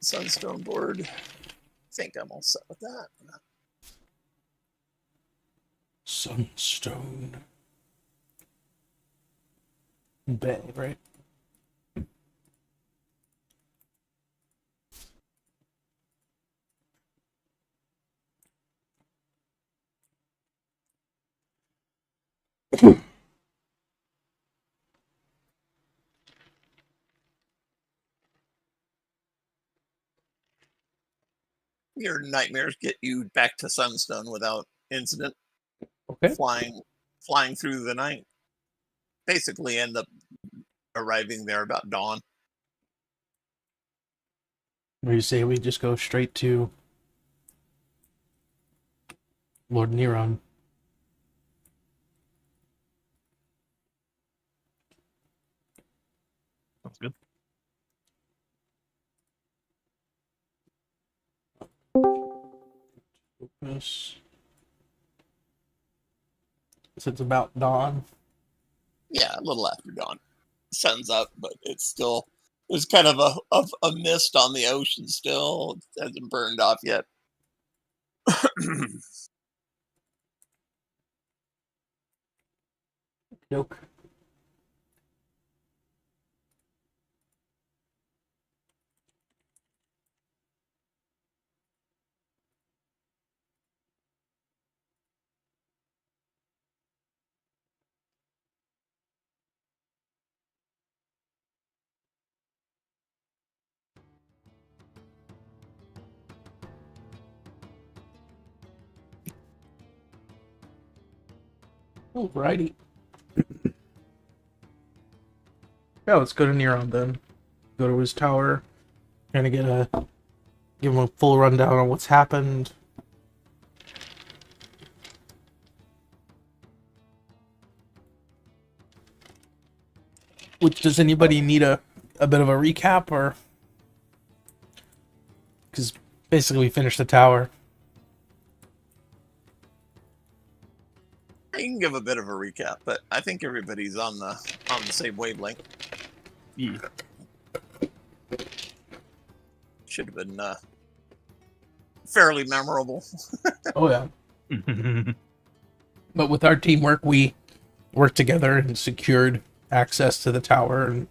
Sunstone board. I think I'm all set with that. Sunstone Bay, right? Your nightmares get you back to Sunstone without incident. Okay. Flying through the night. Basically end up arriving there about dawn. Where you say we just go straight to Lord Neron. Sounds good. Focus. So it's about dawn. Yeah, a little after dawn. Sun's up, but it's still there's kind of a mist on the ocean still. It hasn't burned off yet. Nope. Alrighty. Yeah, let's go to Neron then. Go to his tower. Kind of give him a full rundown on what's happened. Does anybody need a bit of a recap, or? Because basically we finished the tower. I can give a bit of a recap, but I think everybody's on the same wavelength. Yeah. Should have been fairly memorable. Oh yeah. But with our teamwork, we worked together and secured access to the tower and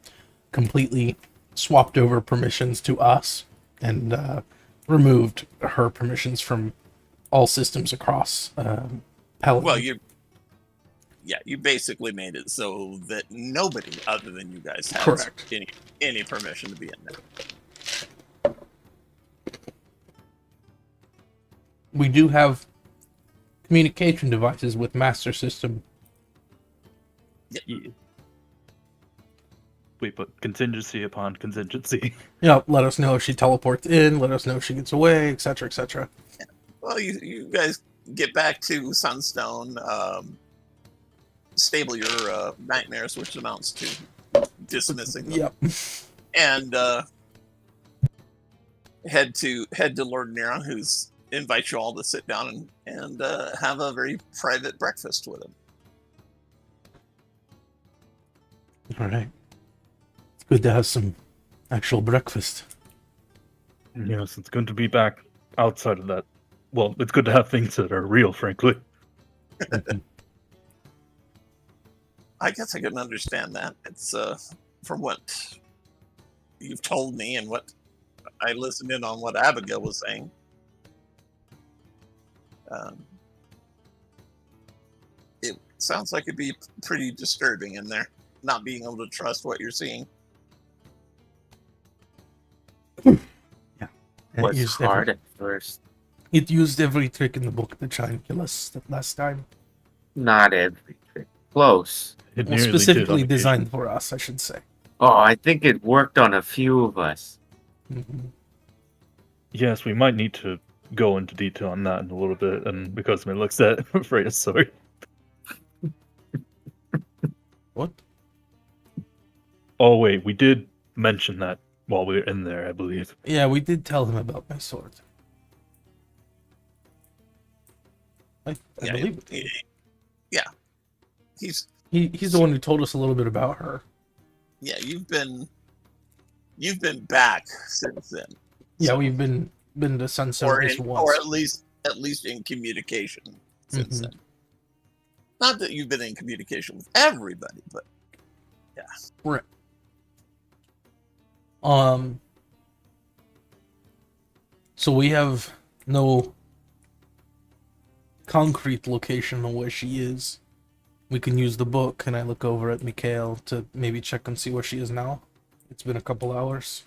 completely swapped over permissions to us and removed her permissions from all systems across Pellon. Well, you basically made it so that nobody other than you guys has Correct. any permission to be in there. We do have communication devices with Master System. Yeah. We put contingency upon contingency. Yeah, let us know if she teleports in, let us know if she gets away, etc., etc. Well, you guys get back to Sunstone, stable your nightmares, which amounts to dismissing them. Yep. And head to Lord Neron, who's invites you all to sit down and have a very private breakfast with him. All right. It's good to have some actual breakfast. Yes, it's good to be back outside of that. Well, it's good to have things that are real, frankly. I guess I can understand that. It's from what you've told me and what I listened in on what Abigail was saying. It sounds like it'd be pretty disturbing in there, not being able to trust what you're seeing. Yeah. It was hard at first. It used every trick in the book to try and kill us that last time. Not every trick. Close. It Well, nearly did specifically on designed for us, I should say. Oh, I think it worked on a few of us. Mm-hmm. Yes, we might need to go into detail on that in a little bit, and because of my looks at Freya, sorry. What? Oh wait, we did mention that while we were in there, I believe. Yeah, we did tell him about my sword. I believe it. Yeah. He's the one who told us a little bit about her. Yeah, you've been back since then. Yeah, So- we've been to Sunset or at least in, once. or at least in communication since Mhm. then. Not that you've been in communication with everybody, but Right. So we have no concrete location on where she is. We can use the book. Can I look over at Mikhail to maybe check and see where she is now? It's been a couple hours.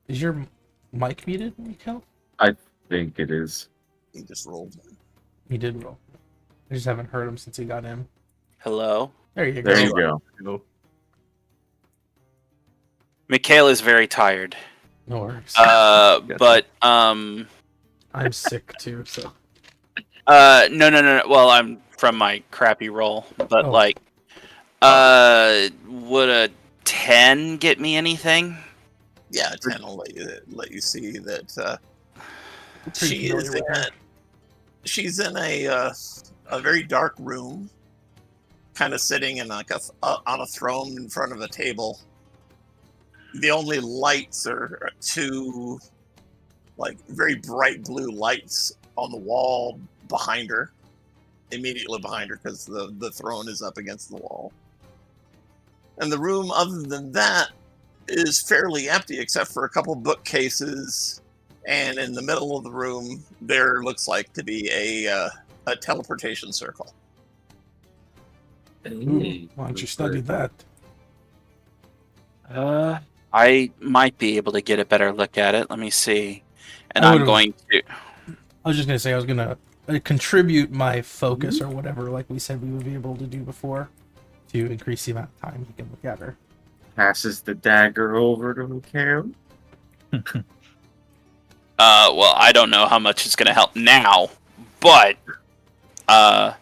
Is your mic muted, Mikhail? I think it is. he just rolled. He did roll. I just haven't heard him since he got in. Hello. There you go. There you go. You know, Mikhail is very tired. No worries. But I'm sick too, so. no. Well, I'm from my crappy roll, but Oh. would a 10 get me anything? Yeah, 10 will let you see that Pretty she familiar is with her. she's in a very dark room, kind of sitting in like on a throne in front of a table. The only lights are two like very bright blue lights on the wall behind her, immediately behind her, because the throne is up against the wall. And the room, other than that, is fairly empty except for a couple bookcases, and in the middle of the room there looks like to be a teleportation circle. Ooh, why don't you study that? I might be able to get a better look at it. Let me see. And I I'm would've- going to. I was just gonna say I was gonna contribute my focus or whatever, like we said we would be able to do before, to increase the amount of time you can look at her. Passes the dagger over to Mikhail. Well, I don't know how much it's going to help now, but I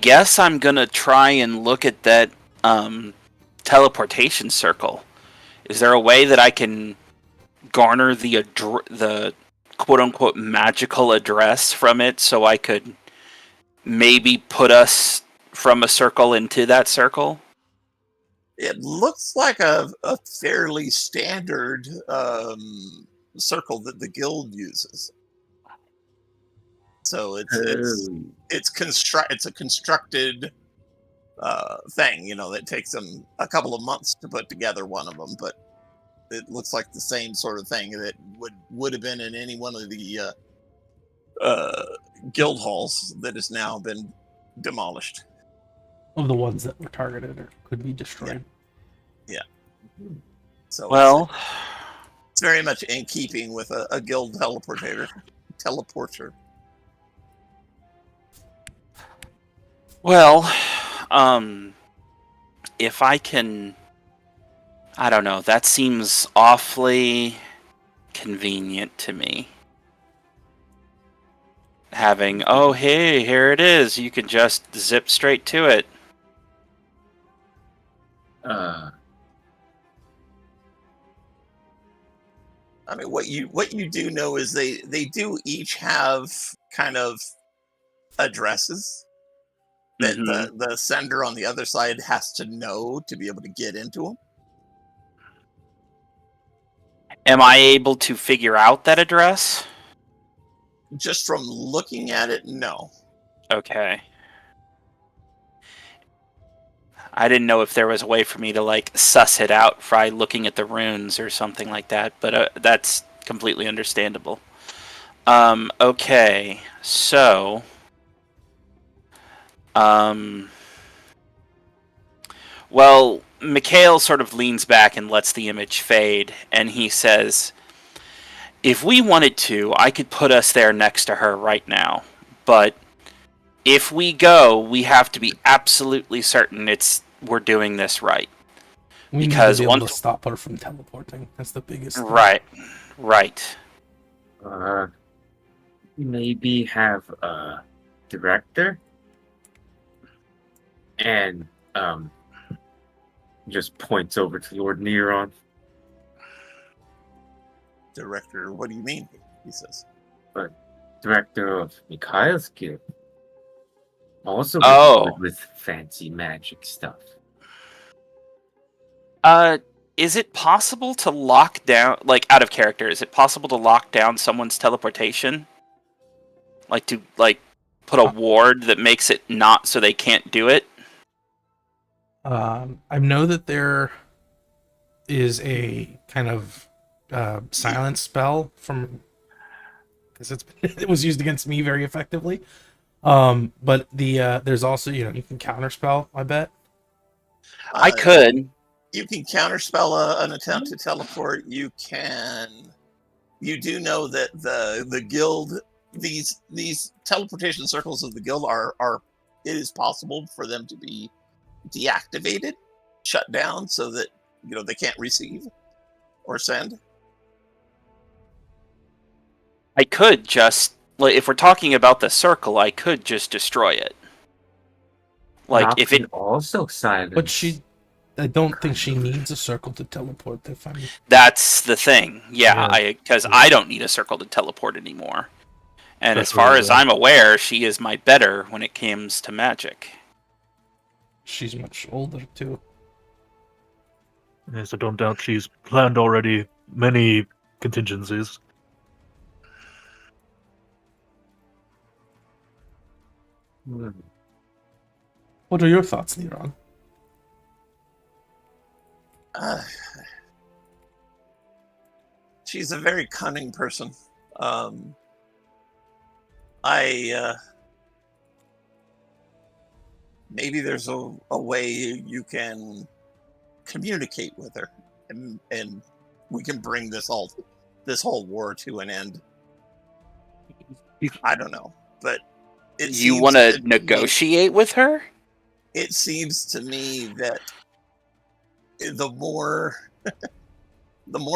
guess I'm going to try and look at that teleportation circle. Is there a way that I can garner the quote-unquote magical address from it so I could maybe put us from a circle into that circle? It looks like a fairly standard circle that the guild uses. So it's a constructed thing, that takes them a couple of months to put together one of them, but it looks like the same sort of thing that would have been in any one of the guild halls that has now been demolished. Of the ones that were targeted or could be destroyed. Yeah. So Well, it's very much in keeping with a guild teleporter. Well, if I can, I don't know, that seems awfully convenient to me. Having, oh, hey, here it is. You can just zip straight to it. I mean, what you do know is they do each have kind of addresses that the sender on the other side has to know to be able to get into them. Am I able to figure out that address? Just from looking at it, no. Okay. I didn't know if there was a way for me to, suss it out by looking at the runes or something like that, but that's completely understandable. Okay, so... Well, Mikhail sort of leans back and lets the image fade, and he says, if we wanted to, I could put us there next to her right now, but if we go, we have to be absolutely certain we're doing this right. We Because need to be able once to stop her from teleporting. That's the biggest thing. Right. Maybe have a director and just points over to Lord Neron. Director, what do you mean? He says. Director of Mikhail's guild. Also Oh. good with fancy magic stuff. Is it possible to lock down, like, out of character, is it possible to lock down someone's teleportation? Like, to, like, put a ward that makes it not so they can't do it? I know that there is a kind of silence spell from, because it was used against me very effectively. But there's also, you can counterspell, I bet. I could. You can counterspell an attempt to teleport. You do know that the guild, these teleportation circles of the guild are it is possible for them to be deactivated, shut down, so that they can't receive or send. I could just, like, if we're talking about the circle, I could just destroy it. Like, Not if it also silence. But I don't think she needs a circle to teleport. That's the thing. Yeah, Yeah. because I don't need a circle to teleport anymore. And That's as far really as good. I'm aware, she is my better when it comes to magic. She's much older too. Yes, I don't doubt she's planned already many contingencies. Hmm. What are your thoughts, Neron? She's a very cunning person. Maybe there's a way you can communicate with her, and we can bring this whole war to an end. I don't know, but You want to negotiate with her? It seems to me that the more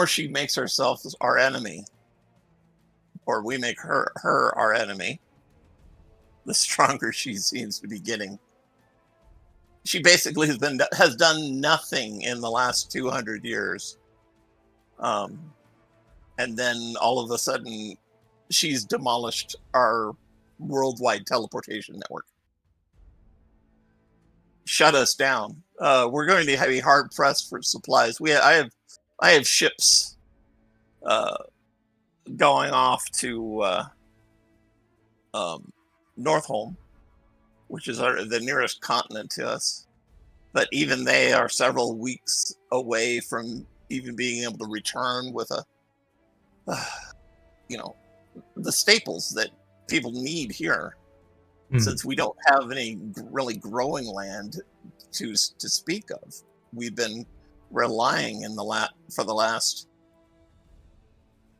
she makes herself our enemy, or we make her our enemy, the stronger she seems to be getting. She basically has done nothing in the last 200 years, and then all of a sudden, she's demolished our worldwide teleportation network. Shut us down. We're going to be hard pressed for supplies. I have ships going off to Northholm, which is the nearest continent to us. But even they are several weeks away from even being able to return with the staples that people need here. Since we don't have any really growing land to speak of, we've been relying for the last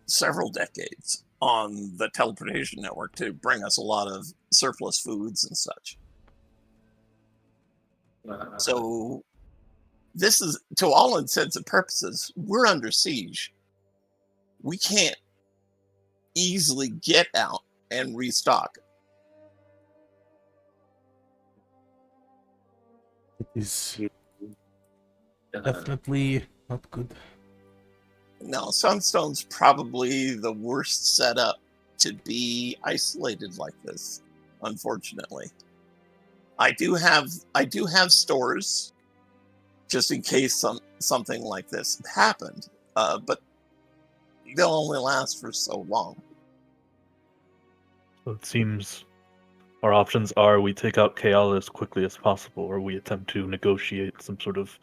several decades on the teleportation network to bring us a lot of surplus foods and such. So this is, to all intents and purposes, we're under siege. We can't easily get out and restock. It is definitely not good. No, Sunstone's probably the worst setup to be isolated like this, unfortunately. I do have stores just in case something like this happened, but they'll only last for so long. So it seems our options are we take out Kaala as quickly as possible, or we attempt to negotiate some sort of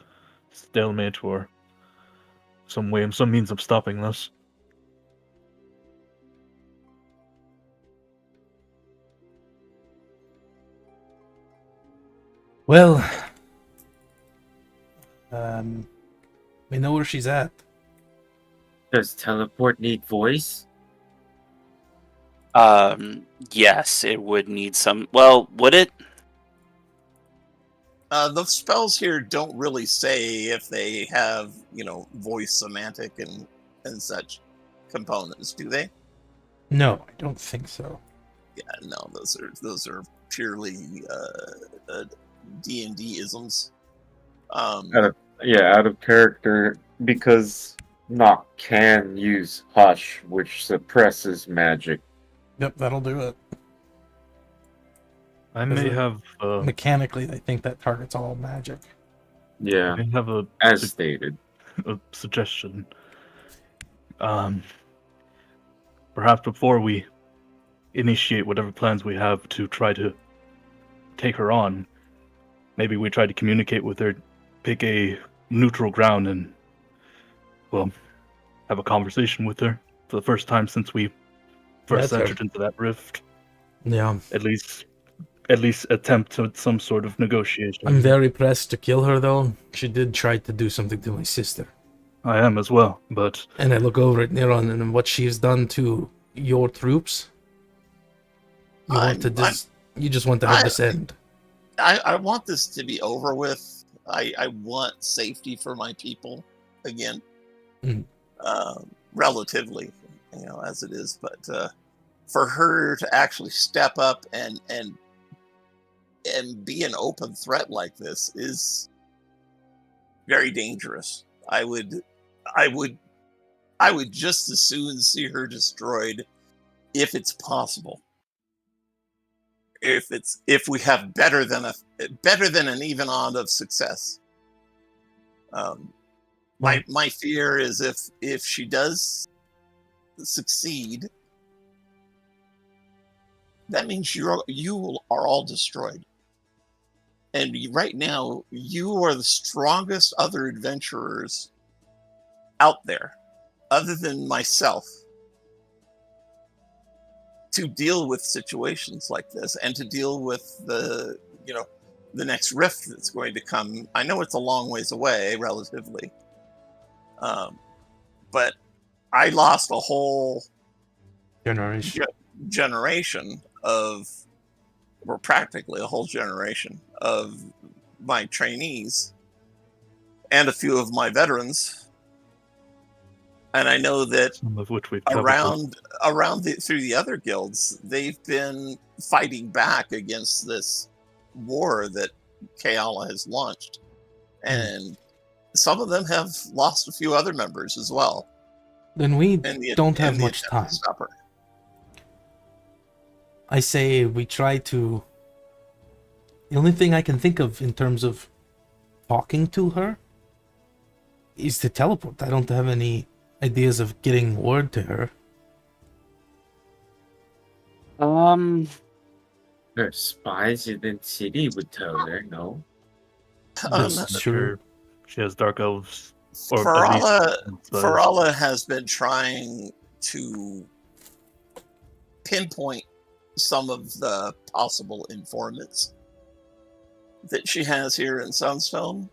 stalemate or some means of stopping this. Well, we know where she's at. Does teleport need voice? Yes, it would need some. Well, would it? The spells here don't really say if they have, voice, semantic, and such components, do they? No, I don't think so. Yeah, no, those are purely D&D isms. Out of character, because Nock can use Hush, which suppresses magic. Yep, that'll do it. I may have Mechanically, I think that targets all magic. Yeah, I have as stated. a suggestion. Perhaps before we initiate whatever plans we have to try to take her on, maybe we try to communicate with her, pick a neutral ground, and, well, have a conversation with her for the first time since we first That's entered into that rift. Yeah. At least attempt some sort of negotiation. I'm very pressed to kill her, though. She did try to do something to my sister. I am as well, but And I look over at Neron and what she's done to your troops. You just want to have this end. I want this to be over with. I want safety for my people again, relatively, as it is. But for her to actually step up and be an open threat like this is very dangerous. I would just as soon see her destroyed if it's possible. If we have better than an even odd of success. My fear is if she does succeed, that means you are all destroyed. And right now, you are the strongest other adventurers out there, other than myself, to deal with situations like this and to deal with the next rift that's going to come. I know it's a long ways away, relatively, but I lost a whole generation or practically a whole generation of my trainees and a few of my veterans. And I know that some of which we've through the other guilds, they've been fighting back against this war that Keala has launched. And some of them have lost a few other members as well. Then we don't have much time. I say we try to... The only thing I can think of in terms of talking to her is to teleport. I don't have any ideas of getting word to her. Her spies in the city would tell her, no? That's true. She has dark elves. Farala has been trying to pinpoint some of the possible informants that she has here in Sunstone.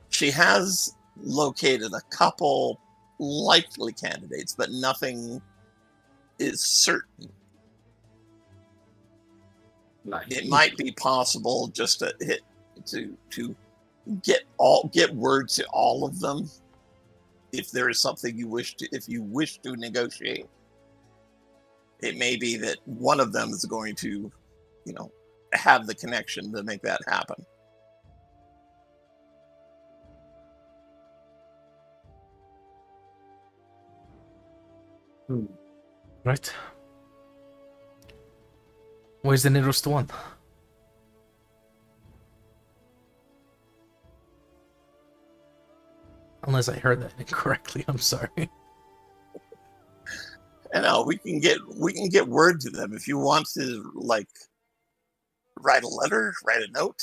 She has located a couple likely candidates, but nothing is certain. It might be possible just to get word to all of them if there is something if you wish to negotiate. It may be that one of them is going to, have the connection to make that happen. Right. Where's the nearest one? Unless I heard that incorrectly, I'm sorry. And we can get word to them if you want to, write a letter, write a note.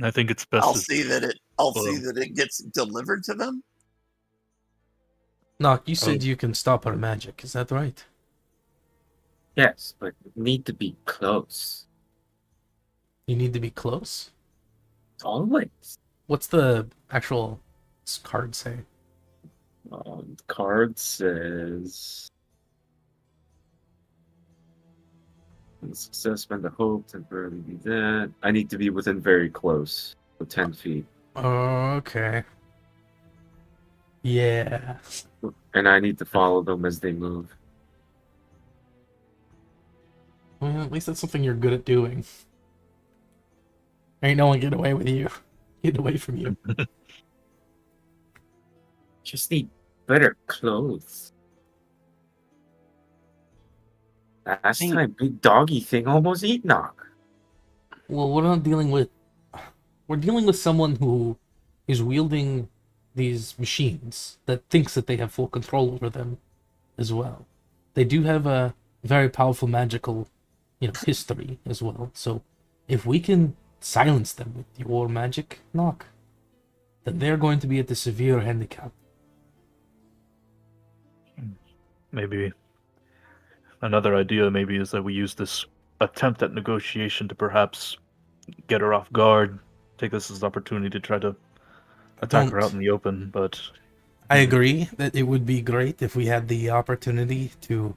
I think it's best. I'll see that it gets delivered to them. Nock, you said you can stop our magic. Is that right? Yes, but need to be close. You need to be close? Always. What's the actual card say? The card says... Success, spend the hope, temporarily be that. I need to be within very close, so 10 feet. Okay. Yeah. And I need to follow them as they move. Well, at least that's something you're good at doing. Ain't no one get away with you. Get away from you. Just need better clothes. Last time, big doggy thing almost ate Nock. Well, we're dealing with someone who is wielding these machines that thinks that they have full control over them as well. They do have a very powerful magical, history as well. So if we can silence them with your magic knock, then they're going to be at a severe handicap. Maybe another idea maybe is that we use this attempt at negotiation to perhaps get her off guard, take this as an opportunity to try to attack her out in the open, but... I agree that it would be great if we had the opportunity to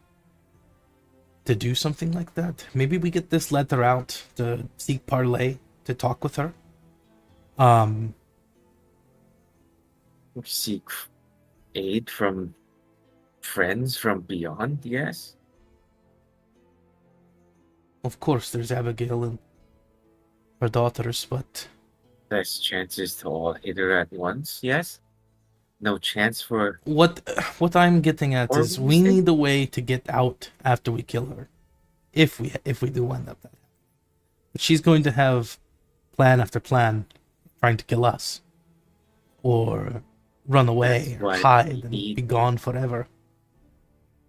do something like that. Maybe we get this letter out to seek parley, to talk with her. Seek aid from friends from beyond, yes? Of course, there's Abigail and her daughters, but... Less chances to all hit her at once, yes? No chance for... What I'm getting at is we need a way to get out after we kill her. If we do end up that. But she's going to have plan after plan trying to kill us. Or run away, or hide, and be gone forever.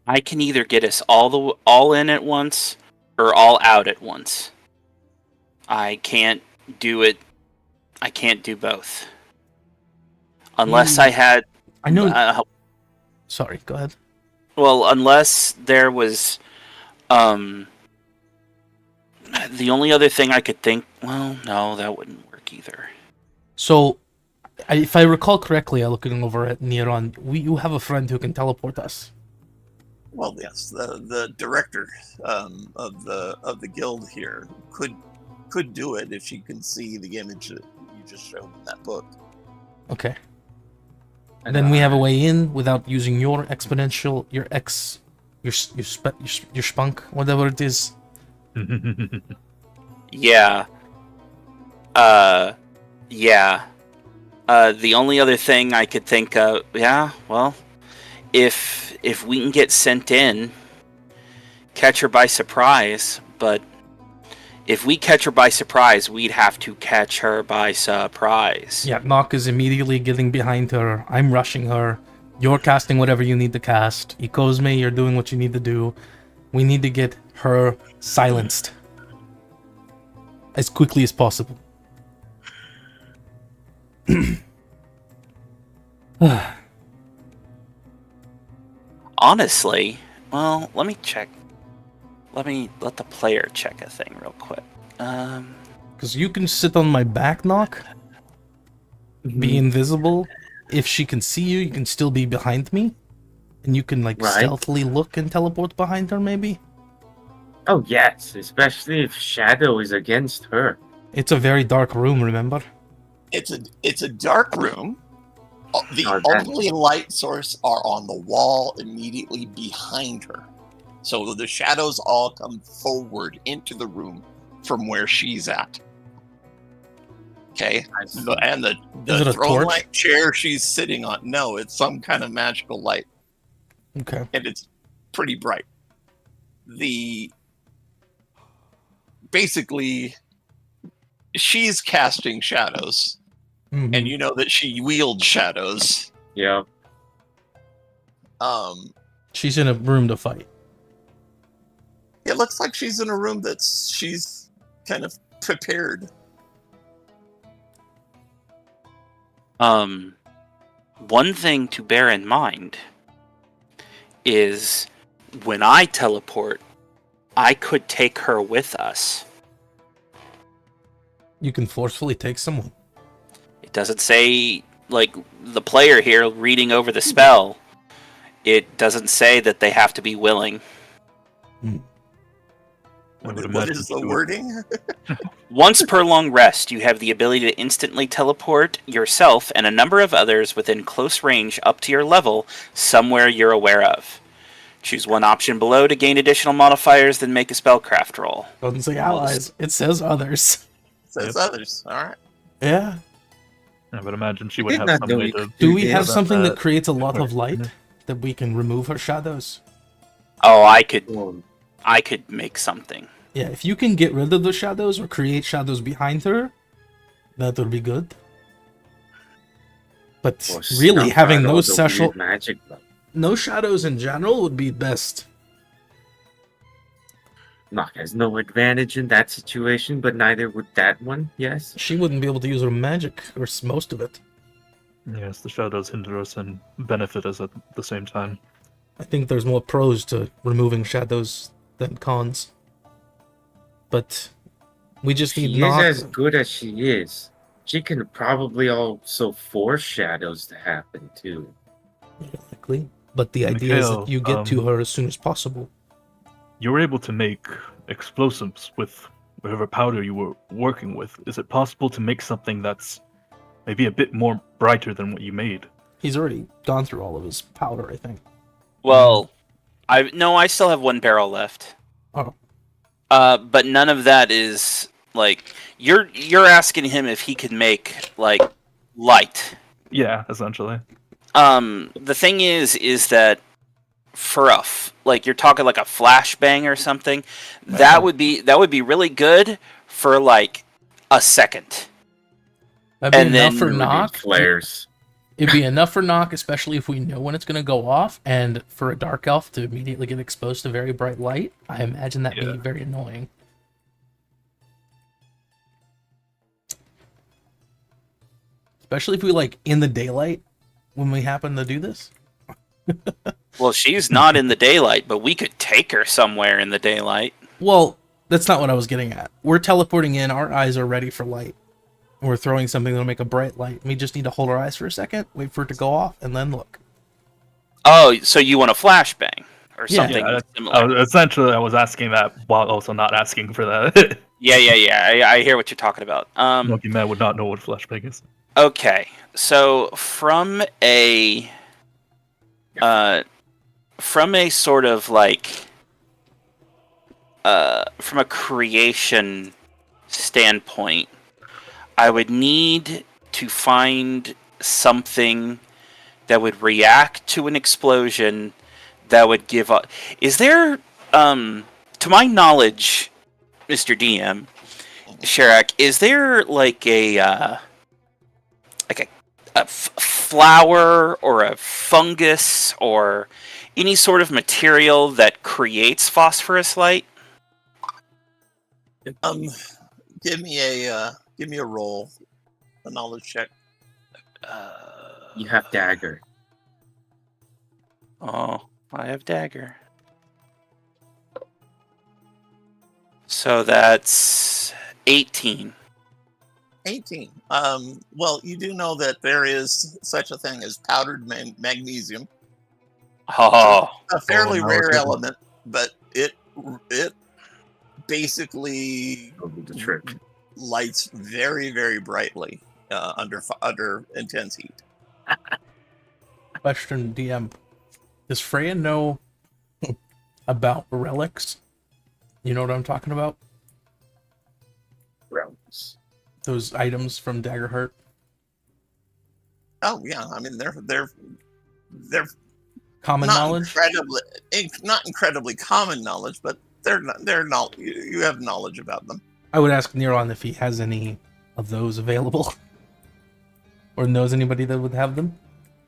I can either get us all in at once, or all out at once. I can't do it. I can't do both. Unless I had... I know... Sorry, go ahead. Well, unless there was... the only other thing I could think... Well, no, that wouldn't work either. So, if I recall correctly, looking over at Neron, you have a friend who can teleport us. Well, yes, the director of the guild here could do it if she can see the image that you just showed in that book. Okay. And then we have a way in without using your exponential, your spunk, whatever it is. Yeah. Yeah. The only other thing I could think of, if we can get sent in, catch her by surprise, but if we catch her by surprise, we'd have to catch her by surprise. Yeah, Nock is immediately getting behind her. I'm rushing her. You're casting whatever you need to cast. Ikozme, you're doing what you need to do. We need to get her silenced as quickly as possible. Honestly, well, let me check. Let the player check a thing real quick. Because you can sit on my back, Nock. Be invisible. If she can see you, you can still be behind me. And you can, stealthily look and teleport behind her, maybe? Oh, yes. Especially if Shadow is against her. It's a very dark room, remember? It's a dark room. The only light source are on the wall immediately behind her. So the shadows all come forward into the room from where she's at. Okay? And the throne-like chair she's sitting on, no, it's some kind of magical light. Okay. And it's pretty bright. Basically, she's casting shadows. Mm-hmm. And you know that she wields shadows. Yeah. She's in a room to fight. It looks like she's in a room she's kind of prepared. One thing to bear in mind is when I teleport, I could take her with us. You can forcefully take someone. It doesn't say, the player here reading over the spell, it doesn't say that they have to be willing. What is the wording? Once per long rest, you have the ability to instantly teleport yourself and a number of others within close range up to your level, somewhere you're aware of. Choose one option below to gain additional modifiers, then make a spellcraft roll. Doesn't say allies, it says others. It says others, alright. Yeah. I would imagine she would have some way to... Do we have something that creates a lot of light that we can remove her shadows? Oh, I could make something. Yeah, if you can get rid of the shadows or create shadows behind her, that would be good. But Or really, snuff having out no all the special, weird magic. no shadows in general would be best. Nock has no advantage in that situation, but neither would that one, yes? She wouldn't be able to use her magic, or most of it. Yes, the shadows hinder us and benefit us at the same time. I think there's more pros to removing shadows than cons. But we just need She is Nock. as good as she is. She can probably also force shadows to happen, too. Likely. But the idea is that Mikhail, you get to her as soon as possible. You were able to make explosives with whatever powder you were working with. Is it possible to make something that's maybe a bit more brighter than what you made? He's already gone through all of his powder, I think. Well, I still have one barrel left. Oh. But none of that is like you're asking him if he could make like light. Yeah, essentially. The thing is that for like you're talking like a flashbang or something, that would be really good for like a second. That'd be And enough then for Really Nock. flares. It'd be enough for Nock, especially if we know when it's going to go off, and for a dark elf to immediately get exposed to very bright light. I imagine that'd be very annoying. Especially if we like in the daylight when we happen to do this. Well, she's not in the daylight, but we could take her somewhere in the daylight. Well, that's not what I was getting at. We're teleporting in, our eyes are ready for light. And we're throwing something that'll make a bright light. We just need to hold our eyes for a second, wait for it to go off, and then look. Oh, so you want a flashbang or Yeah. something similar? Essentially, I was asking that while also not asking for that. Yeah. I hear what you're talking about. Monkey Man would not know what flashbang is. Okay, so from a sort of like from a creation standpoint, I would need to find something that would react to an explosion that would give up. Is there, to my knowledge, Mr. DM, Sharak, is there like a flower or a fungus or any sort of material that creates phosphorus light? Give me a roll, a knowledge check. You have dagger. Oh, I have dagger. So that's 18. 18. Well, you do know that there is such a thing as powdered magnesium. Oh, A fairly no, rare it's- element, but it basically The trick. lights very, very brightly under intense heat. Question, DM. Does Freya know about relics? You know what I'm talking about? Realms. Those items from Daggerheart? Oh yeah, I mean they're Common knowledge? not incredibly common knowledge, but they're not. You have knowledge about them. I would ask Neron if he has any of those available. Or knows anybody that would have them.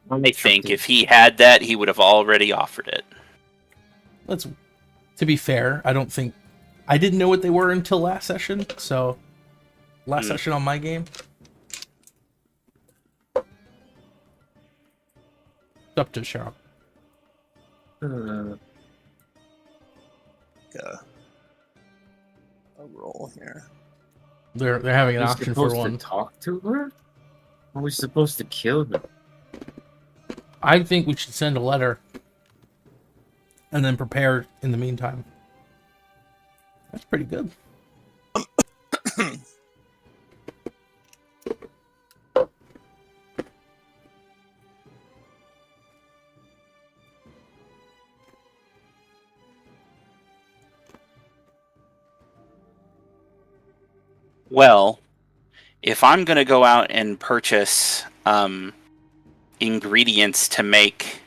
I think if he had that, he would have already offered it. To be fair, I didn't know what they were until last session, so last session on my game. It's up to Cheryl. A roll here. They're having an We're option for supposed one. to talk to her? Are we supposed to kill her? I think we should send a letter and then prepare in the meantime. That's pretty good. Well, if I'm going to go out and purchase ingredients to make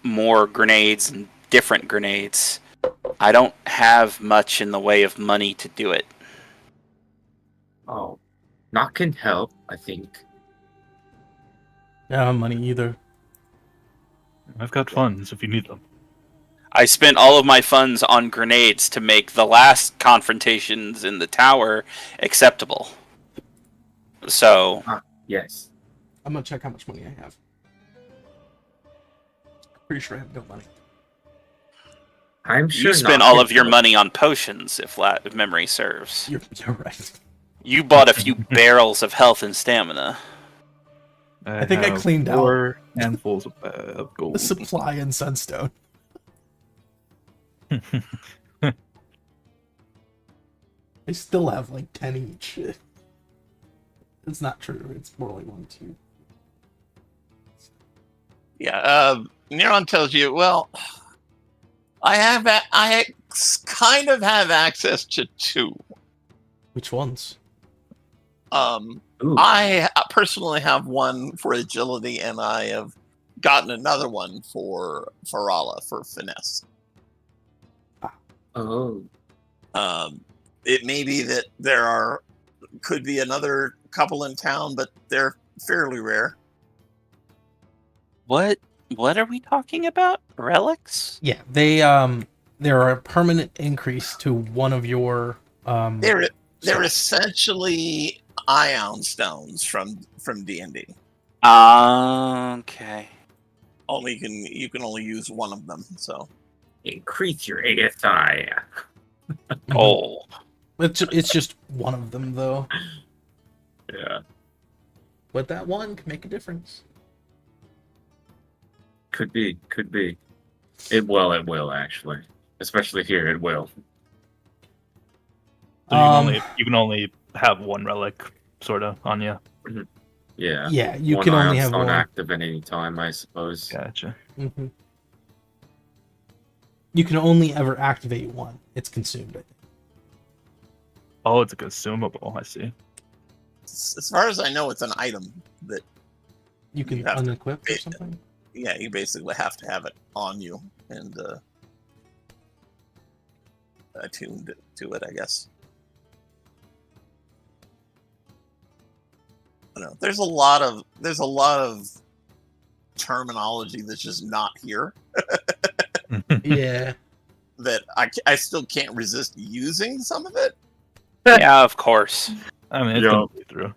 more grenades and different grenades, I don't have much in the way of money to do it. Oh. Not can help, I think. I don't have money either. I've got funds if you need them. I spent all of my funds on grenades to make the last confrontations in the tower acceptable. So, Yes. I'm gonna check how much money I have. Pretty sure I have no money. I'm sure you spent not all of your good. money on potions, if memory serves. You're right. You bought a few barrels of health and stamina. I think I have cleaned out 4 handfuls of gold. the supply in Sunstone. I still have like 10 each. It's not true. It's more like 1, 2. Yeah, Neuron tells you, well, I kind of have access to 2. Which ones? Ooh. I personally have one for agility, and I have gotten another one for Farala for finesse. Oh. It may be that could be another couple in town, but they're fairly rare. What are we talking about? Relics? Yeah, they're a permanent increase to one of your They're so- essentially ion stones from D&D. Okay. Only you can only use one of them. So Increase your ASI. Oh. It's just one of them though. Yeah. But that one can make a difference. Could be. It will actually. Especially here, it will. So you can only have one relic, sort of, on you. Yeah. Yeah, you One can only ion have stone one. active at any time, I suppose. Gotcha. Mm-hmm. You can only ever activate one. It's consumed, I think. Oh, it's a consumable. I see. as far as I know, it's an item that You can You have to- unequip or something. yeah, you basically have to have it on you and attuned to it, I guess. I don't know. There's a lot of terminology that's just not here Yeah. that I still can't resist using some of it. Yeah, of course. I mean, it's Yeah. gonna be through.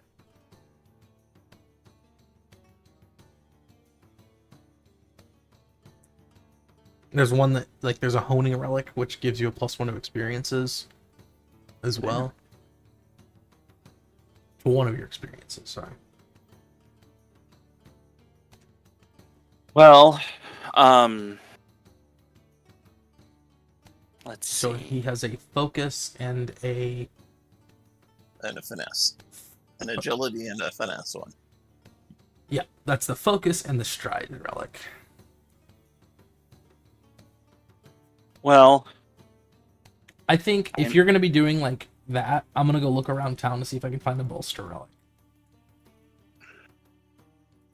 There's one that there's a honing relic which gives you a +1 of experiences as well. To one of your experiences, sorry. Well, let's So see. he has a focus and a Finesse, an agility and a finesse one. yeah, that's the focus and the stride relic. Well, I think if you're gonna be doing like that, I'm gonna go look around town to see if I can find a bolster relic.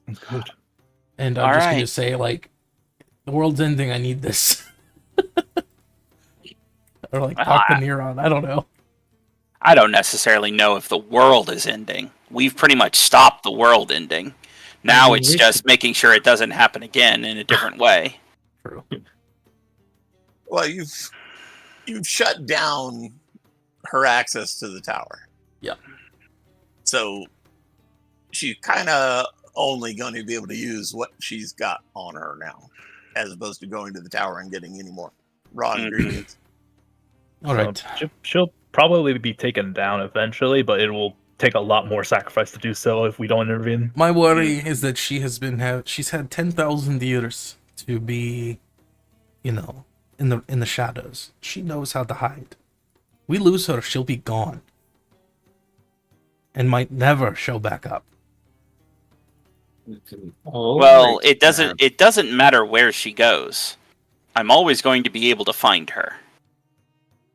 Good. And I'm just gonna Alright. say like, the world's ending. I need this. Or like talk to Neuron. I don't know. I don't necessarily know if the world is ending. We've pretty much stopped the world ending. Now mean, it's we just should- making sure it doesn't happen again in a different way. True. Well, you've shut down her access to the tower. Yeah. So she's kind of only going to be able to use what she's got on her now, as opposed to going to the tower and getting any more raw Mhm. ingredients. All right. She'll probably be taken down eventually, but it will take a lot more sacrifice to do so if we don't intervene. My worry is that she's had 10,000 years to be, in the shadows. She knows how to hide. We lose her, she'll be gone, and might never show back up. Well, it doesn't matter where she goes. I'm always going to be able to find her.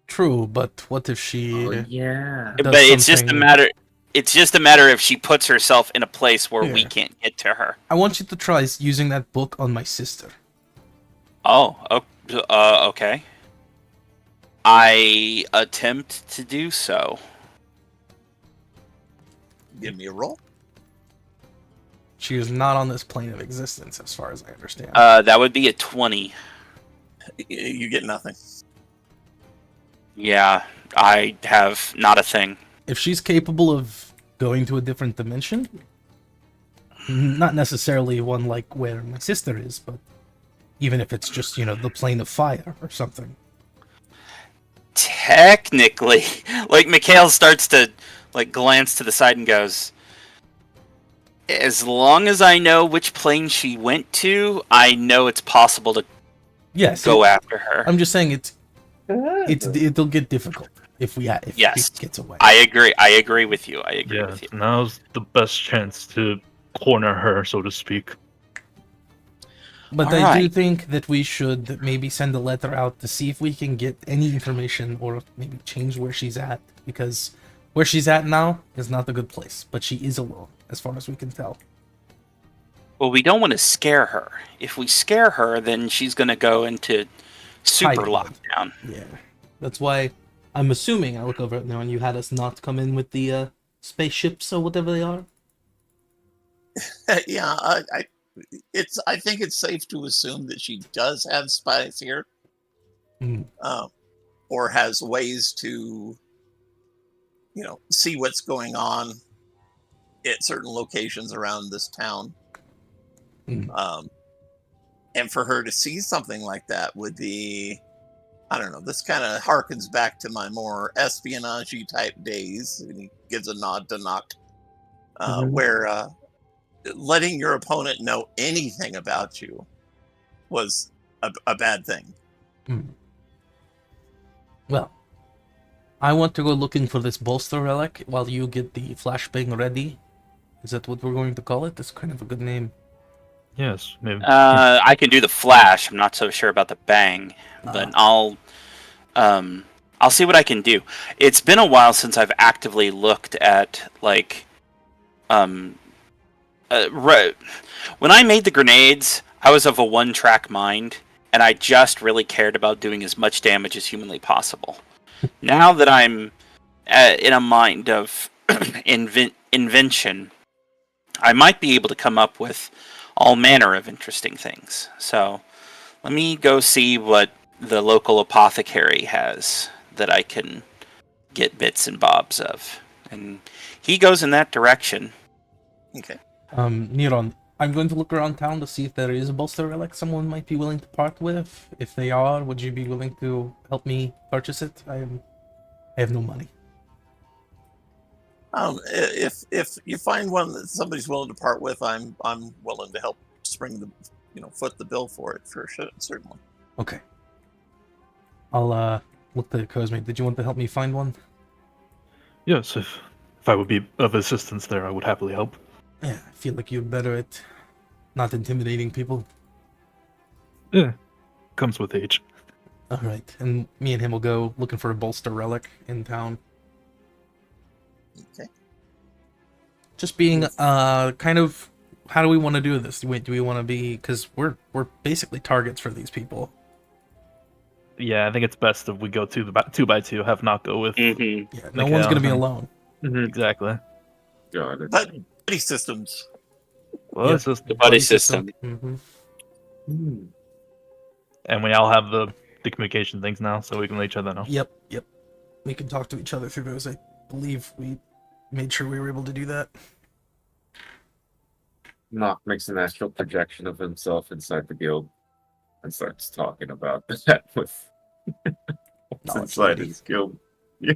True, but what if she? Oh, yeah. does But it's just a something- matter. It's just a matter if she puts herself in a place where we Yeah. can't get to her. I want you to try using that book on my sister. Okay. I attempt to do so. Give me a roll. She is not on this plane of existence, as far as I understand. That would be a 20. You get nothing. Yeah, I have not a thing. If she's capable of going to a different dimension, not necessarily one like where my sister is, but even if it's just, the plane of fire or something. Technically, like Mikhail starts to glance to the side and goes, as long as I know which plane she went to, I know it's possible to go after her. I'm just saying it'll get difficult if Yes. she gets away. I agree with you. I agree with you. Now's the best chance to corner her, so to speak. But I do think that we should maybe send a letter out to see if we can get any information or maybe change where she's at, because where she's at now is not a good place, but she is alone, as far as we can tell. Well, we don't want to scare her. If we scare her, then she's going to go into super lockdown. Yeah. That's why I'm assuming, I look over it now, and you had us not come in with the spaceships or whatever they are. Yeah, I think it's safe to assume that she does have spies here, or has ways to, see what's going on at certain locations around this town. And for her to see something like that would be, I don't know. This kind of harkens back to my more espionage-y type days. And he gives a nod to Nock, where letting your opponent know anything about you was a bad thing. Well, I want to go looking for this bolster relic while you get the flashbang ready. Is that what we're going to call it? That's kind of a good name. Yes, maybe. I can do the flash. I'm not so sure about the bang, but I'll see what I can do. It's been a while since I've actively looked at when I made the grenades, I was of a one-track mind, and I just really cared about doing as much damage as humanly possible. Now that I'm in a mind of invention, I might be able to come up with all manner of interesting things. So let me go see what the local apothecary has that I can get bits and bobs of. And he goes in that direction. Okay. Neron, I'm going to look around town to see if there is a bolster relic someone might be willing to part with. If they are, would you be willing to help me purchase it? I have no money. If you find one that somebody's willing to part with, I'm willing to help foot the bill for it for sure, certainly. Okay. I'll look to Cosme. Did you want to help me find one? Yes, if I would be of assistance there, I would happily help. Yeah, I feel like you're better at not intimidating people. Yeah, comes with age. All right, and me and him will go looking for a bolster relic in town. Okay. Just being kind of, how do we want to do this? Do we want to be, because we're basically targets for these people. Yeah, I think it's best if we go two by two. Have not go with. Mm-hmm. Yeah, no one's gonna be alone. Exactly. Got it. But buddy systems. Well, it's just The buddy system. Mm-hmm. And we all have the communication things now, so we can let each other know. Yep. We can talk to each other through those. I believe we made sure we were able to do that. Nock makes an astral projection of himself inside the guild and starts talking about that with what's inside his guild. Yeah.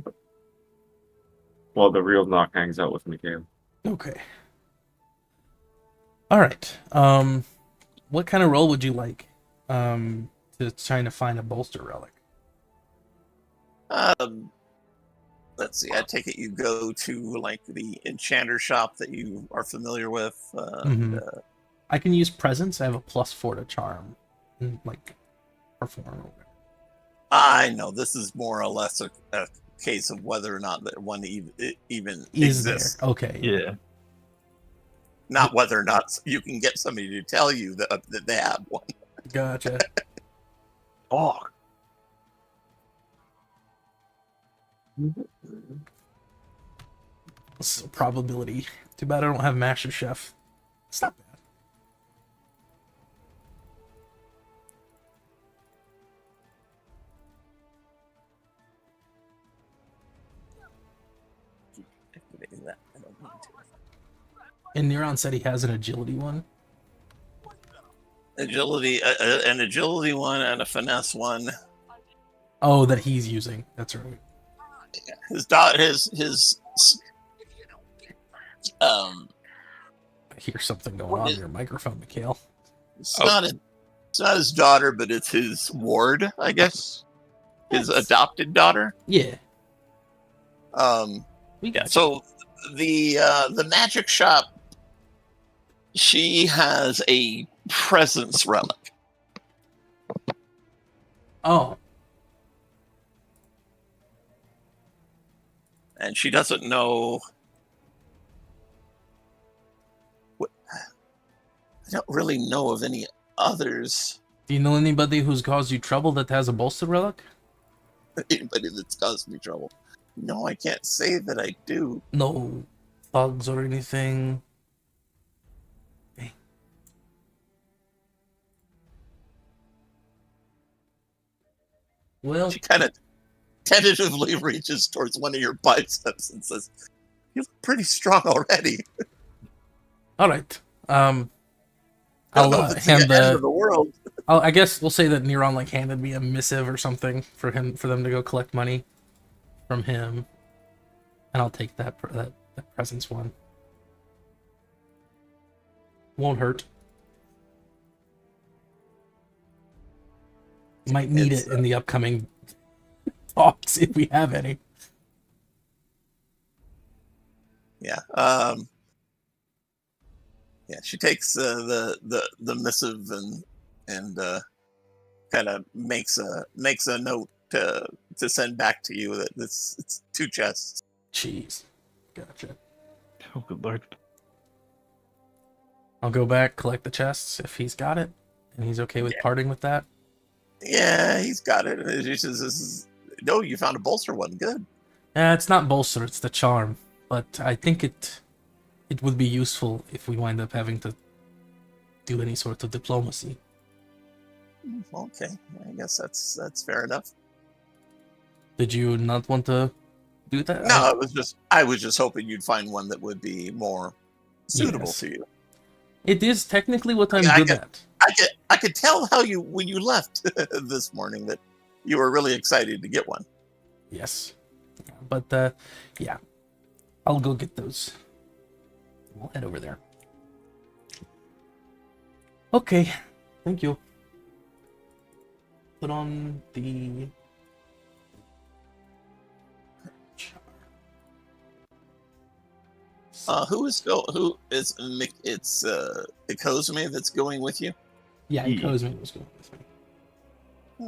While the real Nock hangs out with Mikhail. Okay. All right. What kind of role would you like to trying to find a bolster relic? Let's see. I take it you go to the enchanter shop that you are familiar with. I can use presence. I have a +4 to charm, and perform. I know this is more or less a case of whether or not that one even exists. There. Okay. Yeah. Not whether or not you can get somebody to tell you that they have one. Gotcha. Oh. So probability. Too bad I don't have Master Chef. It's not bad. Activating that. I don't need to. And Neuron said he has an agility one. Agility, an agility one and a finesse one. Oh, that he's using. That's right. His I hear something going What on is- in your microphone, Mikhail. it's not his daughter, but it's his ward, I guess. His Yes. adopted daughter. Yeah, Um, we got you. so the magic shop, she has a presence relic. Oh, And she doesn't know. I don't really know of any others. do you know anybody who's caused you trouble that has a bolster relic? Anybody that's caused me trouble. No, I can't say that I do. No thugs or anything. Dang. Well, She kind of tentatively reaches towards one of your biceps and says, "You look pretty strong already." all right. I I'll don't know if it's hand the end of the world. I guess we'll say that Neuron like handed me a missive or something for them to go collect money from him, and I'll take that presence one. Won't hurt. Might need It's, it in the upcoming talks if we have any. Yeah. Yeah. She takes the missive and kind of makes a note to send back to you that it's 2 chests. Jeez, gotcha. Oh, good lord. I'll go back, collect the chests if he's got it, and he's okay with parting with that. Yeah, he's got it. And she says, "No, you found a bolster one. Good." It's not bolster, it's the charm, but I think it would be useful if we wind up having to do any sort of diplomacy. Okay, I guess that's fair enough. Did you not want to do that? No, I was just hoping you'd find one that would be more suitable Yes. to you. It is technically what I'm Yeah, good at. I could tell when you left this morning that you were really excited to get one. Yes. But, yeah. I'll go get those. We'll head over there. Okay. Thank you. Put on the... Who is it's Ikozumi that's going with you? Yeah, Kozmi was going with me.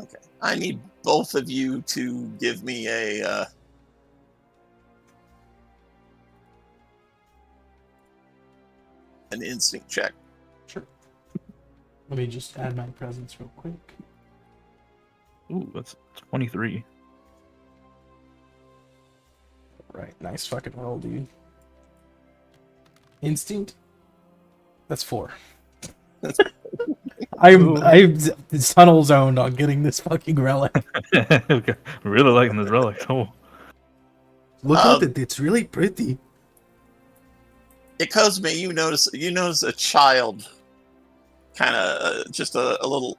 Okay. I need both of you to give me an instinct check. Sure. Let me just add my presence real quick. Ooh, that's 23. Right, nice fucking roll, dude. Instinct? That's 4. I'm tunnel zoned on getting this fucking relic. Okay. Really liking this relic. Oh. Look at it, it's really pretty. Ikozumi, you notice a child, kind of just a little,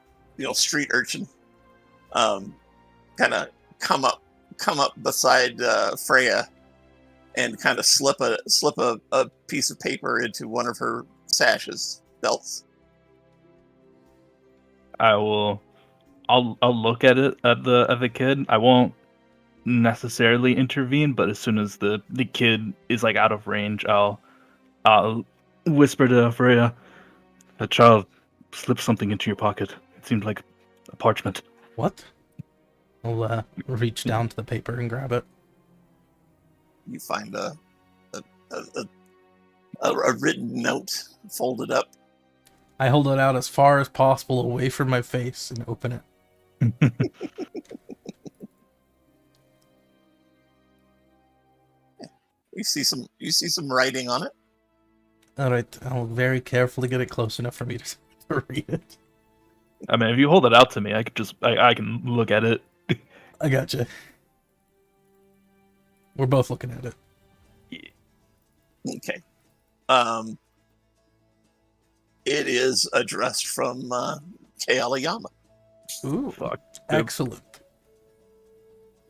street urchin, kind of come up beside Freya, and kind of slip a piece of paper into one of her sashes belts. I'll look at it at the kid. I won't necessarily intervene, but as soon as the kid is like out of range, I'll whisper to Freya, "That child slipped something into your pocket. It seemed like a parchment." What? I'll reach down to the paper and grab it. You find a written note folded up. I hold it out as far as possible away from my face and open it. You see some writing on it. All right, I'll very carefully get it close enough for me to read it. I mean, if you hold it out to me, I could just I can look at it. I gotcha. We're both looking at it. Okay. It is addressed from Kealayama. Ooh, Fuck. excellent.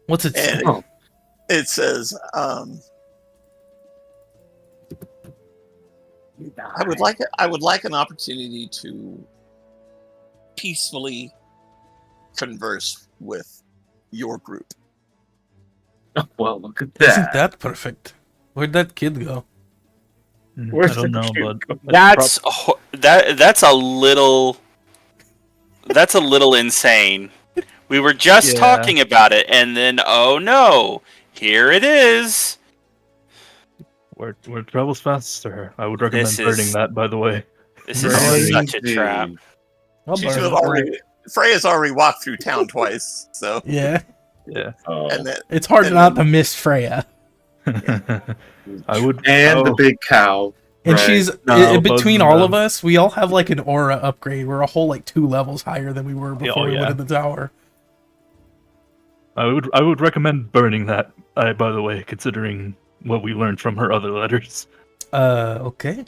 What's it say? And it says, I would like an opportunity to peacefully converse with your group. Well, look at Isn't that. that perfect? Where'd that kid go? Where's I don't the know, cute but That's a little insane. We were just Yeah. talking about it, and then oh no, here it is. where travels faster. I would recommend This burning is- that, by the way. This is such a trap. I'll She burn should have it. already. Freya's already walked through town twice, so Yeah, Yeah. Oh. and then it's hard And not to miss Freya. I would. And the oh, big cow. And Right. she's No, between both all of of us, we all have like an aura upgrade. We're a whole like 2 levels higher than we were before we yeah. went in the tower. I would recommend burning that. By the way, considering what we learned from her other letters. Okay.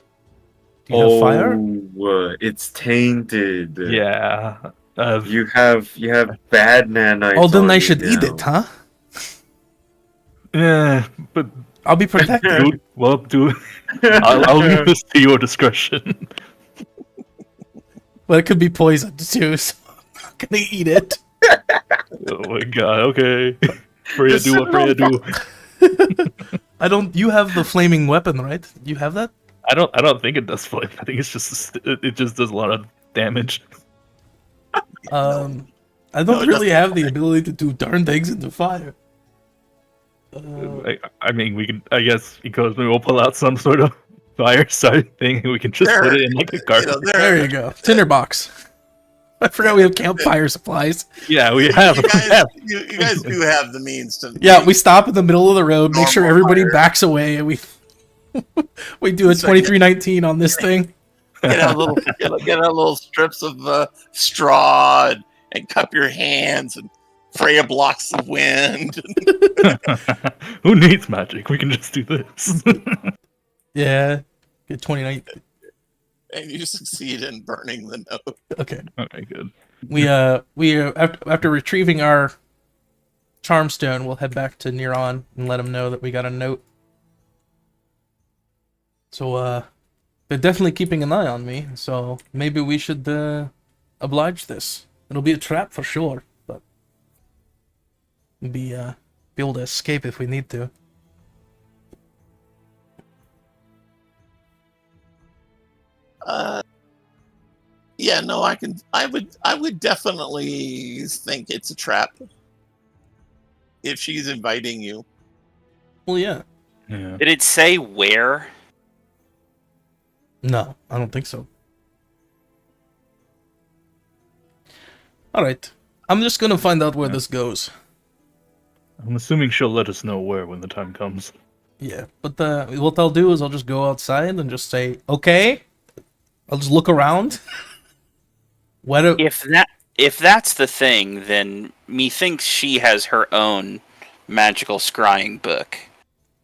Do you have fire? It's tainted. Yeah. You have bad nanites. Oh, then on I you should eat now. it, huh? Yeah, but I'll be protected. dude, well, dude, I'll leave this to your discretion. But it could be poisoned too, so I'm not gonna eat it. Oh my god. Okay. Freya, do what Freya do. I don't. You have the flaming weapon, right? You have that? I don't think it does flame. I think it's just it just does a lot of damage. I No, don't it really doesn't. have the ability to do darn things into fire. I mean, we can. I guess because maybe we'll pull out some sort of fire side thing, and we can just put it in like a garbage. There you go. Tinderbox. I forgot we have campfire supplies. Yeah, we have. You we guys, have. you guys do have the means to. Yeah, we stop in the middle of the road, make sure Normal everybody fire. backs away, and we we do a So, 2319 on this thing. get out little strips of straw and cup your hands, and Freya blocks the wind. Who needs magic? We can just do this. Yeah, get 2019. And you succeed in burning the note. Okay, Okay, good. we after retrieving our charm stone, we'll head back to Neron and let him know that we got a note. So they're definitely keeping an eye on me, so maybe we should oblige this. It'll be a trap for sure, but we'll be able to escape if we need to. Yeah, no, I would definitely think it's a trap if she's inviting you. Well, yeah. Yeah. Did it say where? No, I don't think so. All right, I'm just gonna find out where this goes. I'm assuming she'll let us know where when the time comes. Yeah, but what I'll do is I'll just go outside and just say, okay. I'll just look around. If that's the thing, then methinks she has her own magical scrying book.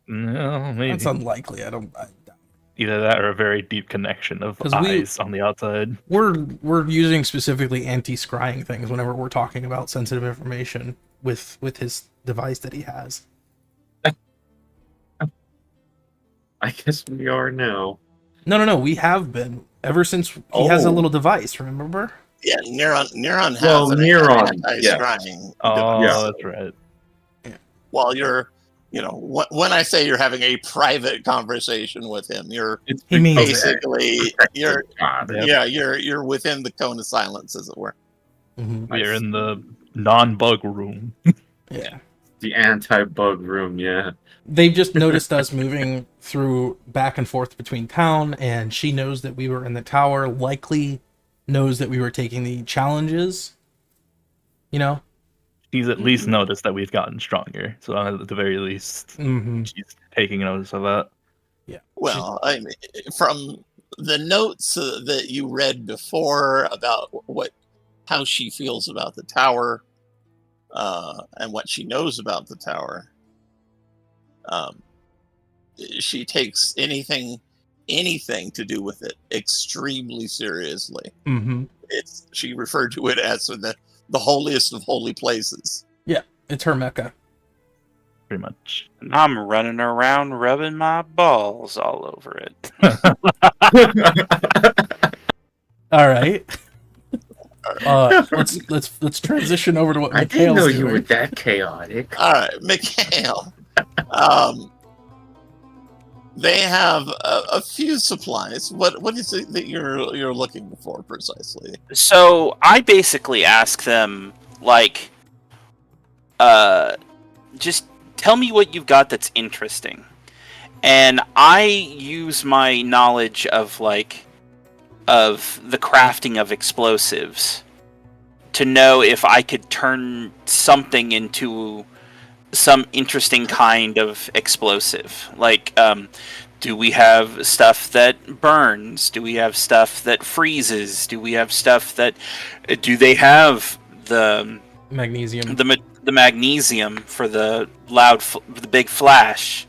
No, maybe That's unlikely. either that or a very deep connection of 'Cause we- eyes on the outside. We're using specifically anti-scrying things whenever we're talking about sensitive information with his device that he has. I guess we are now. No. We have been ever since he has a Oh. little device. Remember? Yeah, Neuron has Well, an Neuron, anti-scrying Oh, device. that's right. While you're, when I say you're having a private conversation with him, you're It's He means basically you're God. Yep. you're within the cone of silence, as it were. Mm-hmm. We're in the non-bug room. Yeah. The anti-bug room, yeah. They've just noticed us moving through back and forth between town, and she knows that we were in the tower, likely knows that we were taking the challenges. She's at least noticed that we've gotten stronger, so at the very least, Mm-hmm. she's taking notice of that. Yeah. Well, I mean, from the notes that you read before about how she feels about the tower, and what she knows about the tower, she takes anything to do with it extremely seriously. Mm-hmm. She referred to it as the holiest of holy places. Yeah, it's her mecca. Pretty much. And I'm running around rubbing my balls all over it. All right. Let's transition over to what I didn't know Mikhail's you doing. were that chaotic. All right, Mikhail. They have a few supplies. What is it that you're looking for precisely? So I basically ask them, like, just tell me what you've got that's interesting. And I use my knowledge of the crafting of explosives to know if I could turn something into some interesting kind of explosive. Like, do we have stuff that burns? Do we have stuff that freezes? Do we have stuff that... Do they have the Magnesium. the magnesium for the the big flash?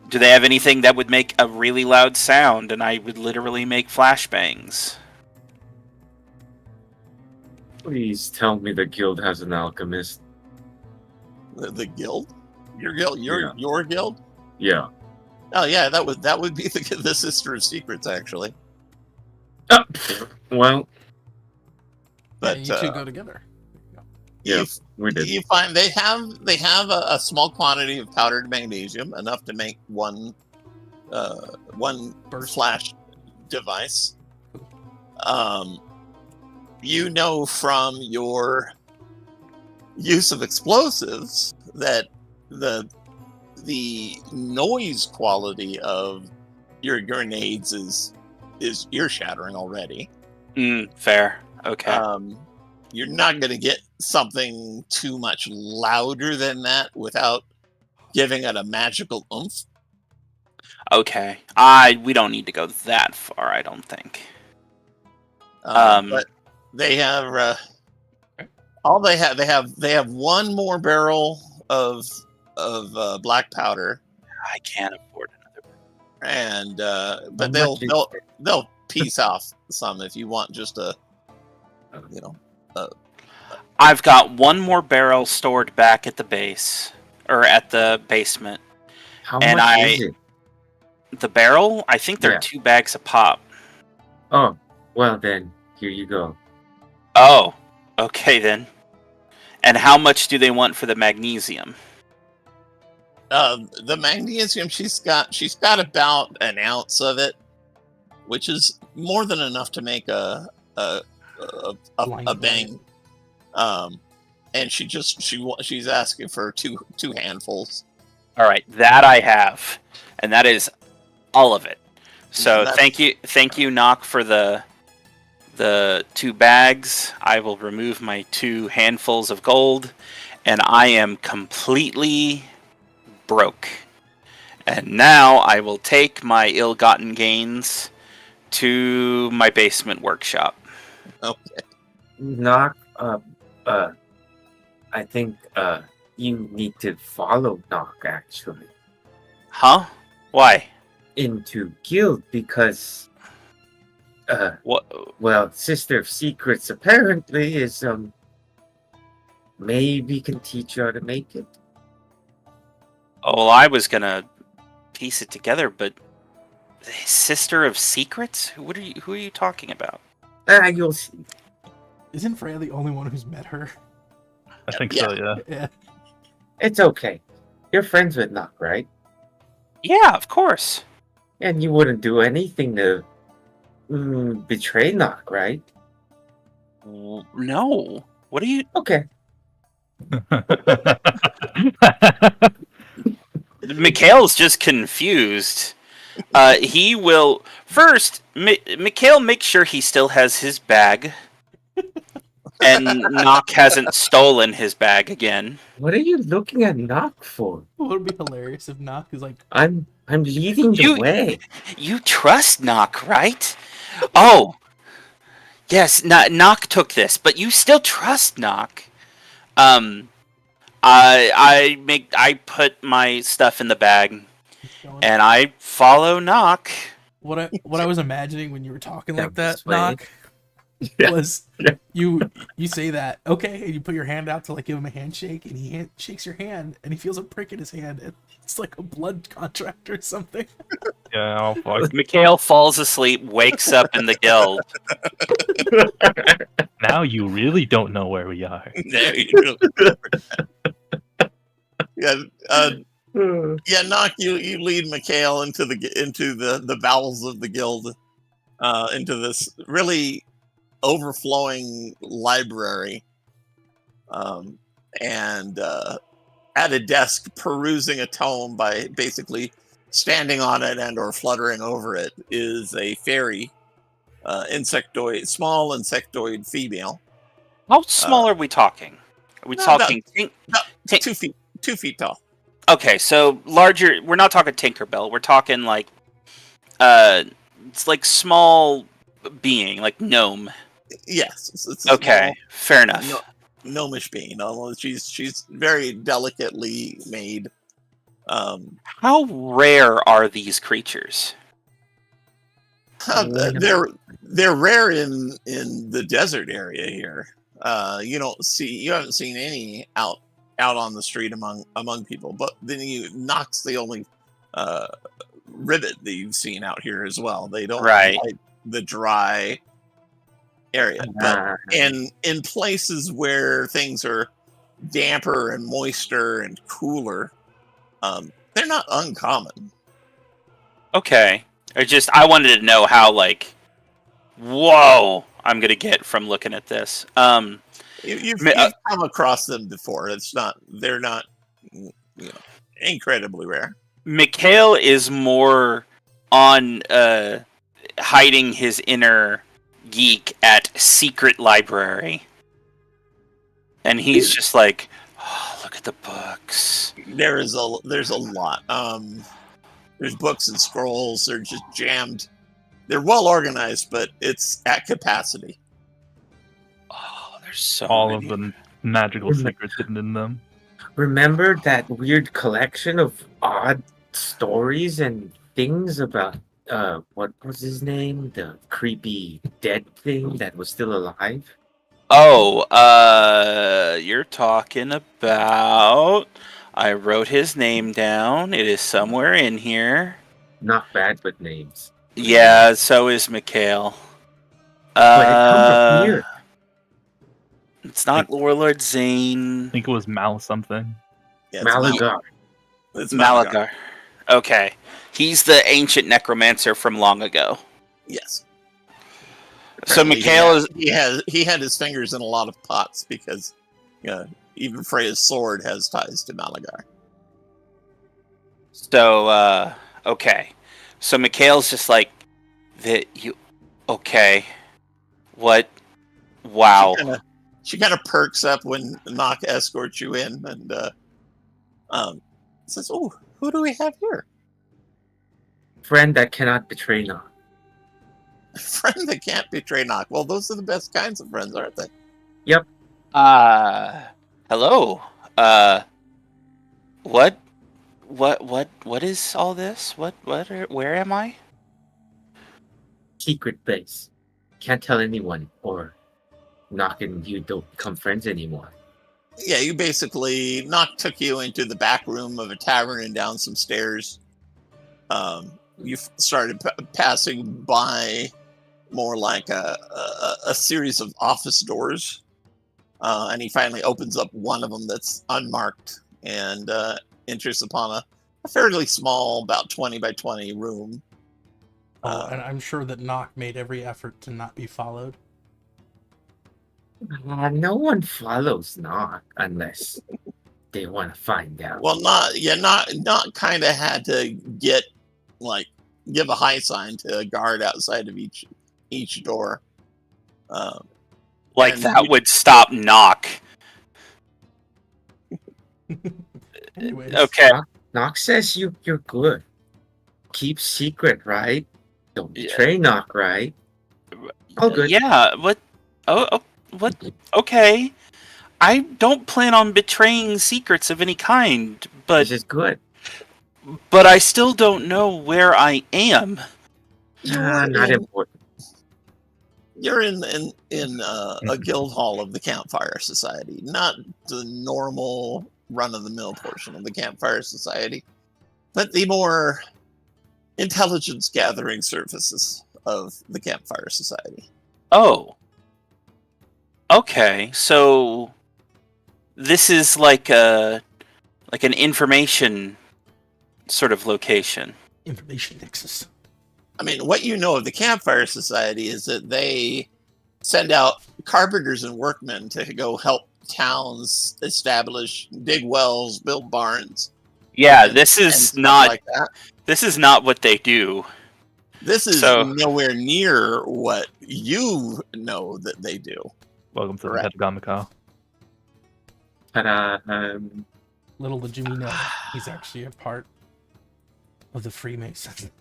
Do they have anything that would make a really loud sound and I would literally make flashbangs? Please tell me the guild has an alchemist. The guild? Your guild? Yeah. Your guild? Yeah. Oh yeah, that would be the Sister of Secrets, actually. Well, But you two go together. yeah, we did. you find they have a small quantity of powdered magnesium, enough to make one Burst. flash device. You know from your use of explosives that the noise quality of your grenades is ear shattering already. Fair. Okay. You're not going to get something too much louder than that without giving it a magical oomph. Okay. We don't need to go that far, I don't think. But they have they have one more barrel of black powder, I can't afford another. and but How much they'll piece off some if you want just a I've got one more barrel stored back at the base, or at the basement. How And much is it? The barrel, I think they're Yeah. 2 bags a pop. Oh, well then, here you go. Oh, okay then. And how much do they want for the magnesium? the magnesium. She's got about an ounce of it, which is more than enough to make a bang. And she's asking for two handfuls. All right, that I have, and that is all of it. So thank you, Knock, for the 2 bags. I will remove my 2 handfuls of gold, and I am completely broke. And now I will take my ill-gotten gains to my basement workshop. Okay. Knock, I think, you need to follow Knock, actually, Huh? Why? into guild, because, What? well, Sister of Secrets apparently is, maybe can teach you how to make it. Oh, well, I was gonna piece it together, but Sister of Secrets? Who are you talking about? You'll see. Isn't Freya the only one who's met her? I think so, yeah. Yeah. It's okay. You're friends with Knock, right? Yeah, of course. And you wouldn't do anything to betray Knock, right? No. What are you? Okay. Mikhail's just confused. He will first. Mikhail makes sure he still has his bag, and Knock hasn't stolen his bag again. What are you looking at Knock for? What would be hilarious if Knock is like, I'm I'm leading the way. You trust Nock, right? Oh, yes. Nock took this, but you still trust Nock. I put my stuff in the bag, and I follow Nock. What I was imagining when you were talking like that, This way. Knock, Yeah. was Yeah. you say that, okay, and you put your hand out to like give him a handshake, and he shakes your hand, and he feels a prick in his hand, and it's like a blood contract or something. Yeah, I'll fuck. Mikhail falls asleep, wakes up in the guild. Now you really don't know where we are. There you go. Yeah, Nock, you lead Mikhail into the bowels of the guild, into this really overflowing library, and at a desk perusing a tome by basically standing on it and or fluttering over it is a fairy, small insectoid female. How small are we talking? Are we talking? About 2 feet tall. Okay, so larger. We're not talking Tinkerbell. We're talking like, it's like small being, like gnome. Yes. It's a Okay, fair enough. small, gnomish being. Although she's very delicately made. How rare are these creatures? They're rare in the desert area here. You haven't seen any out on the street among people, but then Nock's the only ribbit that you've seen out here as well. They don't like the dry area, but in places where things are damper and moister and cooler, they're not uncommon. Okay, I wanted to know how like, whoa, I'm gonna get from looking at this. You've come across them before. They're not incredibly rare. Mikhail is more on hiding his inner geek at secret library, and he's just like, oh, look at the books. There's a lot. There's books and scrolls. They're just jammed. They're well organized, but it's at capacity. Oh, there's so All many. of the magical secrets hidden in them. Remember that weird collection of odd stories and things about what was his name? The creepy dead thing that was still alive? Oh, you're talking about... I wrote his name down. It is somewhere in here. Not bad with names. Yeah, so is Mikhail. But it comes from here. It's not Warlord Zane. I think it was Mal something. Yeah, it's Malagar. It's Malagar. Okay. He's the ancient necromancer from long ago. Yes. So Apparently Mikhail is... he had his fingers in a lot of pots because even Freya's sword has ties to Malagar. So, okay. So Mikhail's just like, okay. What? Wow. She kind of perks up when Nock escorts you in and says, "Oh, who do we have here?" Friend that cannot betray Nock. Friend that can't betray Nock. Well, those are the best kinds of friends, aren't they? Yep. Hello. What is all this? Where am I? Secret base. Can't tell anyone, or Nock and you don't become friends anymore. Yeah, you basically Nock took you into the back room of a tavern and down some stairs. You started passing by more like a series of office doors, and he finally opens up one of them that's unmarked and enters upon a fairly small, about 20 by 20 room. And I'm sure that Nock made every effort to not be followed. No one follows Nock unless they want to find out. Well, not kind of had to give a high sign to a guard outside of each door. Like and that would stop Nock. Anyways, Okay. Nock says you're good. keep secret, right? Don't betray Knock, right? Oh, good. Yeah. What? What? Okay. I don't plan on betraying secrets of any kind, This but is good. I still don't know where I am. Not important. You're in a guild hall of the Campfire Society, not the normal run-of-the-mill portion of the Campfire Society, but the more intelligence gathering services of the Campfire Society. Oh. Okay, so this is like an information sort of location. Information nexus. I mean, what you know of the Campfire Society is that they send out carpenters and workmen to go help towns establish, dig wells, build barns. Yeah, and- this and is stuff not like that. this is not what they do. This is So- nowhere near what you know that they do. Welcome to Correct. the Pentagon. Ta-da. Little did Jimmy know, he's actually a part of the Freemasons.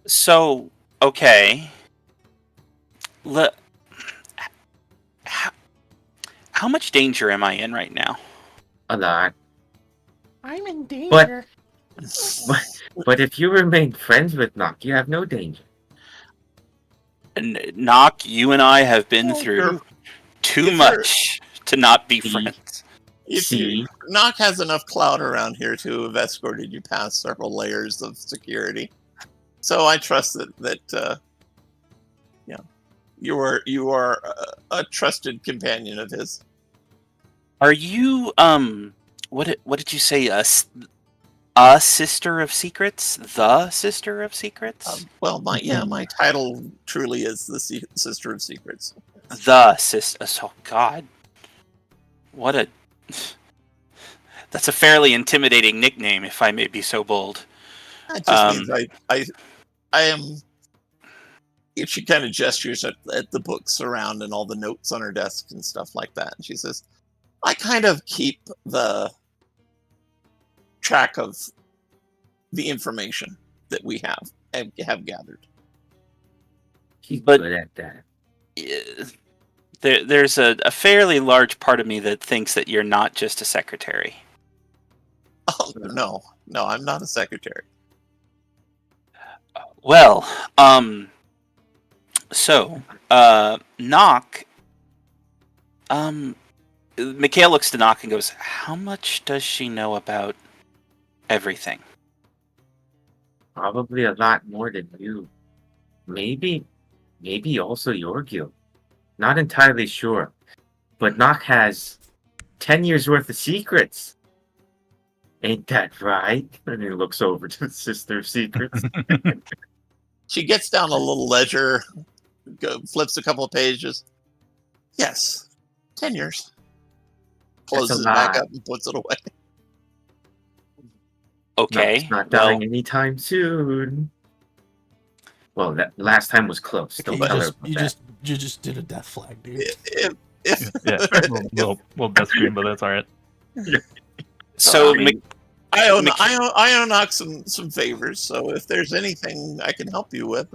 So, okay. How much danger am I in right now? A lot. I'm in danger. But if you remain friends with Knock, you have no danger. Knock, you and I have been Well, through too if you're- much to not be See? friends. If you, Knock has enough clout around here to have escorted you past several layers of security, so I trust that you are a trusted companion of his. Are you what did you say? A sister of secrets? The sister of secrets? Well, my title truly is the Sister of Secrets. The sister. Oh God, what a. That's a fairly intimidating nickname, if I may be so bold. That just means I am. She kind of gestures at the books around and all the notes on her desk and stuff like that. And she says, I kind of keep the track of the information that we have gathered. He's But- good at that. There's a fairly large part of me that thinks that you're not just a secretary. Oh, no, I'm not a secretary. Well, so, Knock, Mikhail looks to Knock and goes, how much does she know about everything? Probably a lot more than you. Maybe also your guild. Not entirely sure. But Knock has 10 years worth of secrets. Ain't that right? And he looks over to the Sister of Secrets. She gets down a little ledger, flips a couple of pages. Yes, 10 years. Closes it back lot. up and puts it away. Okay. Knock's not well, dying anytime soon. Well, that last time was close. Okay, Don't tell her about that. you just did a death flag, dude. If Yeah, little death screen, but that's all right. so, I mean, I owe Knock some favors, so if there's anything I can help you with,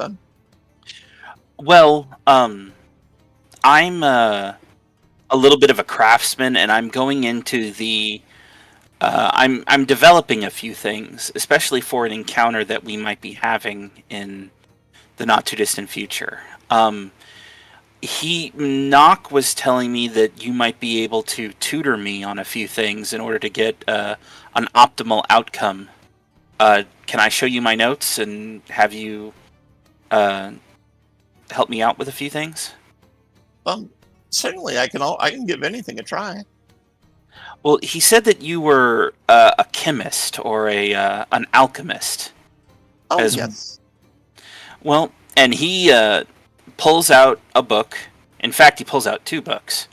well, I'm a little bit of a craftsman, and I'm going into the. I'm developing a few things, especially for an encounter that we might be having in the not too distant future. Knock was telling me that you might be able to tutor me on a few things in order to get an optimal outcome. Can I show you my notes and have you help me out with a few things? certainly I can give anything a try. Well, he said that you were a chemist or an alchemist. Oh, As- yes. Well, and he pulls out a book. In fact, he pulls out 2 books.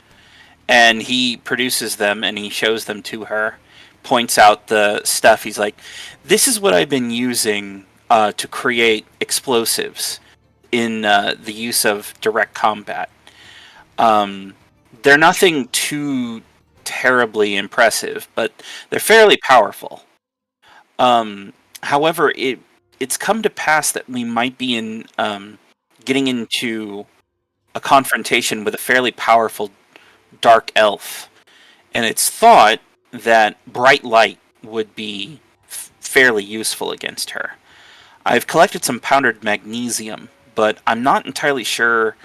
And he produces them and he shows them to her, points out the stuff. He's like, this is what I've been using to create explosives in the use of direct combat. They're nothing too terribly impressive, but they're fairly powerful. However, it's come to pass that we might be in getting into a confrontation with a fairly powerful dark elf, and it's thought that bright light would be fairly useful against her. I've collected some powdered magnesium, but I'm not entirely sure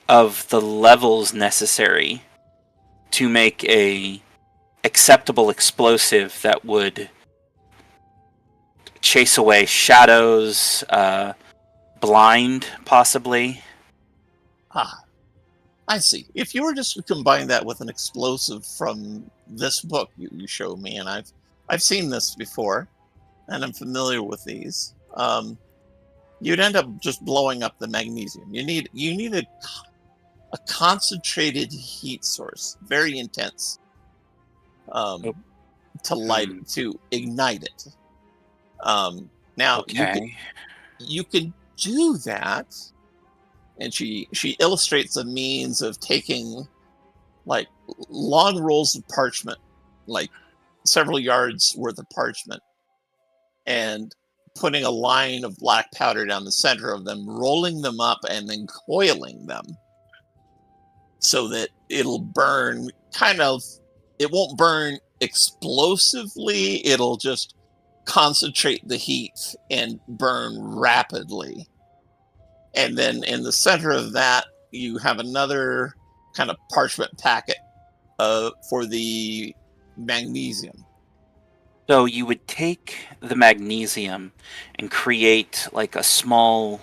of the levels necessary to make a acceptable explosive that would chase away shadows, blind, possibly. Ah, I see. If you were just to combine that with an explosive from this book you show me, and I've seen this before, and I'm familiar with these, you'd end up just blowing up the magnesium. You need a concentrated heat source, very intense, to light it, to ignite it. Now Okay. you can do that, and she illustrates a means of taking like long rolls of parchment, like several yards worth of parchment, and putting a line of black powder down the center of them, rolling them up, and then coiling them so that it'll burn it won't burn explosively, it'll just concentrate the heat and burn rapidly. And then in the center of that, you have another kind of parchment packet for the magnesium. So you would take the magnesium and create like a small,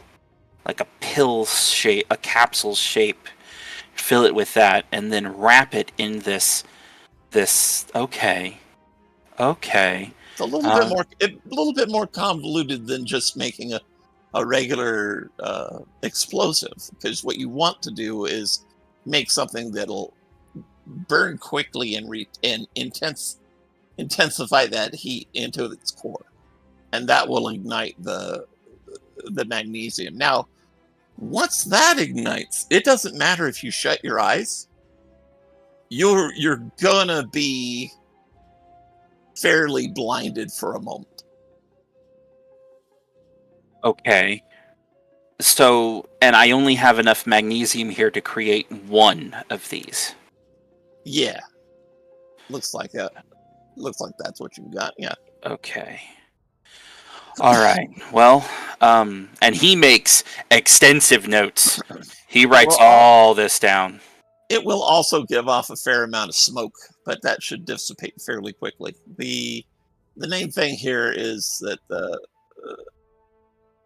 like a pill shape, a capsule shape, fill it with that, and then wrap it in this. Okay. It's a little bit more convoluted than just making a regular explosive, because what you want to do is make something that'll burn quickly and intensify that heat into its core, and that will ignite the magnesium. Now, once that ignites, it doesn't matter if you shut your eyes. You're gonna be fairly blinded for a moment. Okay. So, and I only have enough magnesium here to create one of these. Yeah, looks like that's what you've got. Yeah. Okay. All right. Well, and he makes extensive notes. He writes all this down. It will also give off a fair amount of smoke, but that should dissipate fairly quickly. The main thing here is that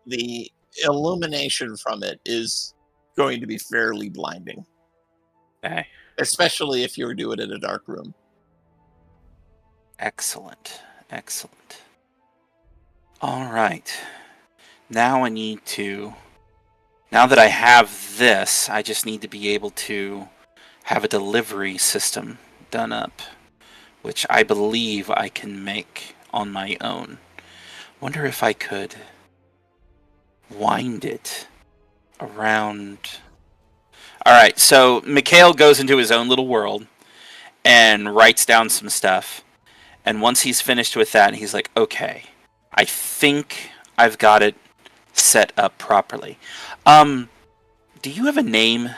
the illumination from it is going to be fairly blinding. Okay. Especially if you do it in a dark room. Excellent. All right. Now that I have this, I just need to be able to have a delivery system done up, which I believe I can make on my own. Wonder if I could wind it around. All right, so Mikhail goes into his own little world and writes down some stuff. And once he's finished with that, he's like, okay, I think I've got it set up properly. Do you have a name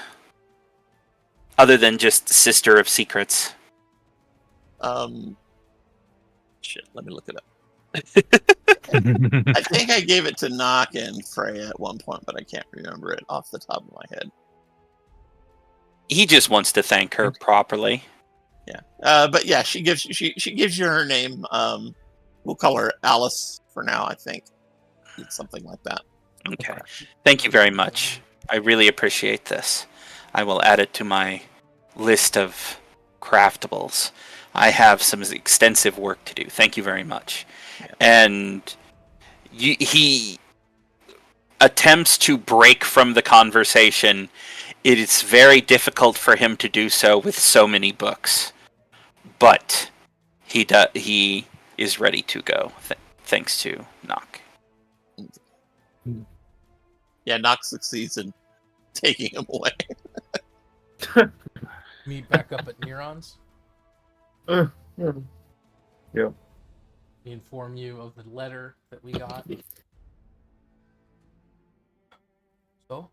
other than just Sister of Secrets? Shit, let me look it up. I think I gave it to Nock and Freya at one point, but I can't remember it off the top of my head. He just wants to thank her properly. Yeah, but yeah, she gives you her name. We'll call her Alice for now. I think it's something like that. Okay, thank you very much. I really appreciate this. I will add it to my list of craftables. I have some extensive work to do. Thank you very much. Yeah. And he attempts to break from the conversation. It is very difficult for him to do so with so many books, but he is ready to go. Thanks to Nock. Yeah, Nock succeeds in taking him away. Me back up at Neurons. Yeah. Yeah, We inform you of the letter that we got. So,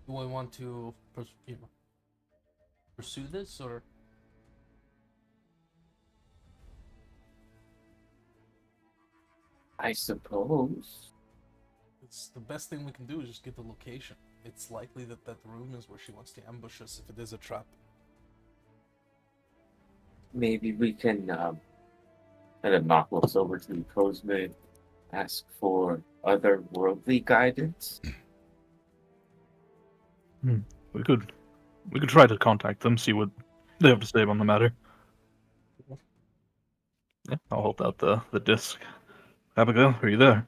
do we want to pursue this, or? I suppose. It's the best thing we can do is just get the location. It's likely that that room is where she wants to ambush us if it is a trap. Maybe we can, and then Nock looks over to Cosme, ask for otherworldly guidance. We could try to contact them, see what they have to say on the matter. Yeah, I'll hold out the disc. Abigail, are you there?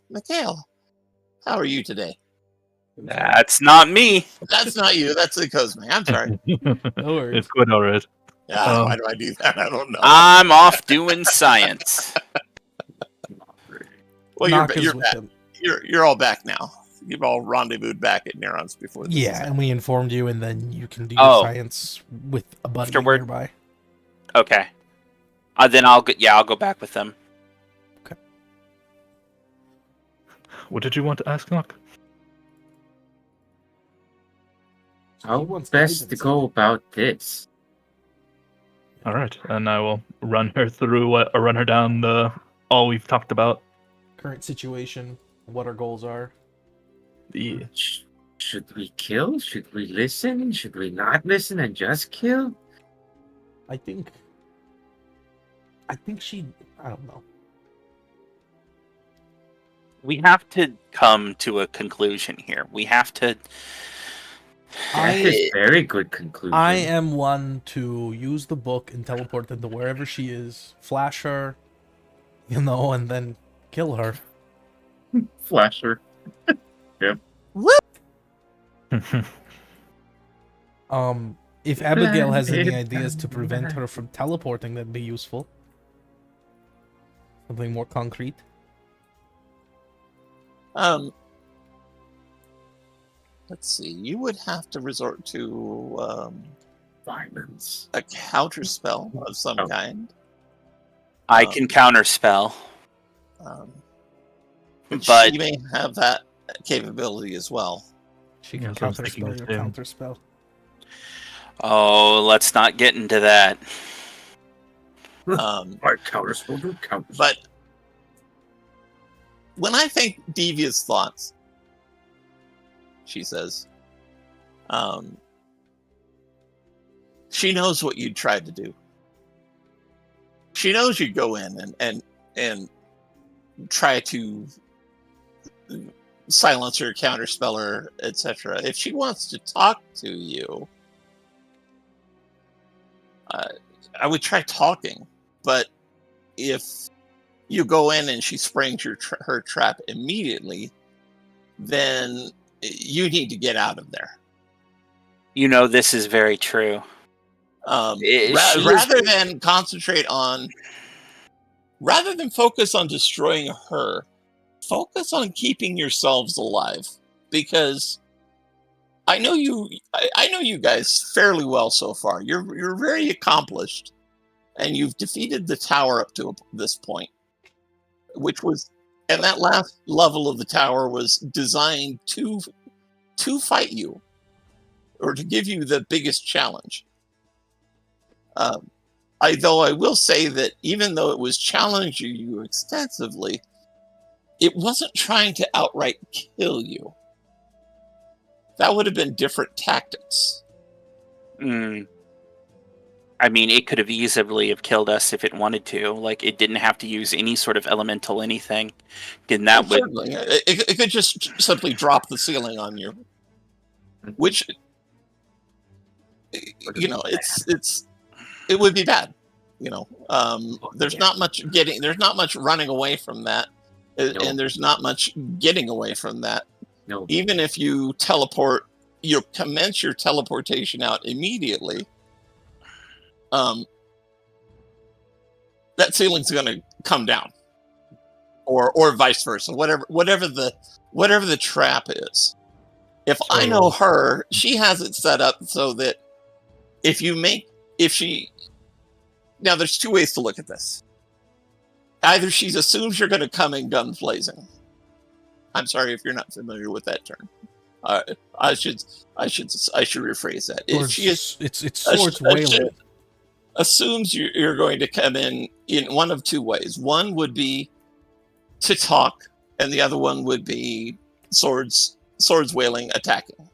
Mikhail, how are you today? That's not me. That's not you. That's the Cosme. I'm sorry. No worries. It's quite alright. Yeah, why do I do that? I don't know. I'm off doing science. Well, Nock is you're with back. them. You're all back now. You've all rendezvoused back at Neurons before this. Yeah, and we informed you, and then you can do your Oh. science with a buddy Afterward. nearby. Okay. Then I'll go back with them. What did you want to ask, Nock? How wants best to guidance. go about this? Alright, and I will run her down all we've talked about. Current situation, what our goals are. The Should we kill? Should we listen? Should we not listen and just kill? I think I don't know. We have to come to a conclusion here. We have to. That is very good conclusion. I am one to use the book and teleport into wherever she is, flash her, and then kill her. Flasher. If Abigail has any ideas to prevent her from teleporting, that'd be useful. Something more concrete. Let's see. You would have to resort to violence. a counter spell of some kind. I can counterspell. But she may have that capability as well. She can That's what I was thinking counterspell your too. counterspell. oh, let's not get into that. Alright, counterspell. But when I think devious thoughts, she says, she knows what you'd tried to do. She knows you'd go in and try to silence her, counterspell her, etc. If she wants to talk to you, I would try talking. But if you go in and she springs her trap immediately, then you need to get out of there. You know, this is very true. Rather than focus on destroying her, focus on keeping yourselves alive. Because I know you guys fairly well so far. You're very accomplished, and you've defeated the tower up to this point, and that last level of the tower was designed to fight you, or to give you the biggest challenge. Though I will say that even though it was challenging you extensively, it wasn't trying to outright kill you. That would have been different tactics. I mean, it could have easily have killed us if it wanted to. Like, it didn't have to use any sort of elemental anything. Certainly. It could just simply drop the ceiling on you. Which, it would be bad. There's not much running away from that, and there's not much getting away from that. No. Even if you teleport, you commence your teleportation out immediately, that ceiling's going to come down, or vice versa. Whatever the trap is. If I know her, she has it set up so that now there's two ways to look at this. Either she assumes you're going to come in guns blazing. I'm sorry if you're not familiar with that term. I should rephrase that. It's swords wailing. Assumes you're going to come in one of two ways. One would be to talk, and the other one would be swords wailing, attacking.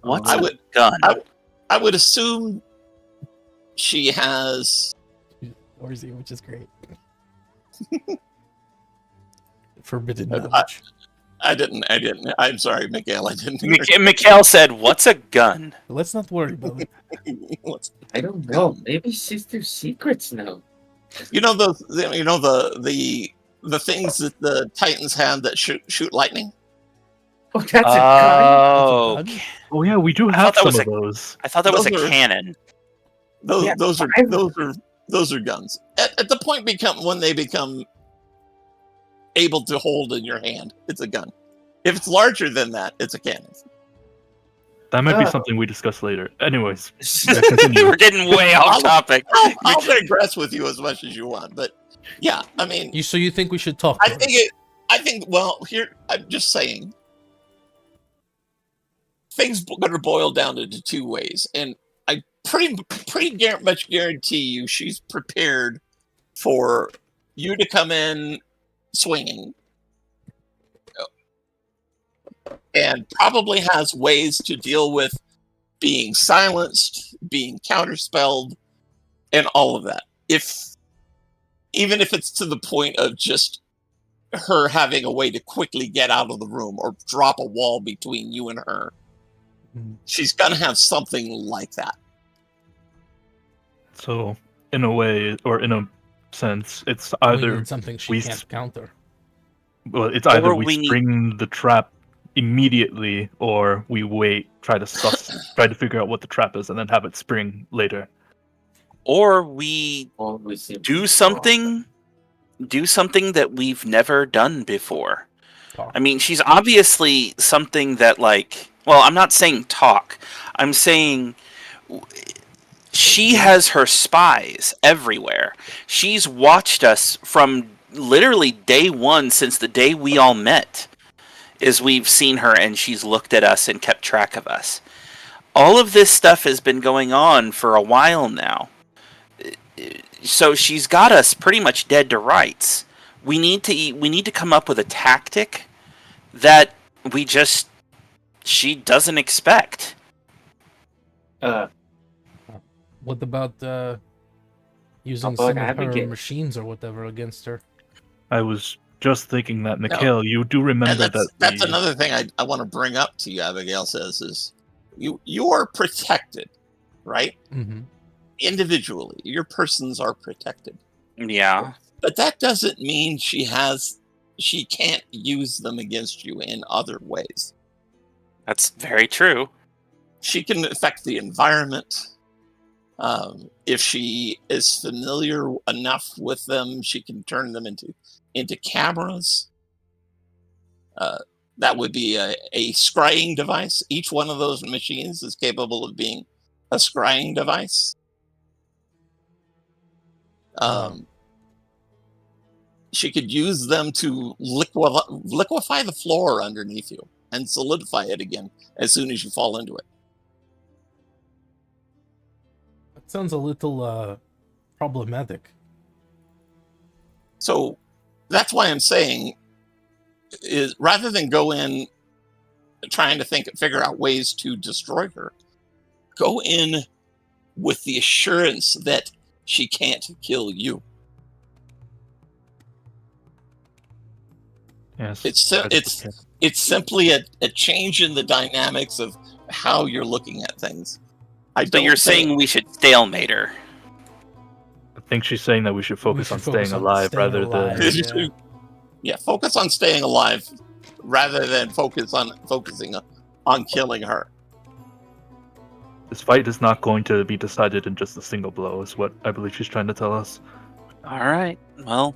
What's a gun? I would assume she has Orzy, which is great. Forbidden knowledge. I didn't. I'm sorry, Mikael. I didn't. Mikael said, "What's a gun?" Let's not worry about it. I don't know. Maybe sister secrets now. You know the things that the Titans have that shoot lightning. Oh, that's a gun. Oh yeah, we do have some of those. I thought that was a cannon. Those are guns. At the point when they become able to hold in your hand, it's a gun. If it's larger than that, it's a cannon. That might be something we discuss later. Anyways, we're getting way off topic. I'll digress with you as much as you want, but yeah, I mean, So you think we should talk? I think. Well, here I'm just saying, things going to boil down into two ways, and I pretty much guarantee you she's prepared for you to come in swinging, and probably has ways to deal with being silenced, being counterspelled, and all of that. Even if it's to the point of just her having a way to quickly get out of the room or drop a wall between you and her, she's gonna have something like that. So, in a way, or in a sense, it's either something she can't counter. Well, it's either we spring the trap immediately, or we wait, try to figure out what the trap is, and then have it spring later. Or we do something that we've never done before. I mean, she's obviously something that, I'm not saying talk. I'm saying she has her spies everywhere. She's watched us from literally day one, since the day we all met, is we've seen her, and she's looked at us and kept track of us. All of this stuff has been going on for a while now. So she's got us pretty much dead to rights. We need to come up with a tactic that she doesn't expect. What about using some of her machines or whatever against her? I was just thinking that, Mikael, you do remember that's another thing I want to bring up to you, Abigail says, is you are protected, right? Mm-hmm. Individually, your persons are protected. Yeah. But that doesn't mean she can't use them against you in other ways. That's very true. She can affect the environment. If she is familiar enough with them, she can turn them into cameras. That would be a scrying device. Each one of those machines is capable of being a scrying device. She could use them to liquefy the floor underneath you and solidify it again as soon as you fall into it. That sounds a little problematic. So that's why I'm saying, is rather than go in trying to figure out ways to destroy her, go in with the assurance that she can't kill you. Yes, it's simply a change in the dynamics of how you're looking at things. So you're saying we should stalemate her? I think she's saying that we should focus on staying alive rather than... Yeah, focus on staying alive rather than focusing on killing her. This fight is not going to be decided in just a single blow, is what I believe she's trying to tell us. All right. Well,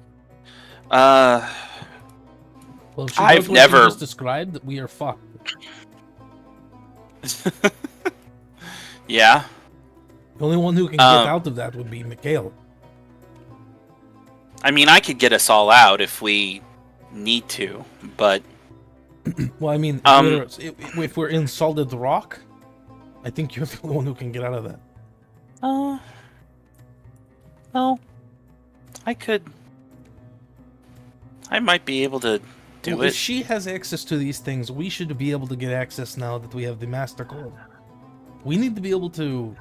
I've never just described that we are fucked. Yeah. The only one who can get out of that would be Mikhail. I mean, I could get us all out if we need to, but Well, I mean, if we're in solid rock, I think you're the only one who can get out of that. Well, I might be able to do it. If she has access to these things, we should be able to get access now that we have the Master Core. We need to be able to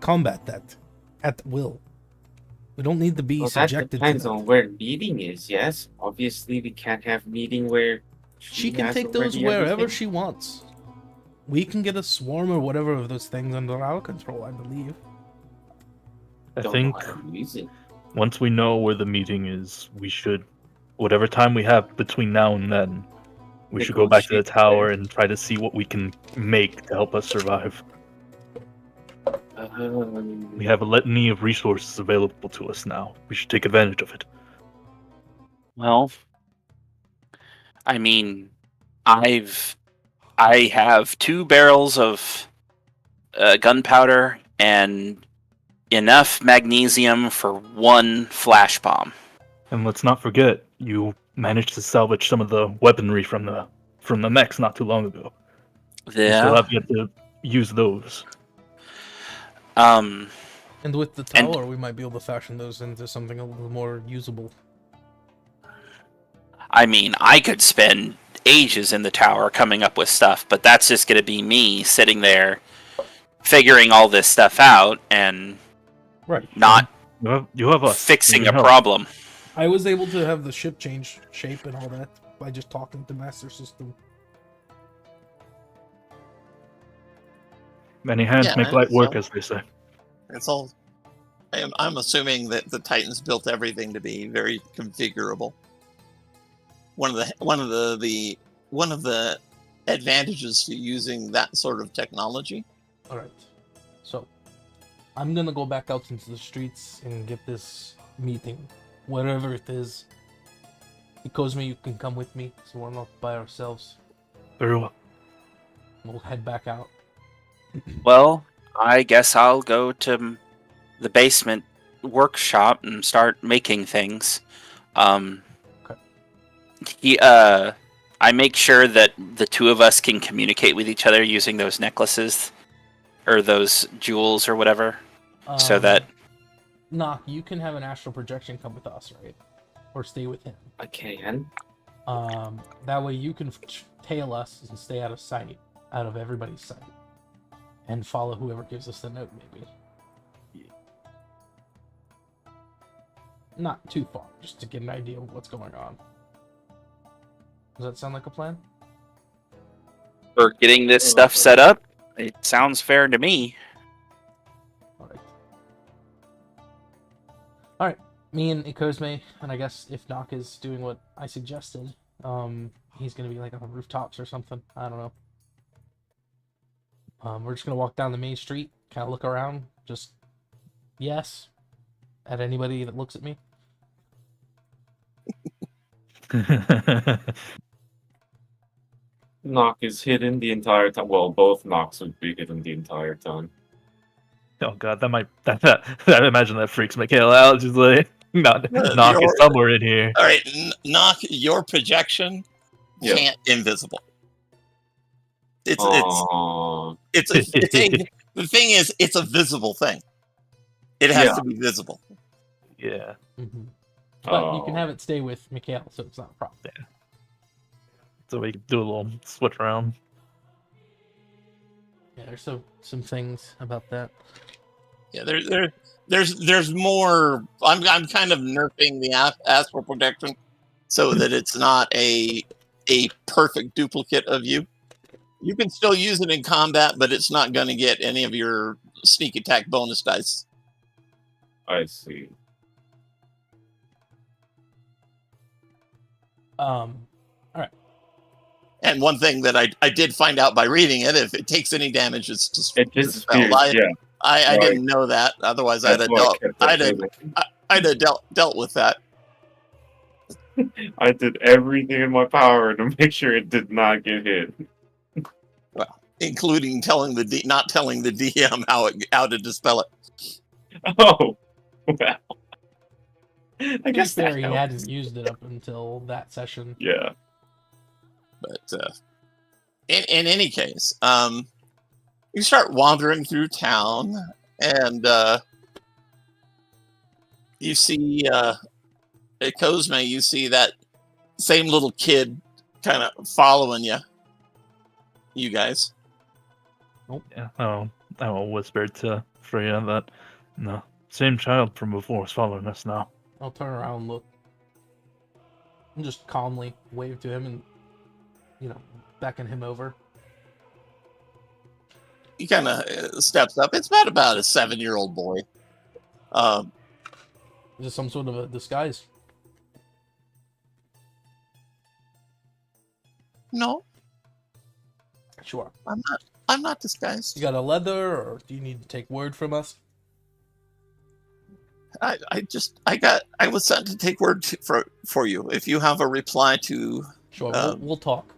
combat that at will. We don't need to be subjected to that. Depends on where meeting is, yes. Obviously, we can't have meeting where she can take those wherever she wants. We can get a swarm or whatever of those things under our control, I believe. I think once we know where the meeting is, we should, whatever time we have between now and then, we should go back to the tower and try to see what we can make to help us survive. We have a litany of resources available to us now. We should take advantage of it. Well, I mean, I have 2 barrels of gunpowder and enough magnesium for 1 flash bomb. And let's not forget, you managed to salvage some of the weaponry from the mechs not too long ago. Yeah. You still have yet to use those. And with the tower, we might be able to fashion those into something a little more usable. I mean, I could spend ages in the tower coming up with stuff, but that's just going to be me sitting there figuring all this stuff out and not you have us fixing a problem. I was able to have the ship change shape and all that by just talking to Master System. Many hands make light work, as they say. It's all. I'm assuming that the Titans built everything to be very configurable. One of the advantages to using that sort of technology. All right, so I'm gonna go back out into the streets and get this meeting, wherever it is. Kozmi, you can come with me, so we're not by ourselves. Very well. We'll head back out. Well, I guess I'll go to the basement workshop and start making things. Okay. I make sure that the 2 of us can communicate with each other using those necklaces or those jewels or whatever, so that. Nah, you can have an astral projection come with us, right? Or stay with him. I can. That way you can tail us and stay out of sight, out of everybody's sight. And follow whoever gives us the note, maybe. Not too far, just to get an idea of what's going on. Does that sound like a plan? For getting this stuff set up, it sounds fair to me. Alright. Me and Ikozme, and I guess if Nock is doing what I suggested, he's gonna be like on the rooftops or something. I don't know. We're just gonna walk down the main street, kind of look around, just yes at anybody that looks at me. Nock is hidden the entire time. Well, both Knocks would be hidden the entire time. Oh god, I imagine that freaks Mikhail out. Just like, Nock is somewhere in here. All right, Nock, your projection can't invisible. The thing is, it's a visible thing. It has to be visible. Yeah. Mm-hmm. But you can have it stay with Mikhail, so it's not a problem. Yeah. So we can do a little switch around. Yeah, there's some things about that. Yeah, there's more. I'm kind of nerfing the astral projection so that it's not a perfect duplicate of you. You can still use it in combat, but it's not going to get any of your sneak attack bonus dice. I see. All right. And one thing that I did find out by reading it, if it takes any damage, it's just it disappears. I didn't know that. Otherwise, I'd have dealt with that. I did everything in my power to make sure it did not get hit. Well, including not telling the DM how to dispel it. Oh, well. I To be guess fair, that he helps. hadn't used it up until that session. Yeah. But in any case, you start wandering through town, and you see at Cosme, you see that same little kid kind of following you guys. Yeah, I will whisper to Freya that the same child from before is following us now. I'll turn around and look. And just calmly wave to him and, beckon him over. He kind of steps up. It's about a 7-year-old boy. Is this some sort of a disguise? No, Sure. I'm not disguised. You got a leather, or do you need to take word from us? I was sent to take word for you. If you have a reply to Sure, we'll talk.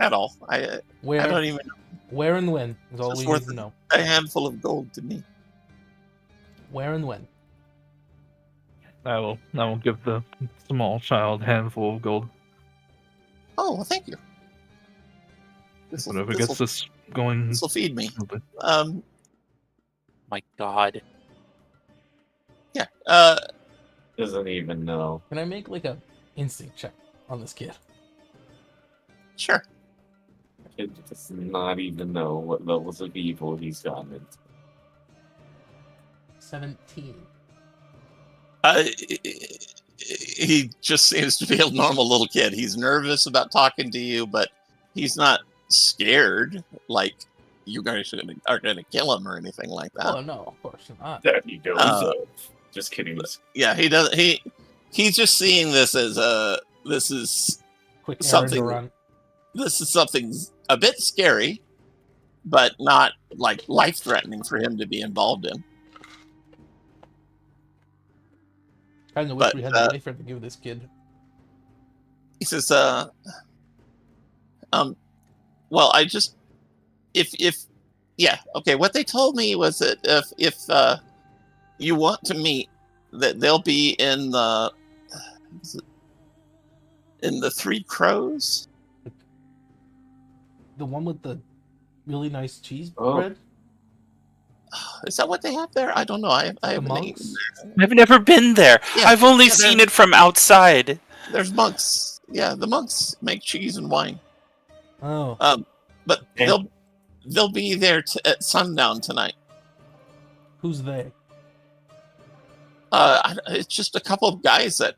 at all, I don't even know. Where and when is all It's we worth need to know. a handful of gold to me. Where and when. I will give the small child handful of gold. Oh, well, thank you. Whatever gets us going. This will feed me. My God. Yeah. Doesn't even know. Can I make like a instinct check on this kid? Sure. It does not even know what levels of evil he's gotten into. 17. He just seems to be a normal little kid. He's nervous about talking to you, but he's not scared like you guys are going to kill him or anything like that. Oh no, of course not. There he goes. Just kidding. Yeah, he does. He's just seeing this as this is Quick errand something. to run. This is something a bit scary, but not like life-threatening for him to be involved in. Kind of wish But, we had a wafer to give this kid. He says, well, I just, yeah, okay. What they told me was that if you want to meet, that they'll be in the Three Crows. The one with the really nice cheese Oh. bread? Is that what they have there? I don't know. I haven't monks? eaten there. I've never been there. Yeah, I've only yeah, seen it from outside. There's monks. Yeah, the monks make cheese and wine. Oh. But Yeah. they'll be there at sundown tonight. Who's they? It's just a couple of guys that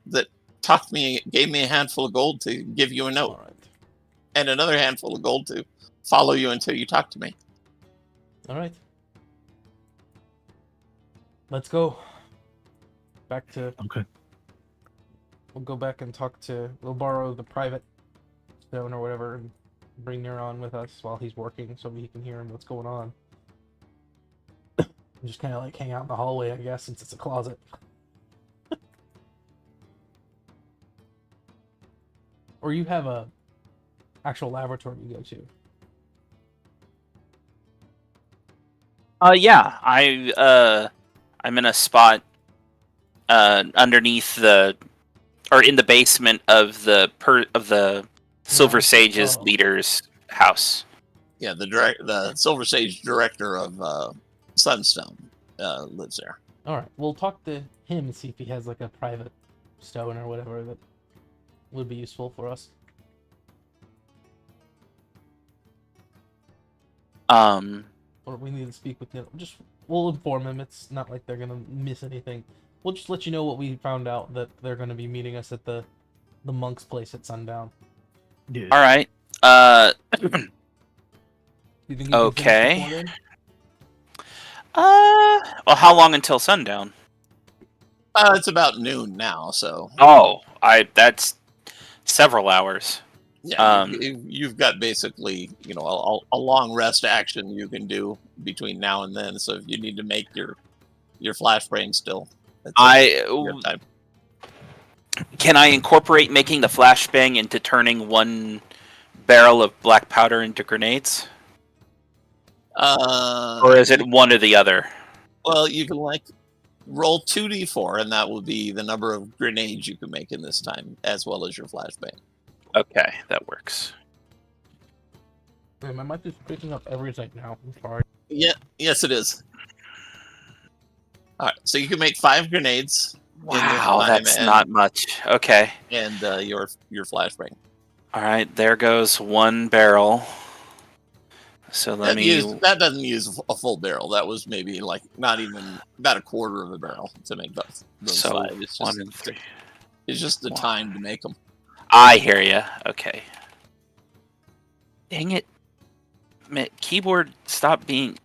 gave me a handful of gold to give you a note, Alright. and another handful of gold to follow you until you talk to me. Alright. Let's go. Back to... Okay. We'll go back and we'll borrow the private stone or whatever and bring Neuron with us while he's working so we can hear him what's going on. And just kind of like hang out in the hallway, I guess, since it's a closet. Or you have a actual laboratory you go to. Yeah, I'm in a spot underneath in the basement of the Silver Sage's leader's house. Yeah, the Silver Sage director of Sunstone lives there. Alright, we'll talk to him and see if he has like a private stone or whatever that would be useful for us. Or we need to speak with him. We'll inform him. It's not like they're gonna miss anything. We'll just let you know what we found out, that they're gonna be meeting us at the monk's place at sundown. Yeah. All right. Do you think you can finish Okay. before then? Well, how long until sundown? It's about noon now, so Oh, that's several hours. yeah, you've got basically a long rest action you can do between now and then. So if you need to make your flashbang still, you have time. Can I incorporate making the flashbang into turning one barrel of black powder into grenades? Or is it one or the other? Well, you can roll 2d4, and that will be the number of grenades you can make in this time, as well as your flashbang. Okay, that works. Man, my mic is picking up everything now. I'm sorry. Yeah, yes, it is. All right, so you can make 5 grenades. Wow, that's not much. Okay. And your flashbang. All right, there goes one barrel. So that doesn't use a full barrel. That was maybe not even about a quarter of a barrel to make those 5. It's just, 1 and 3. It's just the time to make them. I hear you. Okay. Dang it. Man, keyboard, stop being...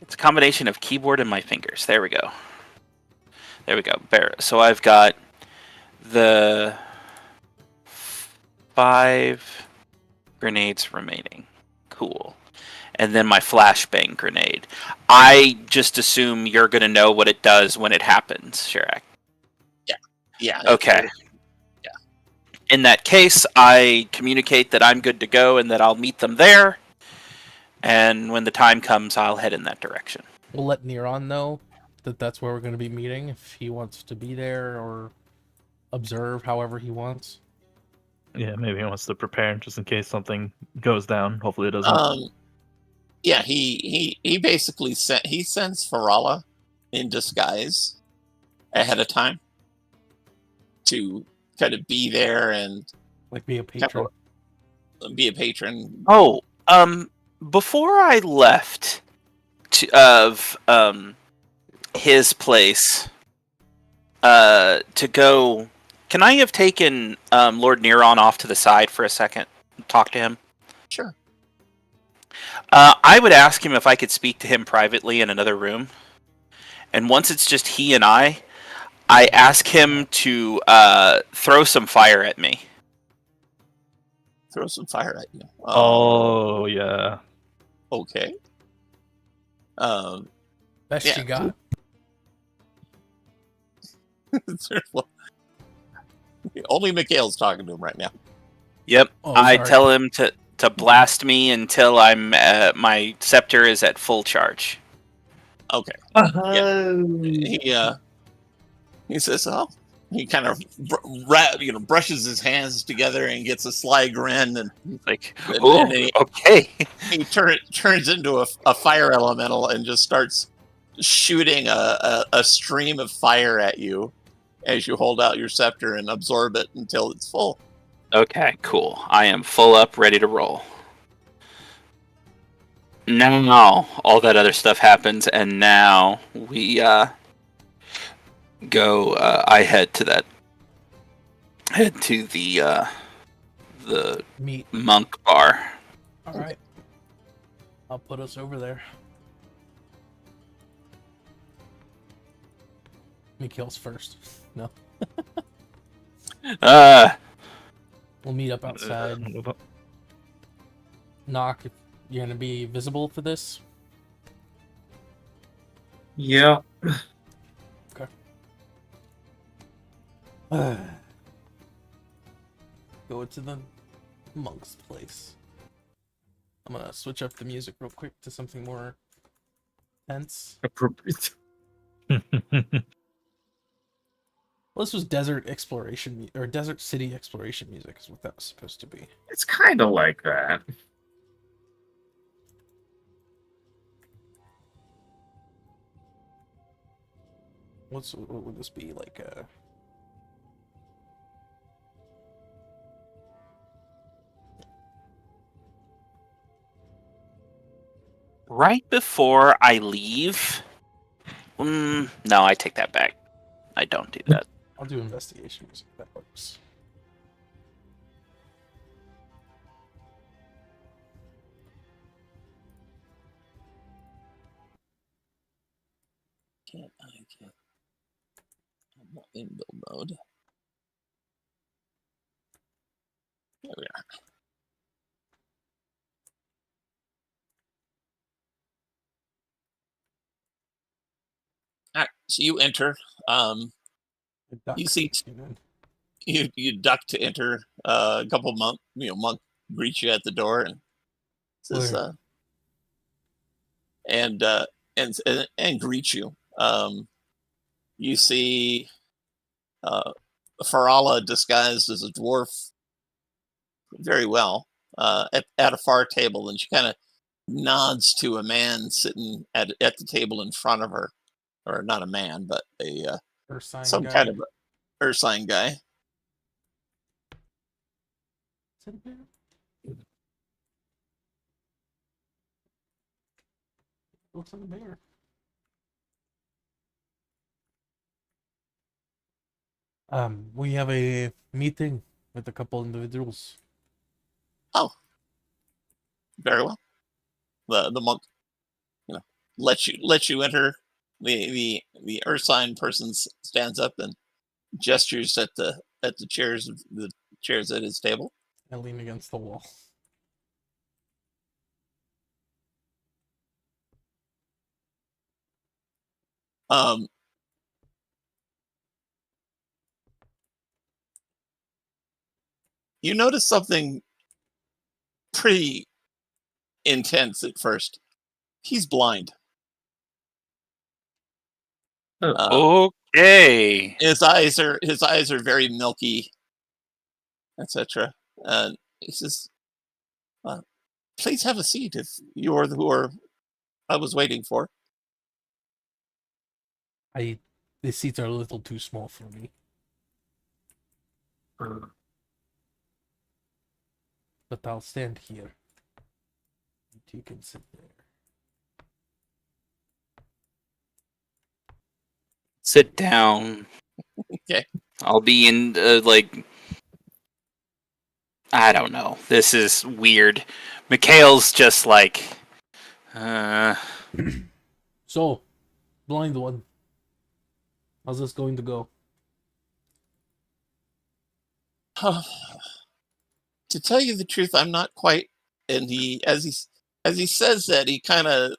It's a combination of keyboard and my fingers. There we go. There we go. So I've got the 5 grenades remaining. Cool. And then my flashbang grenade. I just assume you're going to know what it does when it happens, Shirak. Yeah. Okay. Yeah. In that case, I communicate that I'm good to go and that I'll meet them there. And when the time comes, I'll head in that direction. We'll let Neron know that that's where we're going to be meeting if he wants to be there or observe however he wants. Yeah, maybe he wants to prepare just in case something goes down. Hopefully it doesn't. Yeah, he basically sends Farala in disguise ahead of time to kind of be there and be a patron. Be a patron. Oh, before I left of his place to go, can I have taken Lord Neron off to the side for a second and talk to him? Sure. I would ask him if I could speak to him privately in another room. And once it's just he and I ask him to throw some fire at me. Throw some fire at you. Oh, yeah. Okay. Best you got. Only Mikhail's talking to him right now. Yep. Oh, I sorry. tell him to blast me until my scepter is at full charge. Okay. He says, "Oh." He kind of brushes his hands together and gets a sly grin, and okay. He turns into a fire elemental and just starts shooting a stream of fire at you as you hold out your scepter and absorb it until it's full. Okay, cool. I am full up, ready to roll. Now all that other stuff happens, and now we go. I head to the Meet. monk bar. All right. I'll put us over there. Mikhail's first. No. We'll meet up outside. Knock, if you're gonna be visible for this. Yeah. Okay. Go to the monk's place. I'm gonna switch up the music real quick to something more tense. Appropriate. Well, this was desert exploration or desert city exploration music is what that was supposed to be. It's kind of like that. What would this be like? Right before I leave. No, I take that back. I don't do that. I'll do investigation music. That works. Can't I get? I'm not in build mode. There we are. All right, so you enter. You see, you duck to enter. A couple monk greets you at the door and says, and and greet you. You see Farala disguised as a dwarf very well at a far table, and she kind of nods to a man sitting at the table in front of her, or not a man, but a some kind of Ursine guy. Is that a bear? Looks like a bear. We have a meeting with a couple individuals. Oh, very well. The monk, lets you enter. The Ursine person stands up and gestures at the chairs at his table. I lean against the wall. You notice something pretty intense at first. He's blind. Okay. His eyes are very milky, etc. And he says, "Please have a seat if you are who I was waiting for." The seats are a little too small for me. But I'll stand here. You can sit there. Sit down. Okay. I'll be in, I don't know. This is weird. Mikhail's just like, So, blind one. How's this going to go? To tell you the truth, I'm not quite. And as he says that, he kind of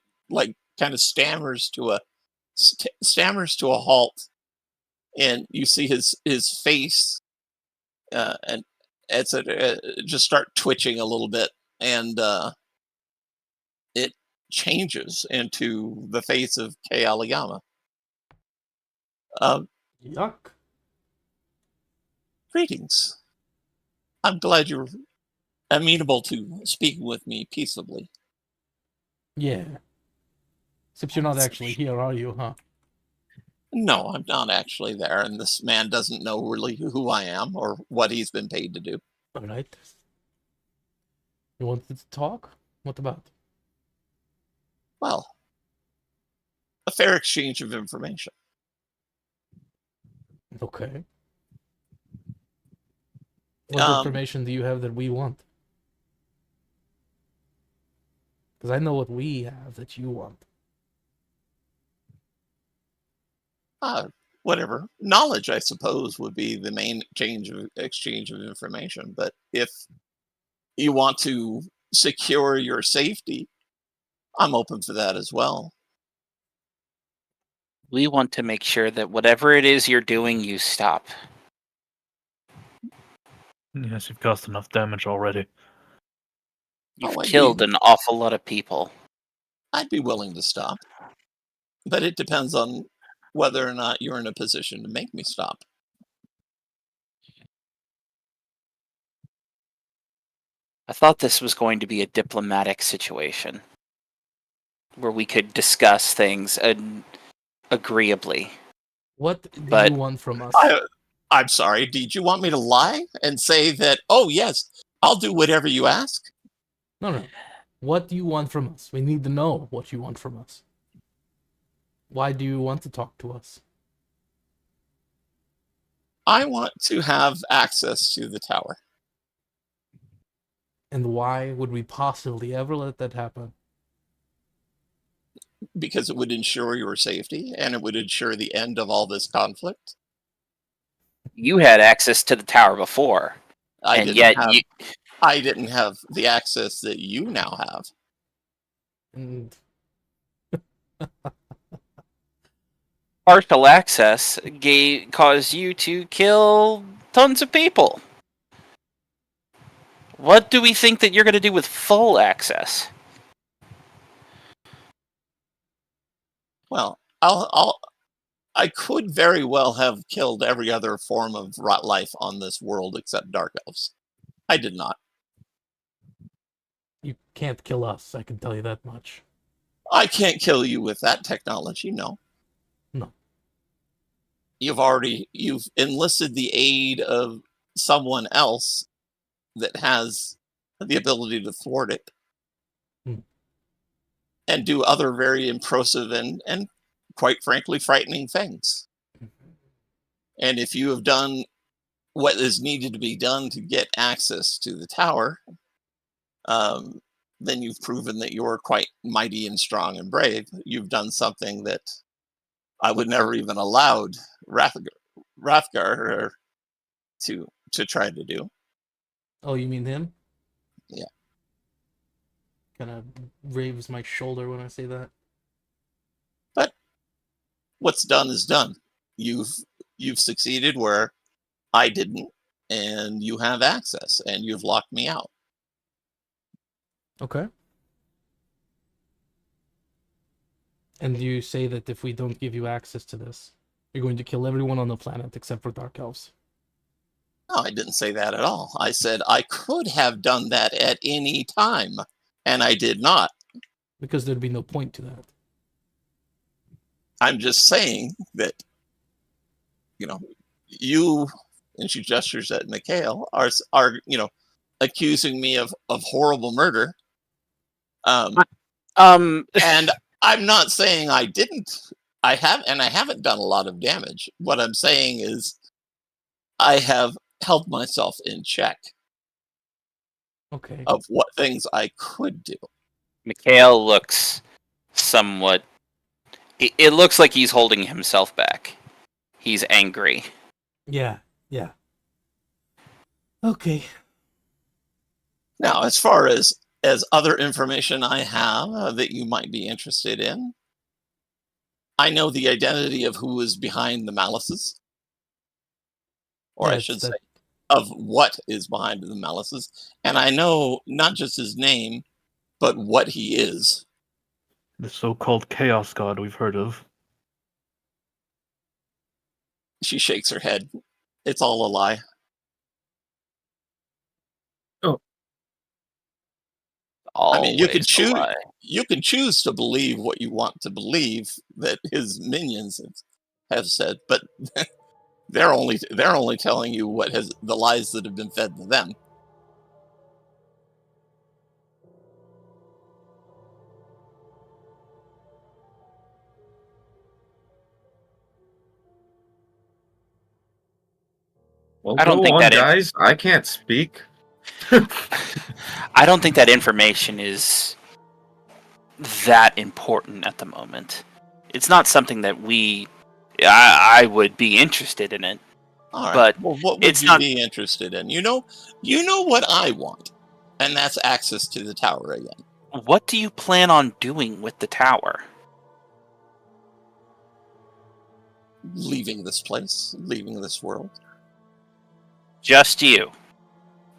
stammers to a halt, and you see his face, and just start twitching a little bit, and it changes into the face of Kei Aoyama. Yuck. Greetings. I'm glad you're amenable to speaking with me peaceably. Yeah. Except you're not actually here, are you, huh? No, I'm not actually there, and this man doesn't know really who I am or what he's been paid to do. Alright. You wanted to talk? What about? Well, a fair exchange of information. Okay. What information do you have that we want? Because I know what we have that you want. Whatever. Knowledge, I suppose, would be the main exchange of information. But if you want to secure your safety, I'm open for that as well. we want to make sure that whatever it is you're doing, you stop. Yes, you've caused enough damage already. You've killed an awful lot of people. I'd be willing to stop. But it depends on whether or not you're in a position to make me stop. I thought this was going to be a diplomatic situation where we could discuss things agreeably. What do you want from us? I'm sorry, did you want me to lie and say that, oh yes, I'll do whatever you ask? No. What do you want from us? We need to know what you want from us. Why do you want to talk to us? I want to have access to the tower. And why would we possibly ever let that happen? Because it would ensure your safety, and it would ensure the end of all this conflict. You had access to the tower before, I didn't have the access that you now have. And partial access caused you to kill tons of people. What do we think that you're going to do with full access? Well, I could very well have killed every other form of rot life on this world except dark elves. I did not. You can't kill us, I can tell you that much. I can't kill you with that technology, no. No. You've enlisted the aid of someone else that has the ability to thwart it. And do other very impressive and quite frankly frightening things. And if you have done what is needed to be done to get access to the tower, then you've proven that you're quite mighty and strong and brave. You've done something that I would never even allowed Rathgar to try to do. Oh, you mean him? Yeah. Kind of raves my shoulder when I say that. But what's done is done. You've succeeded where I didn't, and you have access, and you've locked me out. Okay. And you say that if we don't give you access to this, you're going to kill everyone on the planet except for Dark Elves. No, I didn't say that at all. I said I could have done that at any time, and I did not. Because there'd be no point to that. I'm just saying that, you, and she gestures at Mikhail, are accusing me of horrible murder. And I'm not saying I didn't. I haven't done a lot of damage. What I'm saying is I have held myself in check. Okay. Of what things I could do. Mikhail looks somewhat... It looks like he's holding himself back. He's angry. Yeah. Okay. Now, as far as other information I have that you might be interested in, I know the identity of who is behind the malices. Or I should say, of what is behind the malices. And I know not just his name, but what he is. The so-called Chaos God we've heard of. She shakes her head. It's all a lie. Oh. I mean, you can choose to believe what you want to believe that his minions have said, but they're only telling you the lies that have been fed to them. Well, I don't go think on, that guys. I can't speak. I don't think that information is that important at the moment. It's not something that I would be interested in it. All right. But well, what would you be interested in? You know what I want, and that's access to the tower again. What do you plan on doing with the tower? Leaving this place, leaving this world. Just you.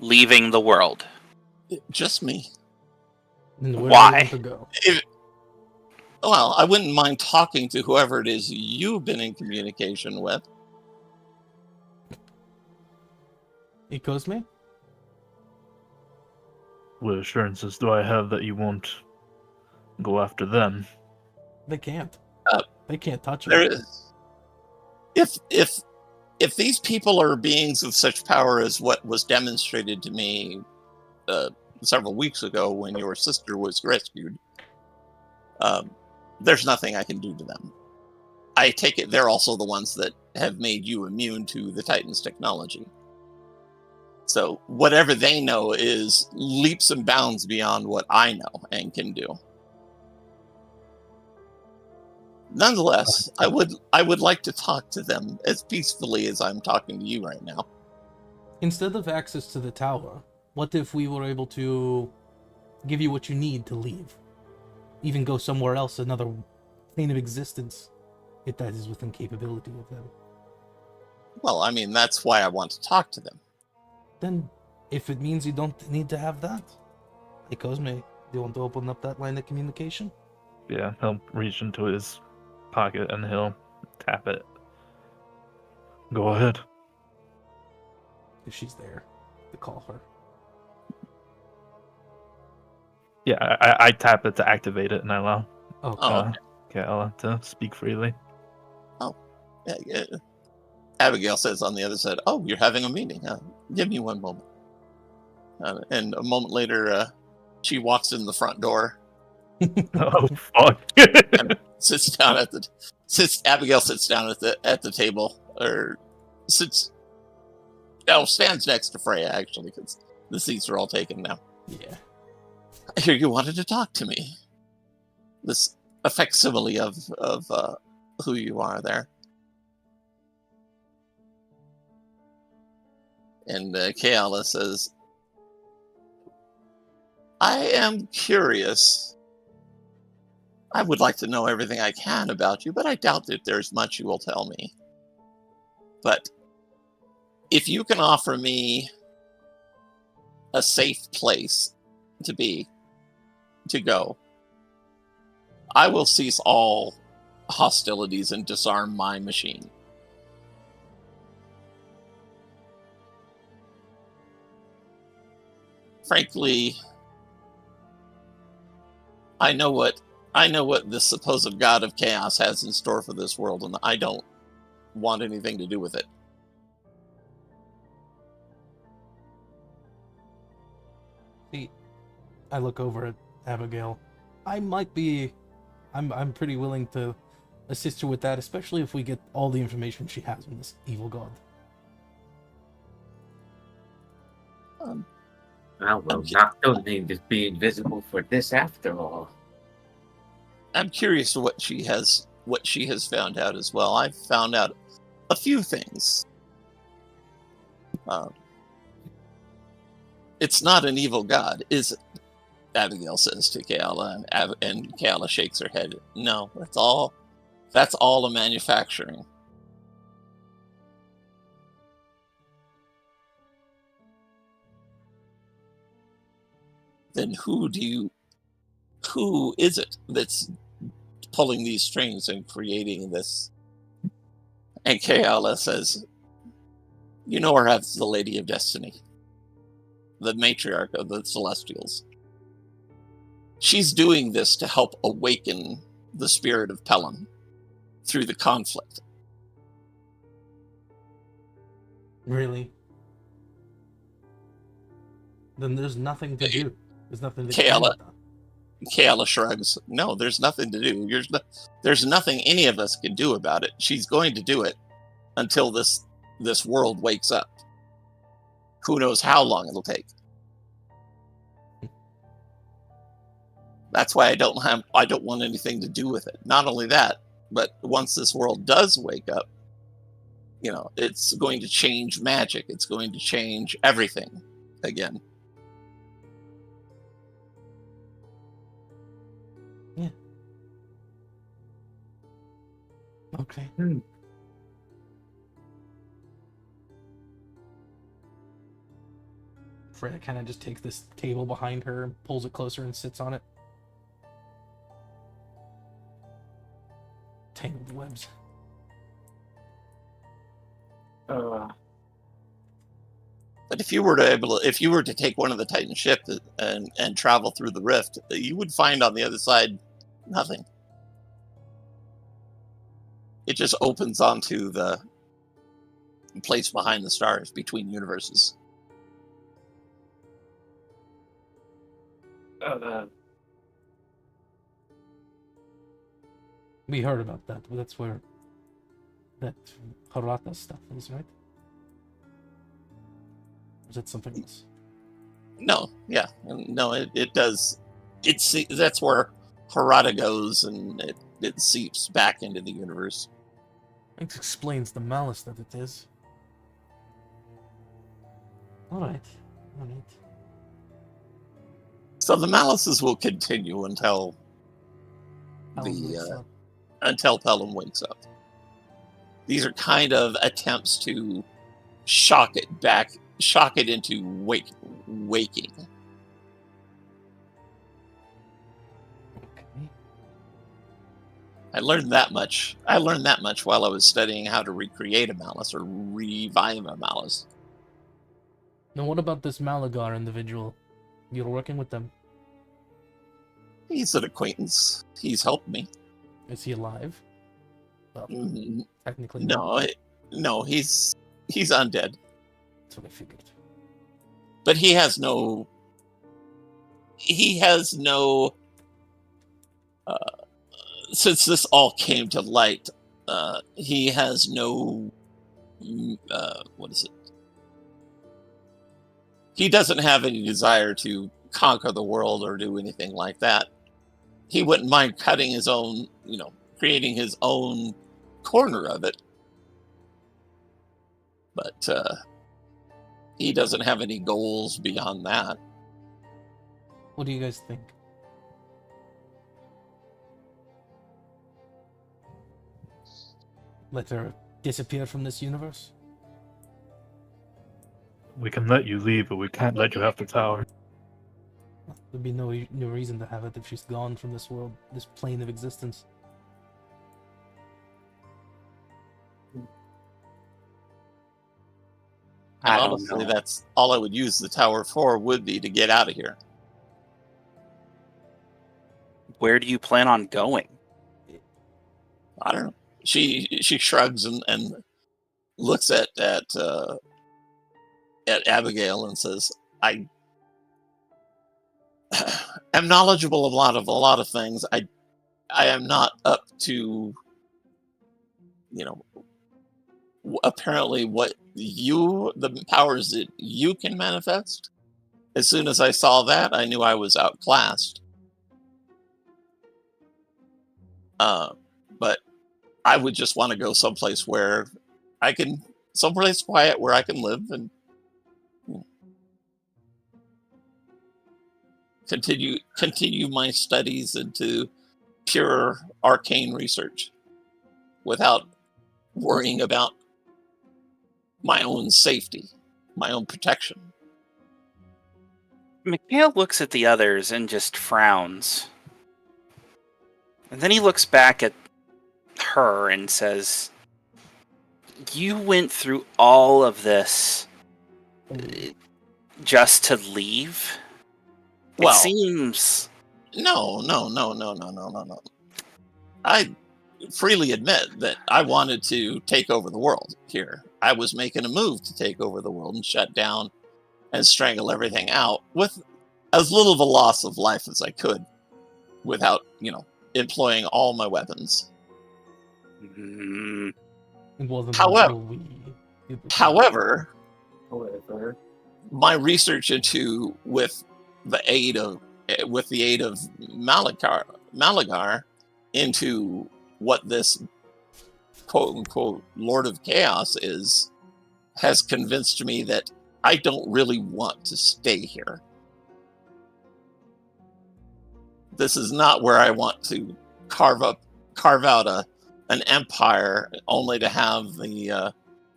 Leaving the world. Just me. Why? Well, I wouldn't mind talking to whoever it is you've been in communication with. Cosme? What assurances do I have that you won't go after them? They can't. They can't touch it. If these people are beings of such power as what was demonstrated to me several weeks ago when your sister was rescued, there's nothing I can do to them. I take it they're also the ones that have made you immune to the Titan's technology. So whatever they know is leaps and bounds beyond what I know and can do. Nonetheless, I would like to talk to them as peacefully as I'm talking to you right now. Instead of access to the tower, what if we were able to give you what you need to leave? Even go somewhere else, another plane of existence, if that is within capability of them. Well, I mean, that's why I want to talk to them. Then, if it means you don't need to have that, hey Cosme, do you want to open up that line of communication? Yeah, he'll reach into his pocket and he'll tap it. Go ahead. If she's there to call her. Yeah, I tap it to activate it, and I allow Oh, Kaela to speak freely. Yeah. Abigail says on the other side, "Oh, you're having a meeting. Give me one moment." And a moment later, she walks in the front door. Oh fuck! And sits down Abigail sits down at the table, or stands next to Freya actually, because the seats are all taken now. yeah. I hear you wanted to talk to me. This a facsimile of who you are there. And Kaela says, "I am curious. I would like to know everything I can about you, but I doubt that there's much you will tell me. But if you can offer me a safe place to go, I will cease all hostilities and disarm my machine." Frankly, I know what the supposed god of chaos has in store for this world, and I don't want anything to do with it. See, I look over at Abigail. I'm pretty willing to assist her with that, especially if we get all the information she has on this evil god. Well, not don't need to be invisible for this after all. I'm curious what she has found out as well. I've found out a few things. It's not an evil god, is it? Abigail says to Kaela, and Kaela shakes her head. No, that's all a manufacturing. Then who is it that's pulling these strings and creating this? And Kaela says, "You know her as the Lady of Destiny, the matriarch of the Celestials. She's doing this to help awaken the spirit of Pellon through the conflict." Really? Then there's nothing to do. There's nothing to Kaela- do. Kaela shrugs. "No, there's nothing to do. There's nothing any of us can do about it. She's going to do it until this world wakes up. Who knows how long it'll take. That's why I don't want anything to do with it. Not only that, but once this world does wake up, it's going to change magic. It's going to change everything again." Yeah. Okay. Freya kind of just takes this table behind her and pulls it closer and sits on it. Tangled webs. But if you were to take one of the Titan ships and travel through the rift, you would find on the other side nothing. It just opens onto the place behind the stars, between universes. We heard about that. That's where that Harata stuff is, right? Or is that something else? No, yeah, no, it does. That's where Harada goes, and it seeps back into the universe. It explains the malice that it is. Alright. So the malices will continue until until Pellon wakes up. These are kind of attempts to shock it into waking. Okay. I learned that much. I learned that much while I was studying how to recreate a Malus or revive a Malus. Now, what about this Malagar individual? You're working with them. He's an acquaintance. He's helped me. Is he alive? Well, technically No, he's undead. That's what I figured. But he has no since this all came to light, he has no what is it? He doesn't have any desire to conquer the world or do anything like that. He wouldn't mind cutting his own, creating his own corner of it. But he doesn't have any goals beyond that. What do you guys think? Let her disappear from this universe? We can let you leave, but we can't let you have the tower. There'd be no reason to have it if she's gone from this world, this plane of existence. I don't honestly, know. that's all I would use the tower for, would be to get out of here. Where do you plan on going? I don't know. She shrugs and looks at Abigail and says, "I am knowledgeable of a lot of things. I am not up to, apparently what the powers that you can manifest. As soon as I saw that, I knew I was outclassed. But I would just want to go someplace where someplace quiet where I can live and continue my studies into pure arcane research without worrying about my own safety, my own protection." Mikhail looks at the others and just frowns. And then he looks back at her and says, "You went through all of this just to leave?" Well, it seems... No. I freely admit that I wanted to take over the world here. I was making a move to take over the world and shut down and strangle everything out with as little of a loss of life as I could without, employing all my weapons. Mm, It wasn't However- until we did this. However, my research into with the aid of Malagar into what this quote unquote Lord of Chaos is has convinced me that I don't really want to stay here. This is not where I want to carve out an empire only to have the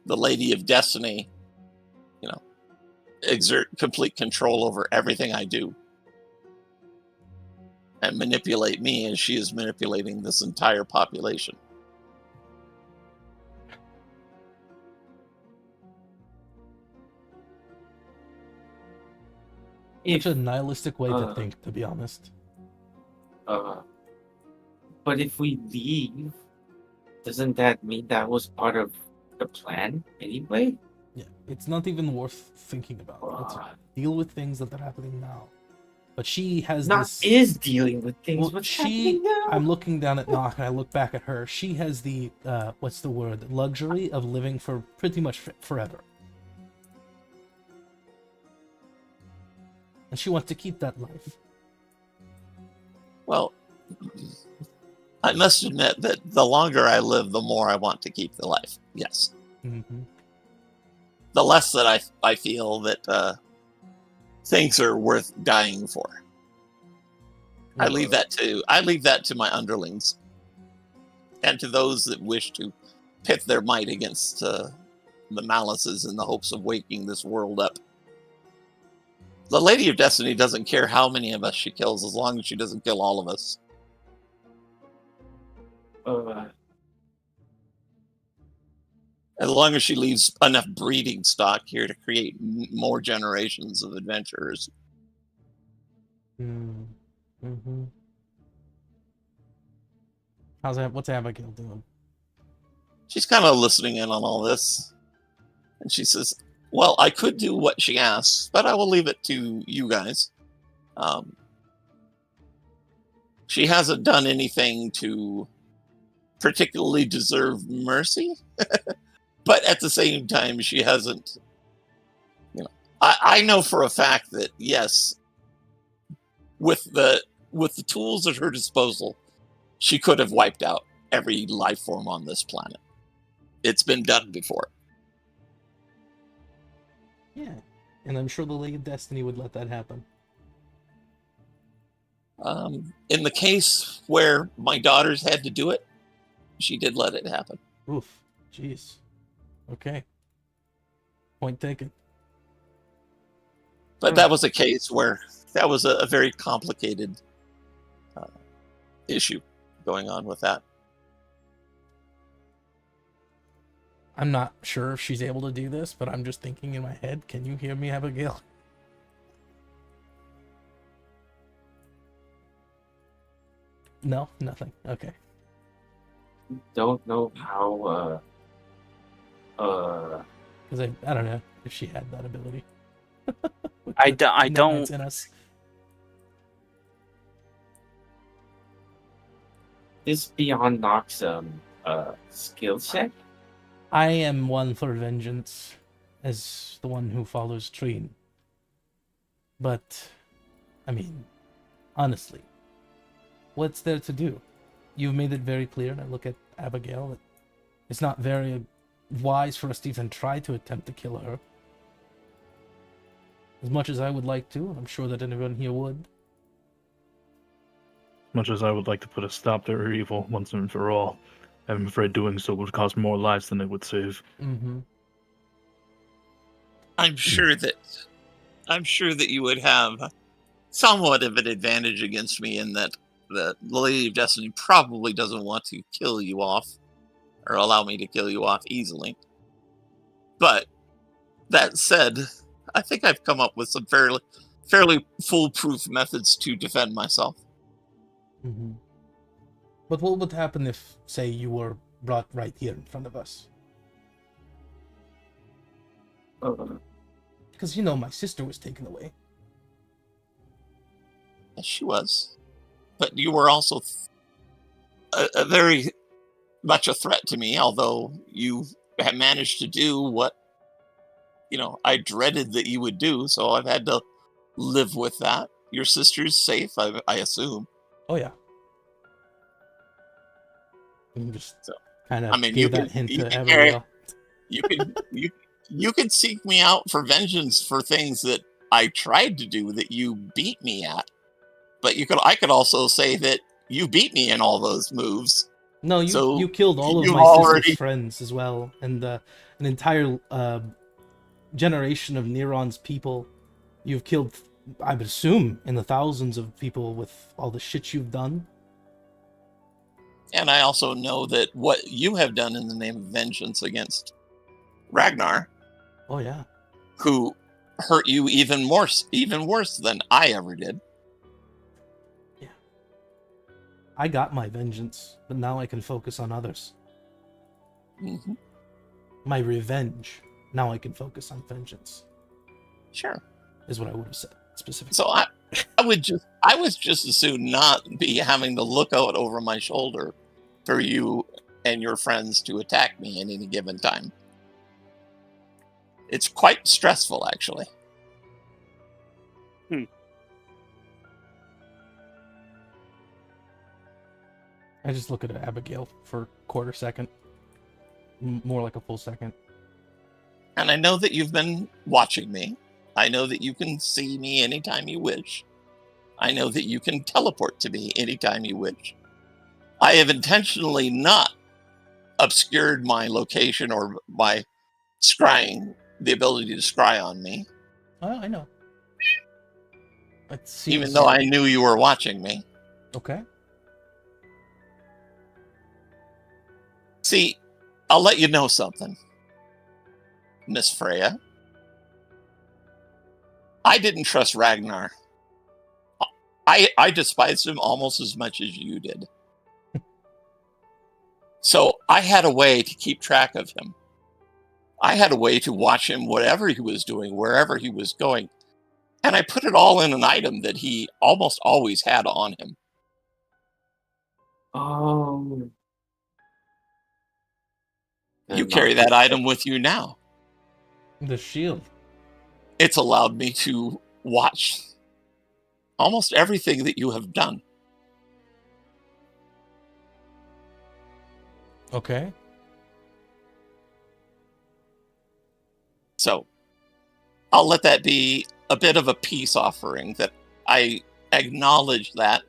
Lady of Destiny, exert complete control over everything I do and manipulate me as she is manipulating this entire population. It's a nihilistic way to uh, think, to be honest. But if we leave, doesn't that mean that was part of the plan anyway? Yeah, it's not even worth thinking about. Let's deal with things that are happening now. But she has Not this... is dealing with things. Well, What's she... happening now? I'm looking down at Nock and I look back at her. She has the, what's the word? Luxury of living for pretty much forever. And she wants to keep that life. Well, I must admit that the longer I live, the more I want to keep the life. Yes. Mm-hmm. The less that I feel that things are worth dying for. I leave that to my underlings and to those that wish to pit their might against the Maluses in the hopes of waking this world up. The Lady of Destiny doesn't care how many of us she kills as long as she doesn't kill all of us. As long as she leaves enough breeding stock here to create more generations of adventurers. Mm-hmm. What's Abigail doing? She's kind of listening in on all this. And she says, well, I could do what she asks, but I will leave it to you guys. She hasn't done anything to particularly deserve mercy. But at the same time, she hasn't, I know for a fact that, yes, with the tools at her disposal, she could have wiped out every life form on this planet. It's been done before. Yeah, and I'm sure the League of Destiny would let that happen. In the case where my daughters had to do it, she did let it happen. Oof, jeez. Okay. Point taken. But that was a case where that was a very complicated issue going on with that. I'm not sure if she's able to do this, but I'm just thinking in my head, can you hear me, Abigail? No, nothing. Okay. Don't know how. Because I don't know if she had that ability. I don't. In us. Is Beyond Nox skill set? I am one for vengeance, as the one who follows Trine. But, I mean, honestly, what's there to do? You've made it very clear, and I look at Abigail, that it's not very wise for us to even try to attempt to kill her. As much as I would like to, I'm sure that anyone here would. Much as I would like to put a stop to her evil once and for all, I'm afraid doing so would cost more lives than it would save. Mm-hmm. I'm sure that you would have somewhat of an advantage against me in that the Lady of Destiny probably doesn't want to kill you off or allow me to kill you off easily. But that said, I think I've come up with some fairly foolproof methods to defend myself. Mm-hmm. But what would happen if, say, you were brought right here in front of us? Because, my sister was taken away. Yes, she was. But you were also a very much a threat to me, although you have managed to do what, I dreaded that you would do, so I've had to live with that. Your sister's safe, I assume. Oh, yeah. You just So, kind of gave that hint to Abigail. Abigail. You could seek me out for vengeance for things that I tried to do that you beat me at. But I could also say that you beat me in all those moves. No, you killed all of my sister's friends as well, and an entire generation of Neron's people. You've killed, I would assume, in the thousands of people with all the shit you've done. And I also know that what you have done in the name of vengeance against Ragnar. Oh yeah. Who hurt you even worse than I ever did. Yeah. I got my vengeance, but now I can focus on others. Mm-hmm. My revenge. Now I can focus on vengeance. Sure. Is what I would have said specifically. So I would just as soon not be having to look out over my shoulder for you and your friends to attack me at any given time. It's quite stressful, actually. I just look at Abigail for a quarter second. More like a full second. And I know that you've been watching me. I know that you can see me anytime you wish. I know that you can teleport to me anytime you wish. I have intentionally not obscured my location or by scrying, the ability to scry on me. Oh, I know. Even though I knew you were watching me. Okay. See, I'll let you know something, Miss Freya. I didn't trust Ragnar. I despised him almost as much as you did. So I had a way to keep track of him. I had a way to watch him, whatever he was doing, wherever he was going. And I put it all in an item that he almost always had on him. Oh. You carry that item with you now. The shield. It's allowed me to watch almost everything that you have done. Okay. So I'll let that be a bit of a peace offering, that I acknowledge that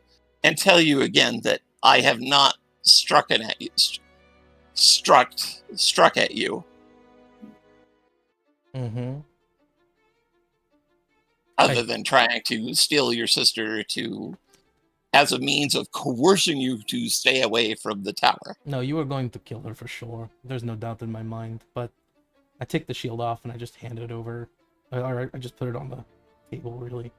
and tell you again that I have not struck at you. Struck at you. Mm-hmm. Other than trying to steal your sister as a means of coercing you to stay away from the tower. No, you were going to kill her for sure. There's no doubt in my mind. But I take the shield off and I just hand it over. Or I just put it on the table, really.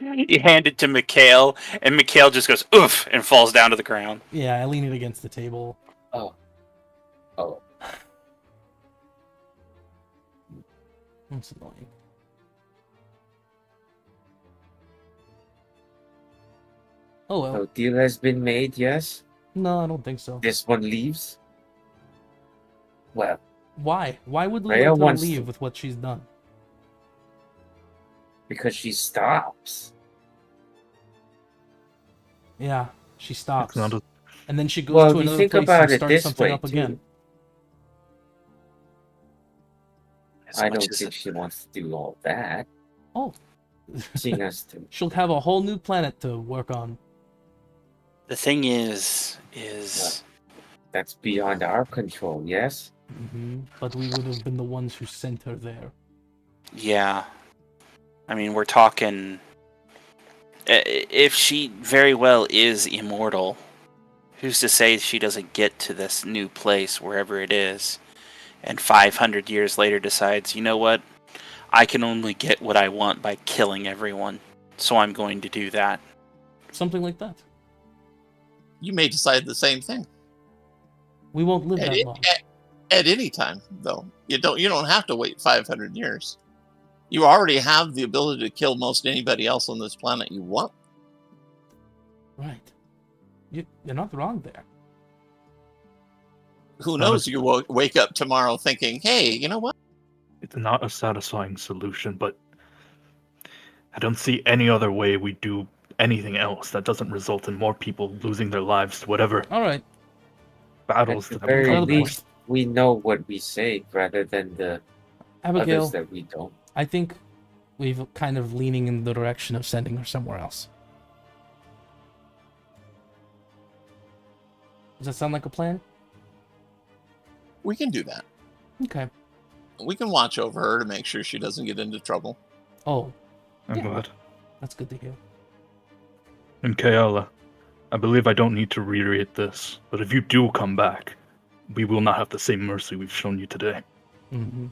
You hand it to Mikhail, and Mikhail just goes, oof, and falls down to the ground. Yeah, I lean it against the table. Oh. That's annoying. Oh, well. So deal has been made, yes? No, I don't think so. This one leaves? Well, Why? Why would Rhea Lilith wants leave to- with what she's done? because she stops. Yeah, she stops. It's not a, And then she goes Well, to you another think place about and it starts this something way, up too. again. As I much don't as think it- she wants to do all that. Oh. She has to. She'll have a whole new planet to work on. The thing is That's beyond our control, yes? But we would have been the ones who sent her there. yeah. I mean, we're talking. If she very well is immortal, who's to say she doesn't get to this new place, wherever it is, and 500 years later decides, you know what? I can only get what I want by killing everyone, so I'm going to do that. Something like that. You may decide the same thing. We won't live that long. At any time, though. You don't have to wait 500 years. You already have the ability to kill most anybody else on this planet you want. Right. You're not wrong there. Who knows? You will wake up tomorrow thinking, hey, you know what? it's not a satisfying solution, but I don't see any other way we do anything else that doesn't result in more people losing their lives to whatever All right. battles At the that have very come forth. least, we know what we say rather than the Abigail, others that we don't. I think we've kind of leaning in the direction of sending her somewhere else. Does that sound like a plan? We can do that. Okay. We can watch over her to make sure she doesn't get into trouble. Oh, I'm Yeah. glad. that's good to hear. And Kayala, I believe I don't need to reiterate this, but if you do come back, we will not have the same mercy we've shown you today. Mm-hmm.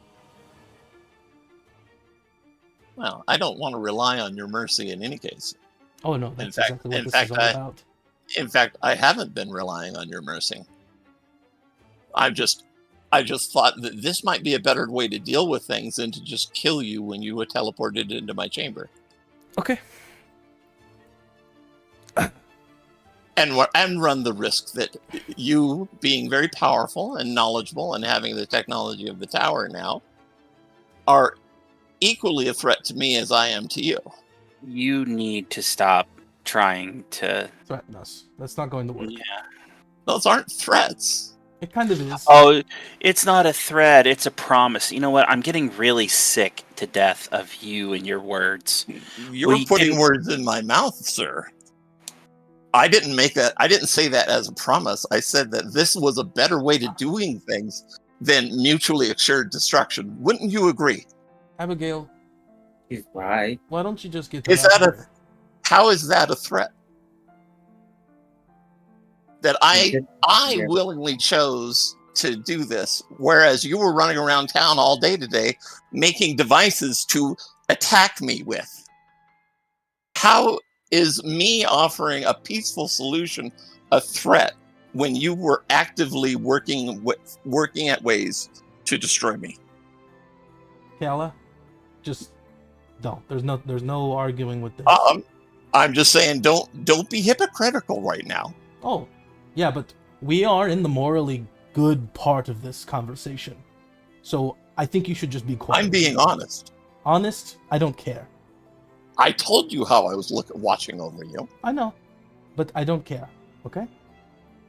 Well, I don't want to rely on your mercy in any case. Oh no, that's fact- exactly what in this fact, is all about. In fact, I haven't been relying on your mercy. I just thought that this might be a better way to deal with things than to just kill you when you were teleported into my chamber. Okay. And run the risk that you, being very powerful and knowledgeable and having the technology of the tower now, are equally a threat to me as I am to you. You need to stop trying to. Threaten us. That's not going to work. Yeah. Those aren't threats. It kind of is. Oh, it's not a threat. It's a promise. You know what? I'm getting really sick to death of you and your words. You're We putting can- words in my mouth, sir. I didn't make that. I didn't say that as a promise. I said that this was a better way to doing things than mutually assured destruction. Wouldn't you agree? Abigail, He's right. why don't you just get Is that that out a- of here? How is that a threat? that I Yeah. willingly chose to do this, whereas you were running around town all day today making devices to attack me with. How is me offering a peaceful solution a threat when you were actively working at ways to destroy me? Kala, just don't. There's no arguing with this. I'm just saying, don't be hypocritical right now. Oh, yeah, but we are in the morally good part of this conversation, so I think you should just be quiet. I'm being honest. Honest? I don't care. I told you how I was watching over you. I know, but I don't care. Okay?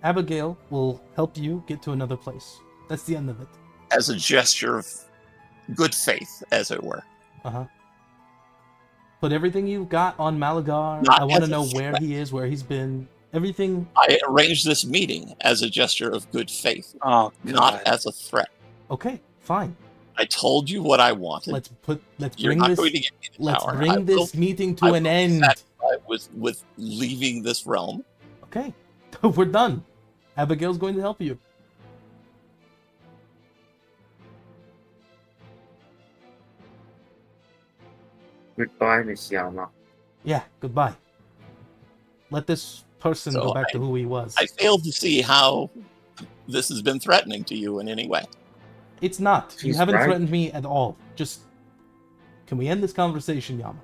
Abigail will help you get to another place. That's the end of it. As a gesture of good faith, as it were. Uh-huh. Put everything you've got on Malagar. Not I want to as a know threat. where he is, where he's been. Everything. I arranged this meeting as a gesture of good faith, Oh, not as a threat. Okay, fine. I told you what I wanted. Let's You're bring not this. going to get me the Let's power. I bring will- this meeting I to will an be end. satisfied with leaving this realm. Okay, we're done. Abigail's going to help you. Goodbye, Miss Yama. Yeah, goodbye. Let this person So go back to who he was. I failed to see how this has been threatening to you in any way. It's not. You She's haven't right. threatened me at all. Just, can we end this conversation, Yama?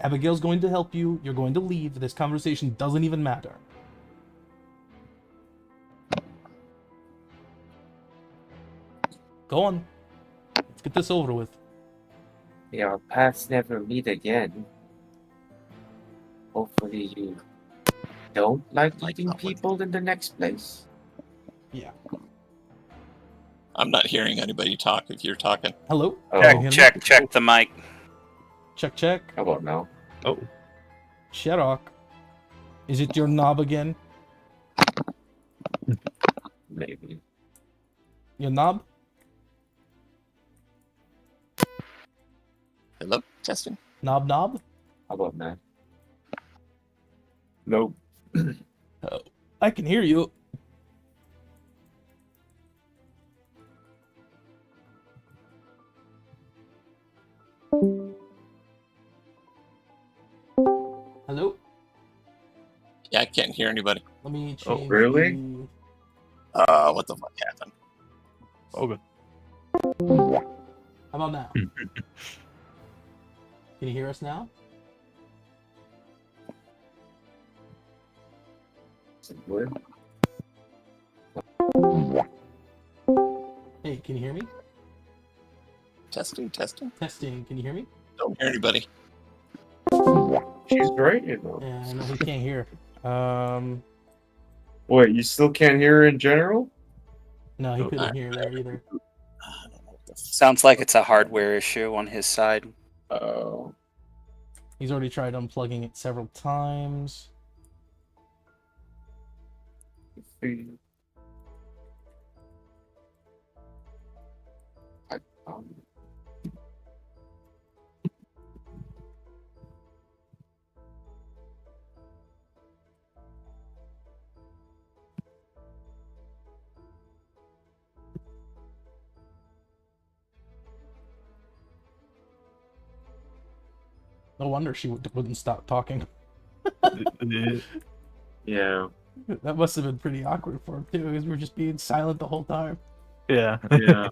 Abigail's going to help you. You're going to leave. This conversation doesn't even matter. Go on. Let's get this over with. May our paths never meet again. Hopefully you don't like eating people in the next place. Yeah. I'm not hearing anybody talk if you're talking. Hello? Oh, Can you hear me? Check the mic. Check. How about now? Oh, Sherrock. Is it your knob again? Maybe. Your knob? Hello? Testing. Knob? How about now? Nope. I can hear you. Hello? Yeah, I can't hear anybody. Let me change. Oh, really? What the fuck happened? okay. How about now? Can you hear us now? What? Hey, can you hear me? Testing. Testing. Can you hear me? Don't hear anybody. She's right, you know. Yeah, no, we can't hear. What, you still can't hear her in general? No, he couldn't hear there either. I don't know what the Sounds like it's a hardware issue on his side. Oh. He's already tried unplugging it several times. No wonder she wouldn't stop talking. Yeah. That must have been pretty awkward for him too, because we were just being silent the whole time. Yeah. Yeah.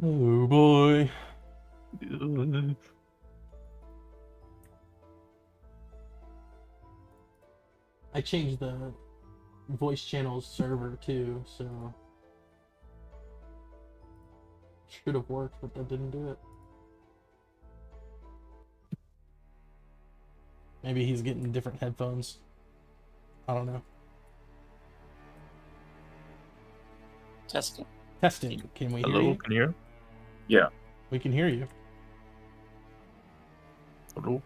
Oh boy. I changed the voice channels server too, so should have worked, but that didn't do it. Maybe he's getting different headphones. I don't know. testing. Testing. Can we hear Hello, you? can you hear? Yeah. We can hear you. Hello?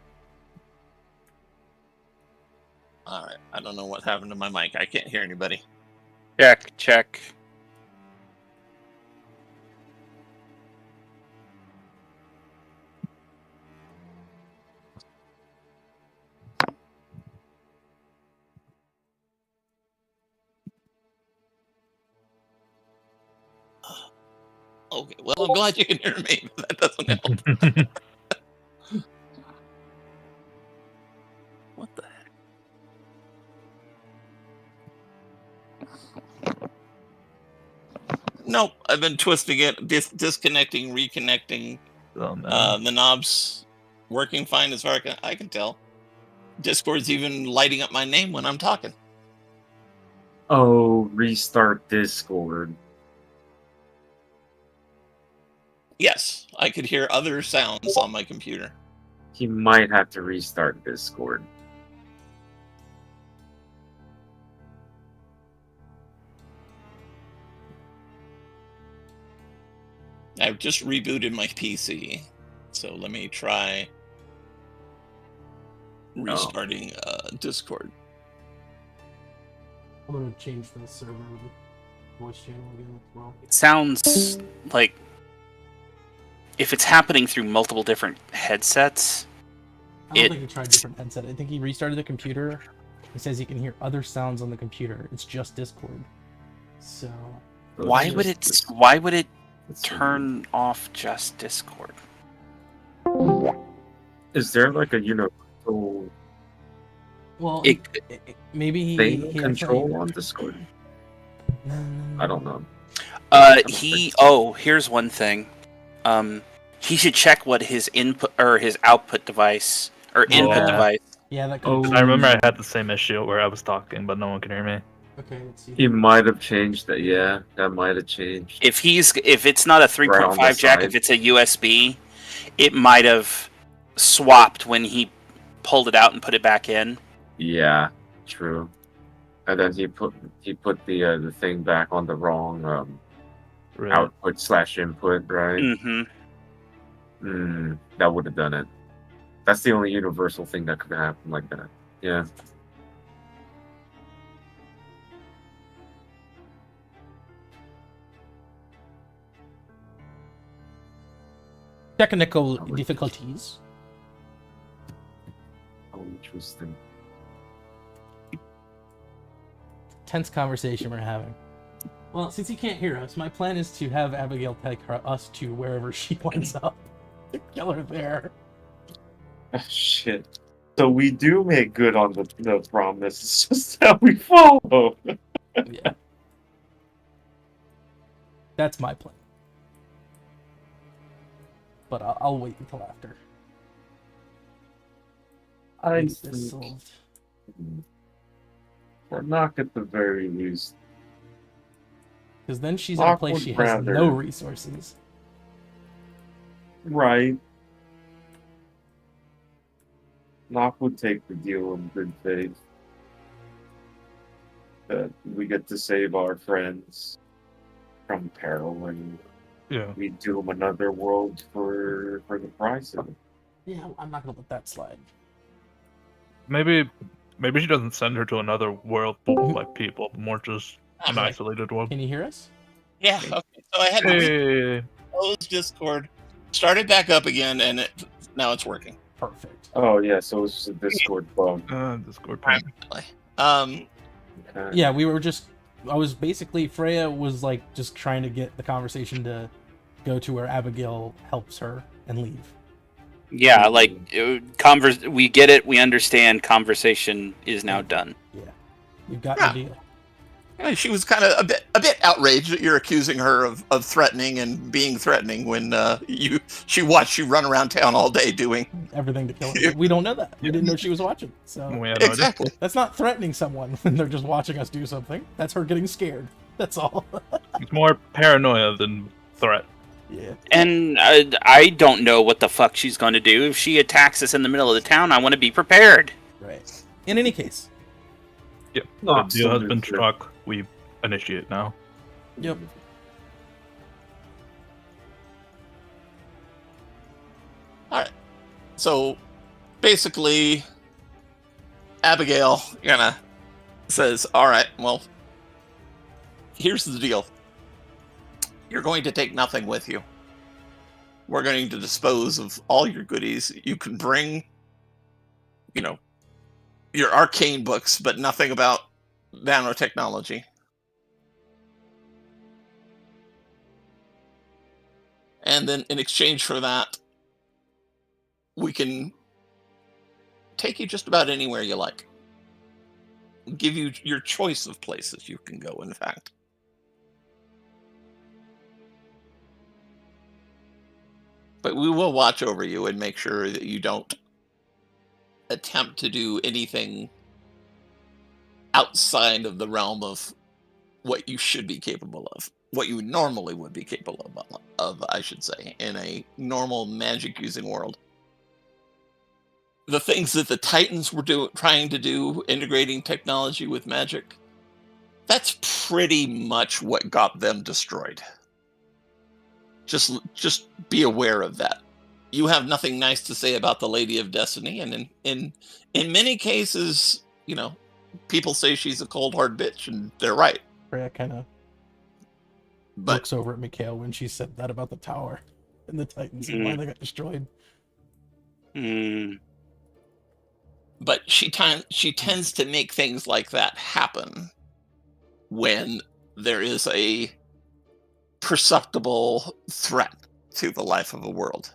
All right. I don't know what happened to my mic. I can't hear anybody. Check. Okay. Well, I'm glad you can hear me, but that doesn't help. What the heck? Nope. I've been twisting it, disconnecting, reconnecting. Oh, no. The knob's working fine as far as I can tell. Discord's even lighting up my name when I'm talking. Oh, restart Discord. Yes, I could hear other sounds on my computer. He might have to restart Discord. I've just rebooted my PC, so let me try restarting Discord. I'm gonna change the server voice channel again as well. It sounds like if it's happening through multiple different headsets. I don't think he tried different headset. I think he restarted the computer. He says he can hear other sounds on the computer. It's just Discord. So Why would it turn off just Discord? Is there like a universal well, It- maybe he thing he control actually- on Discord? I don't know. Here's one thing. He should check what his input or his output device or input Yeah. device. Yeah, that could. Oh. I remember I had the same issue where I was talking, but no one could hear me. Okay, let's see. He might have changed that. Yeah, that might have changed. If it's not a 3.5 jack, side. if it's a USB, it might have swapped when he pulled it out and put it back in. Yeah, true. And then he put the thing back on the wrong Right. output/input, right? Mm-hmm. That would have done it. That's the only universal thing that could happen like that. Yeah. Technical difficulties. Oh, interesting. Tense conversation we're having. Well, since he can't hear us, my plan is to have Abigail take us to wherever she winds up. To kill her there. Oh, shit. So we do make good on the promise. It's just that we follow. Yeah. That's my plan. But I'll wait until after. I Gets this think solved. or knock at the very least. Because then she's in a place she has Awkward no rather. resources. Right. Knock would take the deal in good faith. That we get to save our friends from peril and Yeah. we doom another world for the price of it. Yeah, I'm not gonna let that slide. Maybe she doesn't send her to another world full of like people, but more just an Okay. isolated world. Can you hear us? Yeah. Okay. So I had to Hey. close Discord, start it back up again, and now it's working. Perfect. Oh yeah, so it's just a Discord bug. Discord. Practically. Okay. Yeah, we were just. I was basically. Freya was like just trying to get the conversation to go to where Abigail helps her and leave. Yeah, like we get it, we understand. Conversation is now done. Yeah. You've got Yeah. the deal. Yeah, she was kind of a bit outraged that you're accusing her of threatening and being threatening when she watched you run around town all day doing Everything to kill her. We don't know that. We didn't know she was watching. So We had no idea. exactly. that's not threatening someone when they're just watching us do something. That's her getting scared. That's all. It's more paranoia than threat. Yeah. And I don't know what the fuck she's going to do. If she attacks us in the middle of the town, I want to be prepared. Right. In any case. Yep. Not The deal has so been good. struck. We initiate now. Yep. So basically, Abigail kind of says, all right, well, here's the deal. You're going to take nothing with you. We're going to dispose of all your goodies. You can bring, your arcane books, but nothing about nanotechnology. And then in exchange for that, we can take you just about anywhere you like. Give you your choice of places you can go, in fact. But we will watch over you and make sure that you don't attempt to do anything outside of the realm of what you should be capable of. What you normally would be capable of, I should say, in a normal magic-using world. The things that the Titans were trying to do, integrating technology with magic, that's pretty much what got them destroyed. Just be aware of that. You have nothing nice to say about the Lady of Destiny, and in many cases, people say she's a cold hard bitch, and they're right. Freya kind of looks over at Mikhail when she said that about the tower and the Titans and why they got destroyed. But she tends to make things like that happen when there is a perceptible threat to the life of a world.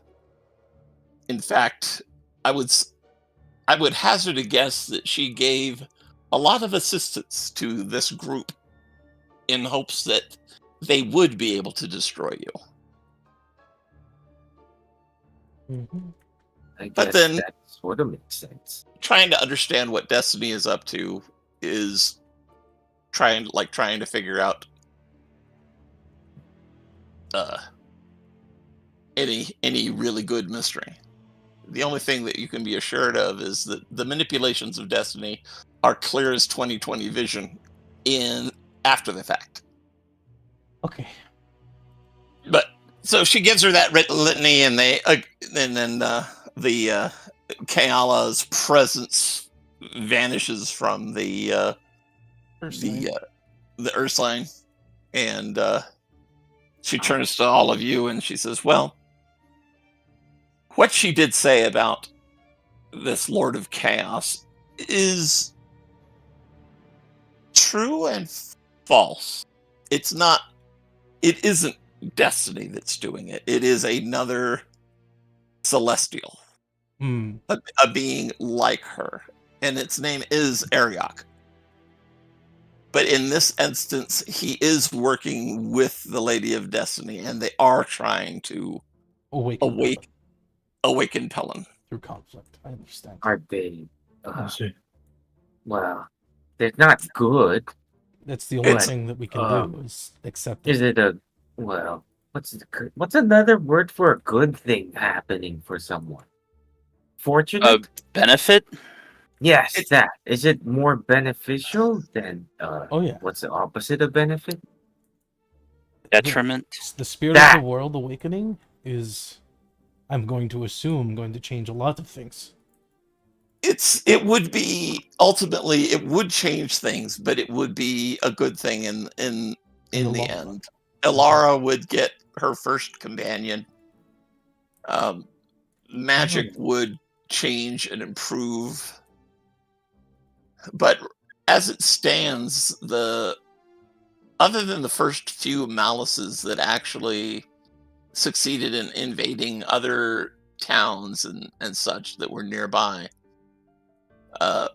In fact, I would hazard a guess that she gave a lot of assistance to this group in hopes that they would be able to destroy you. Mm-hmm. I guess but then that sort of makes sense. Trying to understand what Destiny is up to is trying to figure out any really good mystery. The only thing that you can be assured of is that the manipulations of Destiny are clear as 20/20 vision in after the fact. Okay. But so she gives her that written litany, and then the Kayala's presence vanishes from the earth sign, and she turns to all of you and she says, well, what she did say about this Lord of Chaos is true and false. It isn't Destiny that's doing it. It is another celestial. A being like her. And its name is Ariok. But in this instance, he is working with the Lady of Destiny, and they are trying to awaken Pellon. Through conflict, I understand. Are they? I see. Well, they're not good. That's the only thing that we can do is accept it. Is it a well? What's another word for a good thing happening for someone? Fortunate? Benefit? Yes, that. Is it more beneficial than yeah. What's the opposite of benefit? Detriment? The spirit of the world awakening is, I'm going to assume, going to change a lot of things. It would be ultimately, it would change things, but it would be a good thing in the end. Elara would get her first companion. Magic would change and improve. But as it stands, other than the first few Maluses that actually succeeded in invading other towns and such that were nearby,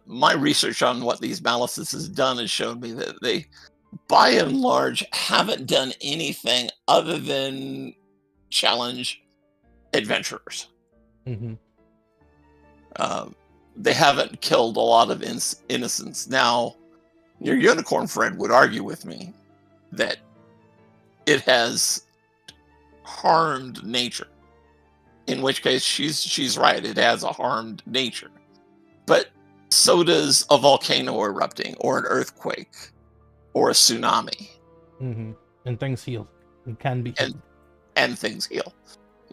my research on what these Maluses has done has shown me that they, by and large, haven't done anything other than challenge adventurers. Mm-hmm. They haven't killed a lot of innocents. Now, your unicorn friend would argue with me that it has harmed nature. In which case, she's right. It has a harmed nature. But so does a volcano erupting, or an earthquake, or a tsunami. Mm-hmm. And things heal. It can be healed. And things heal.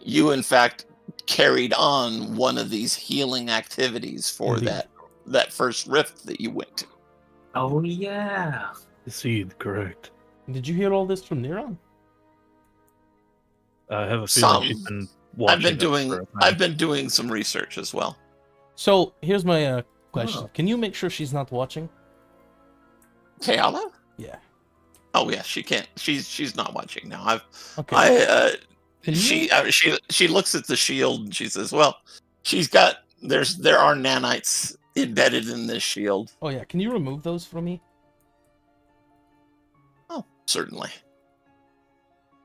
You, in fact, carried on one of these healing activities for that that first rift that you went to. Oh yeah. The seed, correct. Did you hear all this from Neron? I have a feeling Some. she's been watching. I've been doing some research as well. So here's my question: Can you make sure she's not watching? Kayala? Yeah. Oh yeah, she can't. She's not watching now. Okay. She looks at the shield and she says, "Well, there are nanites embedded in this shield." Oh yeah. Can you remove those from me? Oh, certainly.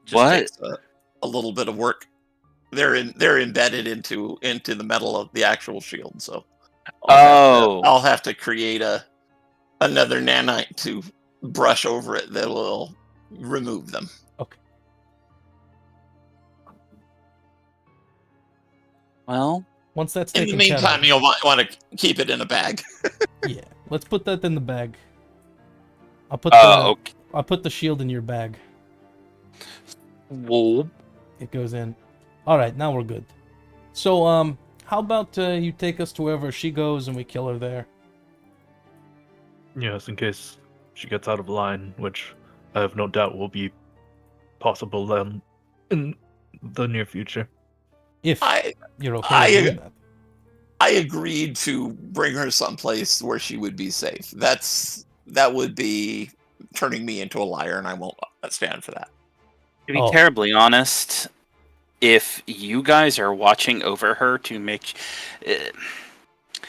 Just What? takes a little bit of work. They're embedded into the metal of the actual shield, so I'll have to create another nanite to brush over it that will remove them. Okay. Well, once that's in the taken care meantime, of, you'll want to keep it in a bag. yeah, let's put that in the bag. I'll put okay. I'll put the shield in your bag. Well, It goes in. All right, now we're good. So, how about you take us to wherever she goes and we kill her there? Yes, in case she gets out of line, which I have no doubt will be possible then in the near future. If I you're okay with doing that. I agreed to bring her someplace where she would be safe. That would be turning me into a liar, and I won't stand for that. to be terribly honest, if you guys are watching over her to make...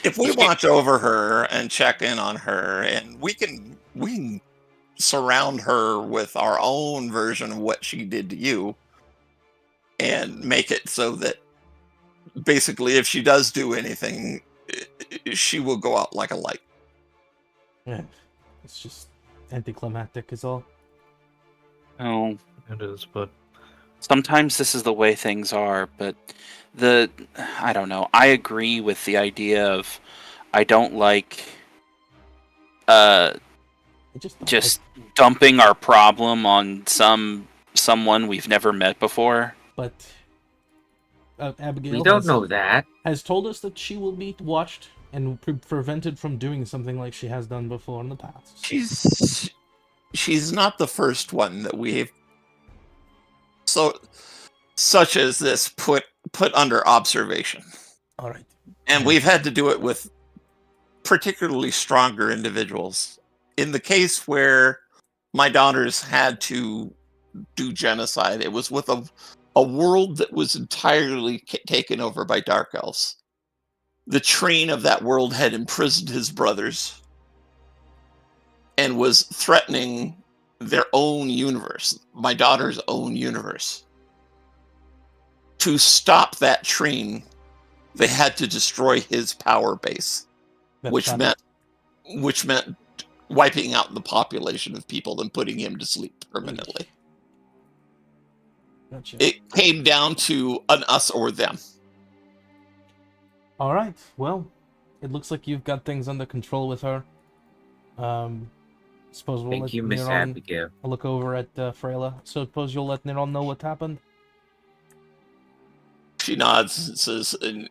If we watch over her and check in on her, and we can surround her with our own version of what she did to you, and make it so that basically, if she does do anything, she will go out like a light. Yeah, it's just anticlimactic, is all. Oh, It is, but sometimes this is the way things are, but I don't know. I agree with the idea of I don't like just dumping our problem on someone we've never met before. But Abigail We don't know that. has told us that she will be watched and prevented from doing something like she has done before in the past. She's not the first one that we've such as this put under observation. All right. And we've had to do it with particularly stronger individuals. In the case where my daughters had to do genocide, it was with a world that was entirely taken over by dark elves. The train of that world had imprisoned his brothers and was threatening their own universe, my daughter's own universe. To stop that train, they had to destroy his power base, which meant wiping out the population of people and putting him to sleep permanently. Gotcha. It came down to an us or them. All right. Well, it looks like you've got things under control with her. Suppose we'll Thank let you, Miss Neron Abigail. look over at Freyla. So suppose you'll let Neron know what happened. She nods and says, and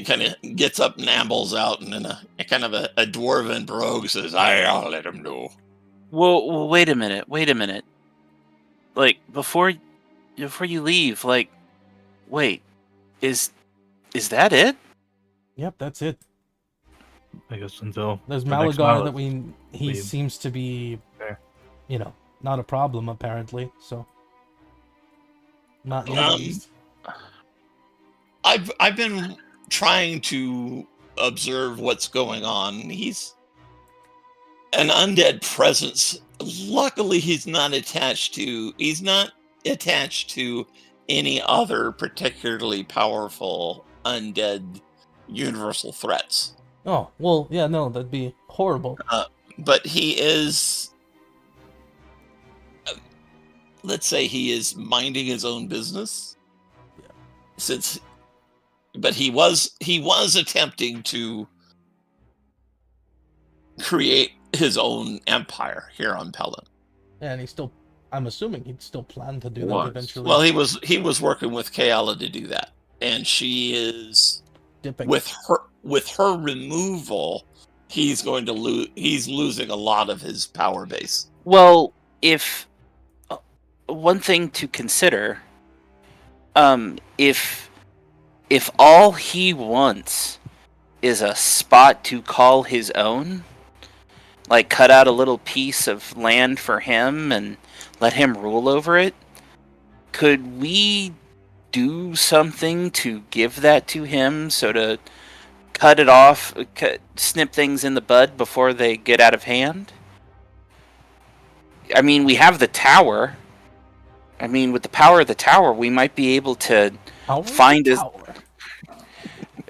kind of gets up and ambles out, and in a kind of a dwarven brogue says, "I'll let him know." Well, wait a minute. Like, before you leave, like, wait, is that it? Yep, that's it. I guess until There's the next Malagar Malus that he leaves. seems to be, Fair. not a problem apparently. So, not yet. At least. I've been trying to observe what's going on. He's an undead presence. Luckily, he's not attached to any other particularly powerful undead universal threats. Oh well, yeah, no, that'd be horrible. But he is, let's say, he is minding his own business. Yeah. But he was attempting to create his own empire here on Pellon. Yeah, and I'm assuming he'd still plan to do that Was. eventually. Well, he was working with Kayala to do that, and she is dipping. with her removal. he's going to lose. He's losing a lot of his power base. Well, if one thing to consider, if all he wants is a spot to call his own, like cut out a little piece of land for him and let him rule over it, could we do something to give that to him, so to cut it off, snip things in the bud before they get out of hand? I mean, we have the tower. I mean, with the power of the tower, we might be able to find his...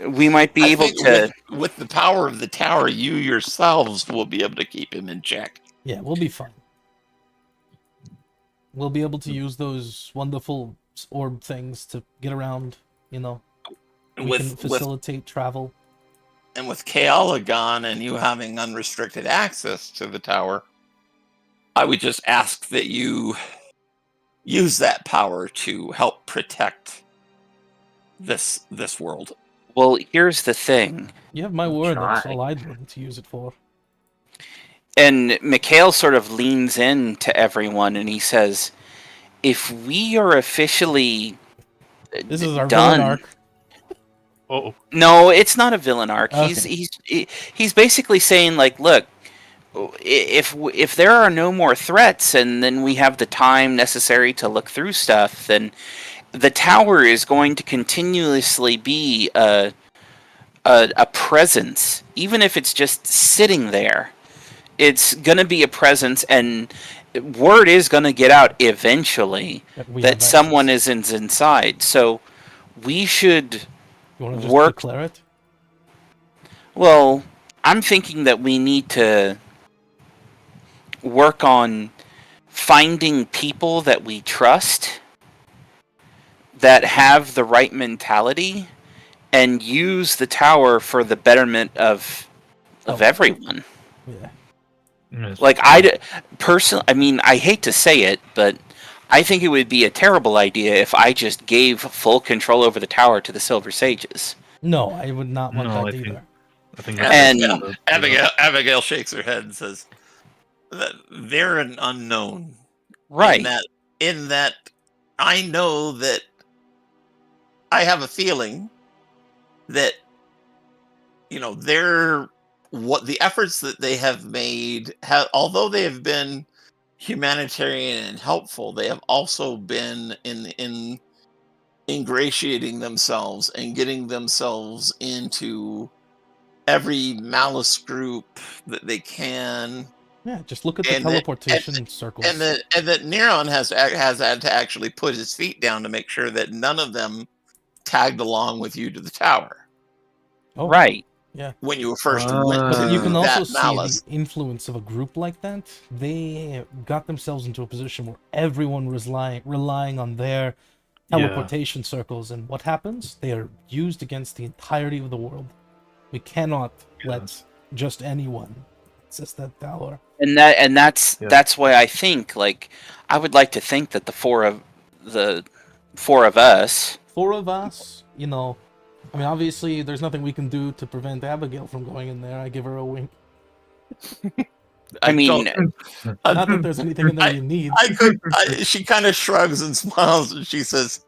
We might be able to... With the power of the tower, you yourselves will be able to keep him in check. Yeah, we'll be fine. We'll be able to use those wonderful orb things to get around, you know. We can facilitate travel. And with Keala gone and you having unrestricted access to the tower, I would just ask that you use that power to help protect this world. Well, here's the thing. You have my word, that's all I'd want to use it for. And Mikhail sort of leans in to everyone and he says, if we are officially this is our done... villain arc. Oh. No, it's not a villain arc. Okay. He's basically saying, like, look, if there are no more threats and then we have the time necessary to look through stuff, then the tower is going to continuously be a presence, even if it's just sitting there. It's going to be a presence, and word is going to get out eventually that someone is inside. So we should You want to just declare it? Well, I'm thinking that we need to work on finding people that we trust, that have the right mentality, and use the tower for the betterment of everyone. Yeah. Yes. Like, personally, I mean, I hate to say it, but I think it would be a terrible idea if I just gave full control over the tower to the Silver Sages. No, I would not want that either. I think Abigail shakes her head and says, they're an unknown. Right. In that I know that I have a feeling that, you know, the efforts that they have made, although they have been humanitarian and helpful, they have also been in ingratiating themselves and getting themselves into every malice group that they can. Yeah, just look at the teleportation circles. And that Neron has had to actually put his feet down to make sure that none of them tagged along with you to the tower. Oh, right. Yeah. When you first went to But you can also see malice. the influence of a group like that. They got themselves into a position where everyone was relying on their teleportation circles, and what happens? They are used against the entirety of the world. We cannot let just anyone access that tower. And that's why I think, like, I would like to think that the four of us, you know, I mean, obviously there's nothing we can do to prevent Abigail from going in there. I give her a wink. I mean, not that there's anything in there you need. She kind of shrugs and smiles, and she says,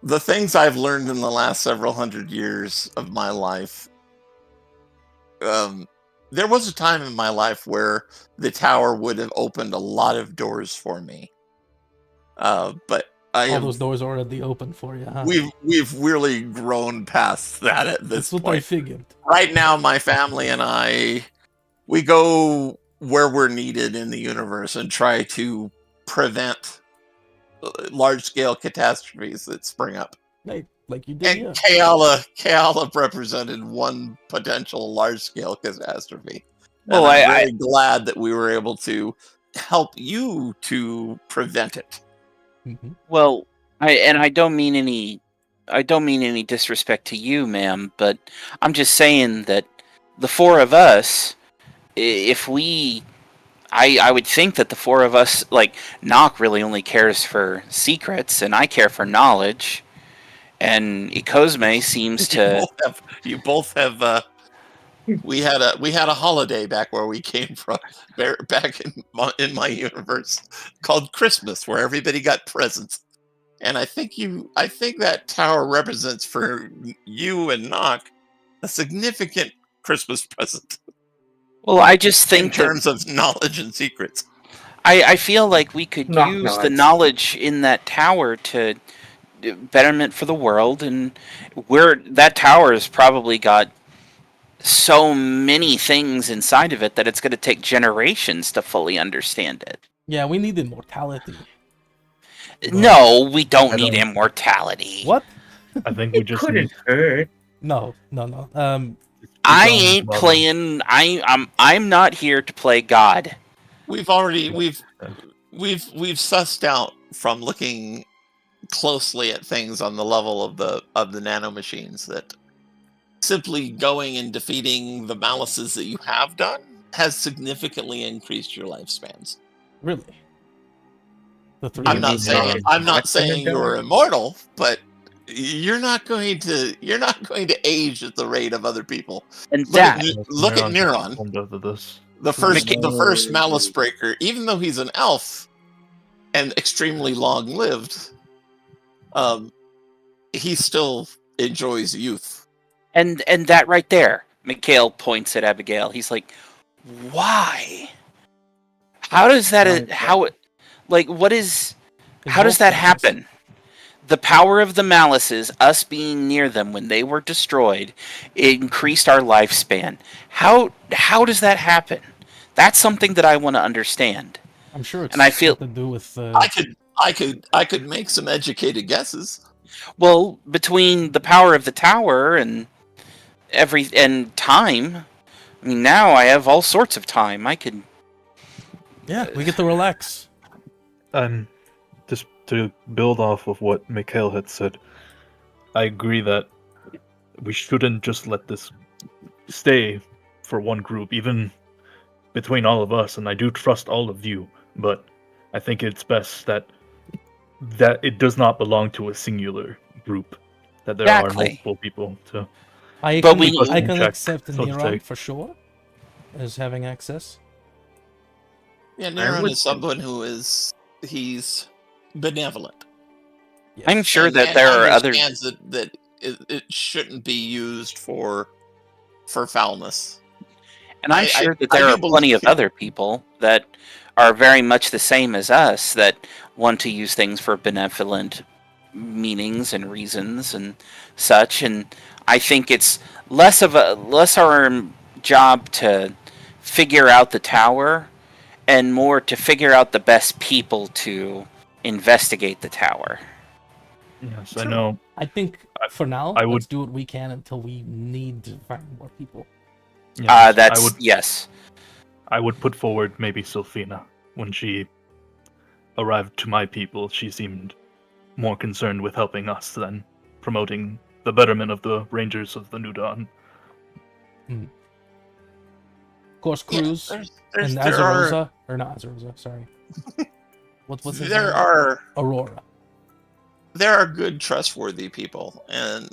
the things I've learned in the last several hundred years of my life, there was a time in my life where the tower would have opened a lot of doors for me. But all those doors are already open for you, huh? We've really grown past that at this point. That's what I figured. Right now, my family and I, we go where we're needed in the universe and try to prevent large-scale catastrophes that spring up. Like you did, and Keala represented one potential large-scale catastrophe. Well, I'm very glad that we were able to help you to prevent it. Mm-hmm. Well, I don't mean any disrespect to you, ma'am, but I'm just saying that the four of us, I would think that the four of us, like, Nock really only cares for secrets, and I care for knowledge, and Ikozme seems to... You both have We had a holiday back where we came from, back in my universe, called Christmas, where everybody got presents. And I think that tower represents for you and Nock a significant Christmas present Well, I just in think that terms of knowledge and secrets. I feel like we could Knock use the nods. knowledge in that tower to betterment for the world, and that tower has probably got so many things inside of it that it's going to take generations to fully understand it. Yeah, we need immortality. No, we don't I need don't- immortality. What? I think we It just couldn't need. hurt. No. I its own ain't level. playing. I'm not here to play God. We've sussed out from looking closely at things on the level of the nanomachines that simply going and defeating the malices that you have done has significantly increased your lifespans. Really? The three You I'm of not us? mean saying you're immortal, but you're not going to age at the rate of other people. And Look at that look at Neron, Informed of this. the first Mickey- malice breaker. Even though he's an elf and extremely long lived, he still enjoys youth. and that right there, Mikhail points at Abigail. He's like, "Why? How does that? What is? How does that happen? The power of the malices, us being near them when they were destroyed, increased our lifespan. How does that happen? That's something that I want to understand." I'm sure it's And I feel- got to do with. I could make some educated guesses. Well, between the power of the tower and time, I mean, now I have all sorts of time. I could. Yeah, we get to relax. Just to build off of what Mikhail had said, I agree that we shouldn't just let this stay for one group, even between all of us, and I do trust all of you, but I think it's best that it does not belong to a singular group, that there are Exactly. multiple people to... I But can, we- I can check, accept so to Neron say. for sure as having access. Yeah, I Neron would- is someone he's benevolent. Yes. I'm sure And- that and there are other. understands that it shouldn't be used for foulness. And I'm I- sure that I there do are plenty of believe- other people that are very much the same as us that want to use things for benevolent meanings and reasons and such. And I think it's less our job to figure out the tower and more to figure out the best people to investigate the tower. Yes, I know. I think for now, I would- let's do what we can until we need to find more people. Yes, Yes. I would put forward maybe Sylphina. When she arrived to my people, she seemed more concerned with helping us than promoting the betterment of the Rangers of the New Dawn. Of course, Yeah, Cruz there's- and there are Azarosa, or not Azarosa, sorry. What's his name? there are Aurora. good trustworthy people, and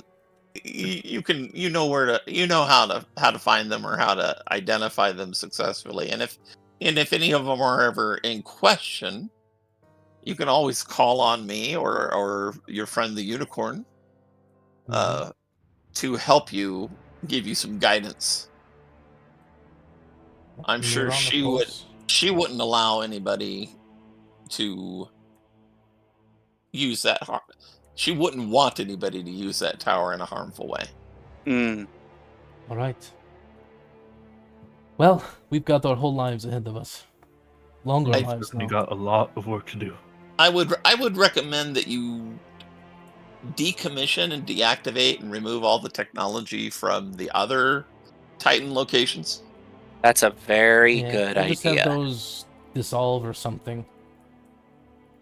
you know how to find them or how to identify them successfully. And if any of them are ever in question, you can always call on me or your friend the unicorn to help you, give you some guidance. I'm sure Neron, of she course. wouldn't allow anybody to use that she wouldn't want anybody to use that tower in a harmful way. Mm. All right. Well, we've got our whole lives ahead of us. Longer lives We now. got a lot of work to do. I would recommend that you decommission and deactivate and remove all the technology from the other Titan locations. That's a very Yeah, good we'll just have idea. those dissolve or something.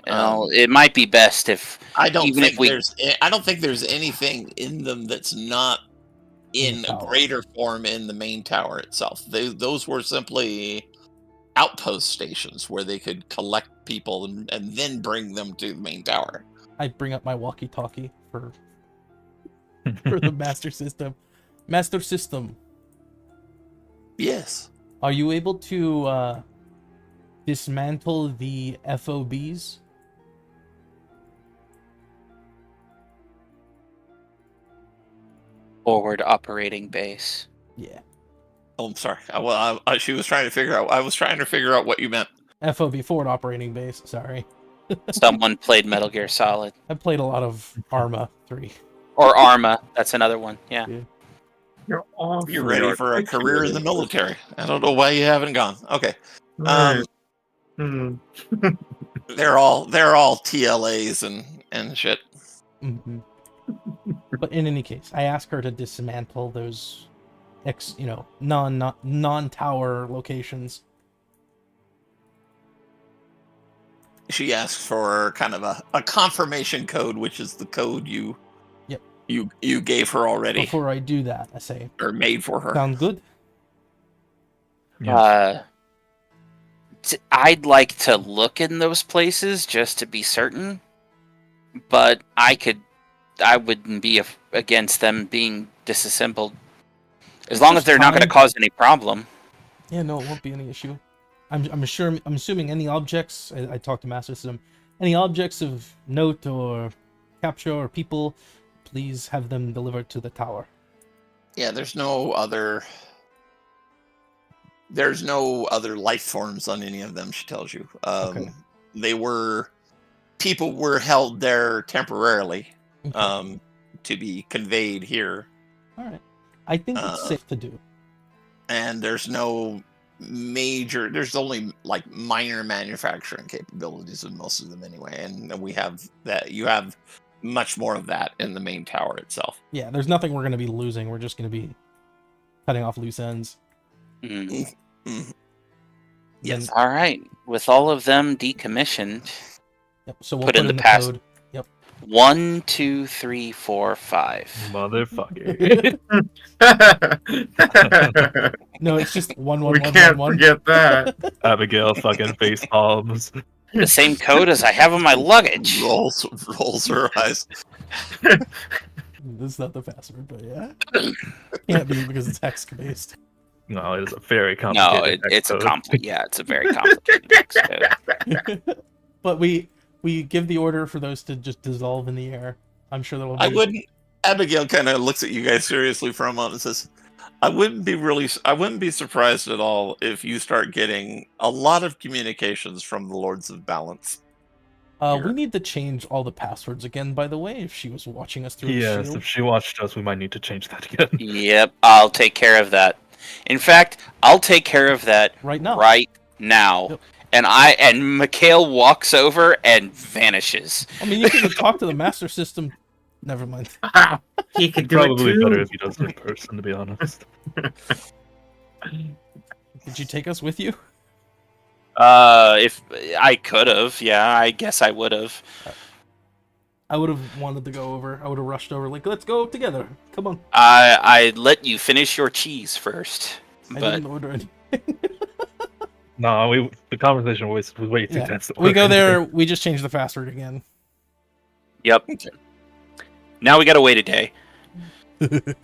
Well, it might be best if I don't Even think if we- there's anything in them that's not in the a tower. greater form in the main tower itself. Those were simply outpost stations where they could collect people and then bring them to the main tower. I bring up my walkie-talkie for the master system. Master system. Yes. Are you able to dismantle the FOBs? Forward operating base. Yeah. Oh, I'm sorry. She was trying to figure out. I was trying to figure out what you meant. FOB, forward operating base. Sorry. Someone played Metal Gear Solid. I played a lot of Arma 3. Or Arma. That's another one. Yeah. You're awful. You're ready for a career in the military. I don't know why you haven't gone. Okay. Hmm. They're all TLAs and shit. Mm-hmm. But in any case, I asked her to dismantle those non-tower locations. She asks for kind of a confirmation code, which is the code you gave her already. Before I do that, I say, or made for her. sound good? I'd like to look in those places just to be certain, but I wouldn't be against them being disassembled as long as they're not going to cause any problem. Yeah, no, it won't be any issue. I'm assuming any objects. I talked to Master System. Any objects of note or capture or people, please have them delivered to the tower. Yeah, there's no other life forms on any of them. She tells you. Okay. People were held there temporarily, Okay. to be conveyed here. All right. I think it's safe to do. And there's only like minor manufacturing capabilities in most of them anyway, and we have that. You have much more of that in the main tower itself. Yeah, there's nothing we're going to be losing. We're just going to be cutting off loose ends. Mm-hmm. Yes. All right. With all of them decommissioned, Yep. So we'll Put put in in the the past- code. Yep. 1, 2, 3, 4, 5. Motherfucker. No, it's just 1 1 We 1 can't 1 1. forget that. Abigail fucking face palms. The same code as I have on my luggage. rolls her eyes. This is not the password, but yeah. Can't be because it's hex based. No, it is a very No, complicated it's a code. it's a very complicated hex code. But we give the order for those to just dissolve in the air. I'm sure that'll be... I wouldn't. Abigail kind of looks at you guys seriously for a moment and says, I wouldn't be surprised at all if you start getting a lot of communications from the Lords of Balance. we need to change all the passwords again, by the way, if she was watching us through the Yes, shield. if she watched us, we might need to change that again. Yep, I'll take care of that. In fact, I'll take care of that Right now. right now. Yep. And Mikhail walks over and vanishes. I mean, you can talk to the Master System. Never mind. He could do Probably it too. better if he does it in person, to be honest. Did you take us with you? If I could have, yeah, I guess I would have. I would have wanted to go over. I would have rushed over, like, let's go together. Come on. I let you finish your cheese first, I but didn't order any. No, the conversation was way too Yeah. tense. We go there, we just change the password again. yep. Now we gotta wait a day. But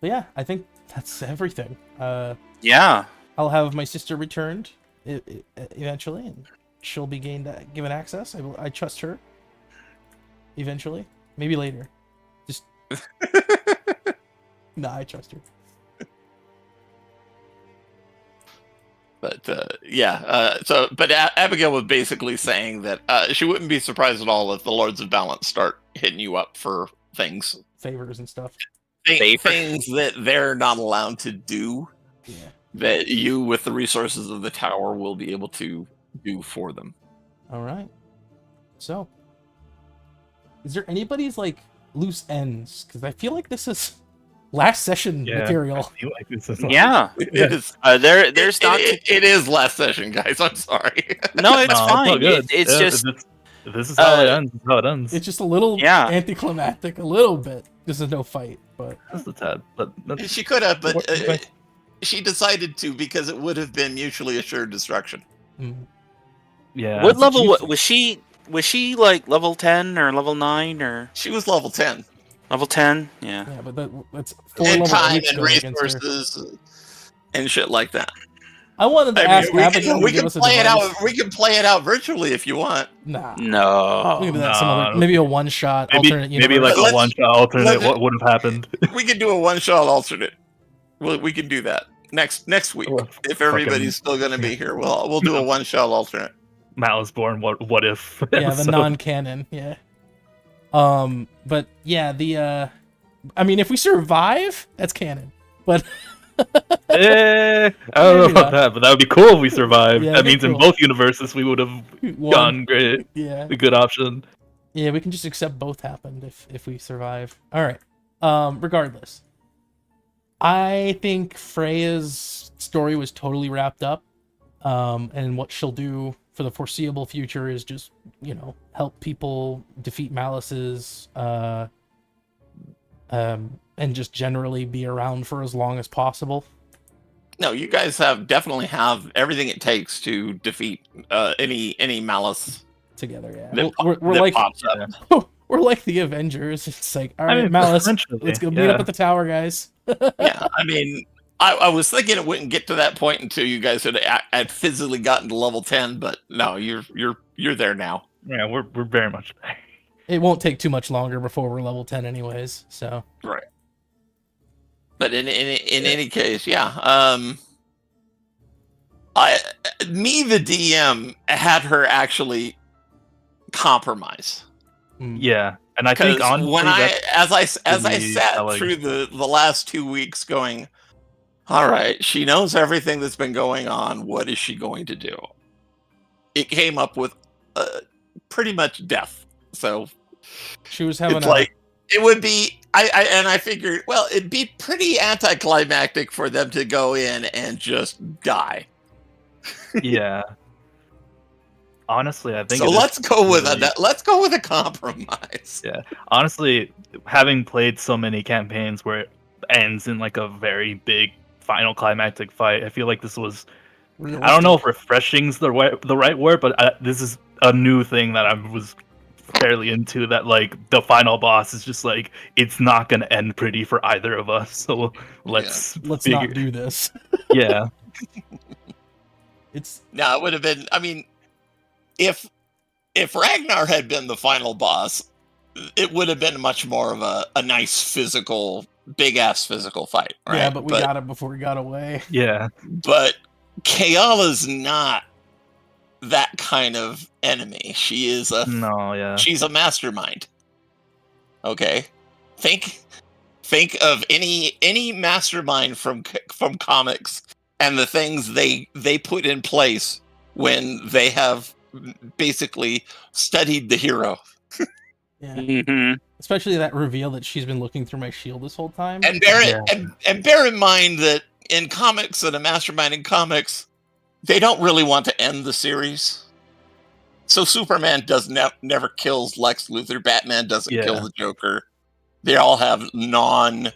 yeah, I think that's everything. Yeah. I'll have my sister returned eventually, and she'll be given access. I trust her. Eventually, maybe later. Just nah, I trust her. But Abigail was basically saying that she wouldn't be surprised at all if the Lords of Balance start hitting you up for things. Favors and stuff. Things that they're not allowed to do, Yeah. that you, with the resources of the tower, will be able to do for them. All right. So, is there anybody's like loose ends? Because I feel like this is last session material. I feel like this is Yeah. It is. There's not. It is last session, guys. I'm sorry. No, it's No, all fine. good. It's Yeah, just. if this is how it ends. This is how it ends. It's just a little Yeah. anticlimactic, a little bit. This is no fight, but Just a tad. But She could have, but What- she decided to because it would have been mutually assured destruction. yeah. What level you was she? Was she like level 10 or level 9 or? She was level 10. Level 10? Yeah. Yeah, but that's 4 And level time 8s and going against her. resources and shit like that. I wanted to ask Abigail we to give can us a play it device. out. We can play it out virtually if you want. Nah. No. We can do that some other, maybe a one-shot alternate universe. Maybe like Let's- a one-shot alternate. let's- What would have happened? We can do a one-shot alternate. We can do that next week Well, if everybody's still going to be here. We'll do a one-shot alternate. Malus-born. What if? Yeah, the So- non-canon. Yeah. But yeah, I mean, if we survive, that's canon. But I don't know Maybe about not. that, but that would be cool if we survived. Yeah, that that'd be means in cool. both universes we would have gone great. Yeah. A good option. Yeah, we can just accept both happened if we survive. All right. Regardless, I think Freya's story was totally wrapped up. And what she'll do for the foreseeable future is just, help people defeat Maluses, and just generally be around for as long as possible. No, you guys definitely have everything it takes to defeat any malice Together, yeah. that, We're that like pops up. we're like the Avengers. It's like, all right, mean, Malice, essentially, let's go meet up at the tower, guys. Yeah, I mean, I was thinking it wouldn't get to that point until you guys had physically gotten to level 10, but no, you're there now. Yeah, we're very much there. It won't take too much longer before we're level 10 anyways, so. Right. But in any case, yeah. The DM had her actually compromise. Yeah, and I think Because honestly, when as I really sat telling. through the last 2 weeks going, all right, she knows everything that's been going on. What is she going to do? It came up with pretty much death. So She was having it's like it would be. I figured, well, it'd be pretty anticlimactic for them to go in and just die. yeah. Honestly, I think So it is let's go with really- a compromise. Yeah. Honestly, having played so many campaigns where it ends in like a very big final climactic fight, I feel like this was. I don't know if refreshing's the right word, but this is a new thing that I was fairly into. That like the final boss is just like it's not gonna end pretty for either of us. So let's not do this. Yeah. It's Now it would have been. I mean, if Ragnar had been the final boss, it would have been much more of a nice physical, big ass physical fight. Right? yeah, but we got it before we got away. Yeah. But Kayala's not that kind of enemy. She is No. Yeah. she's a mastermind. Okay, think of any mastermind from comics and the things they put in place when they have basically studied the hero. Yeah. Mm-hmm. Especially that reveal that she's been looking through my shield this whole time. And bear in mind that in comics and a mastermind in comics, they don't really want to end the series. So Superman never kills Lex Luthor. Batman doesn't kill the Joker. They all have and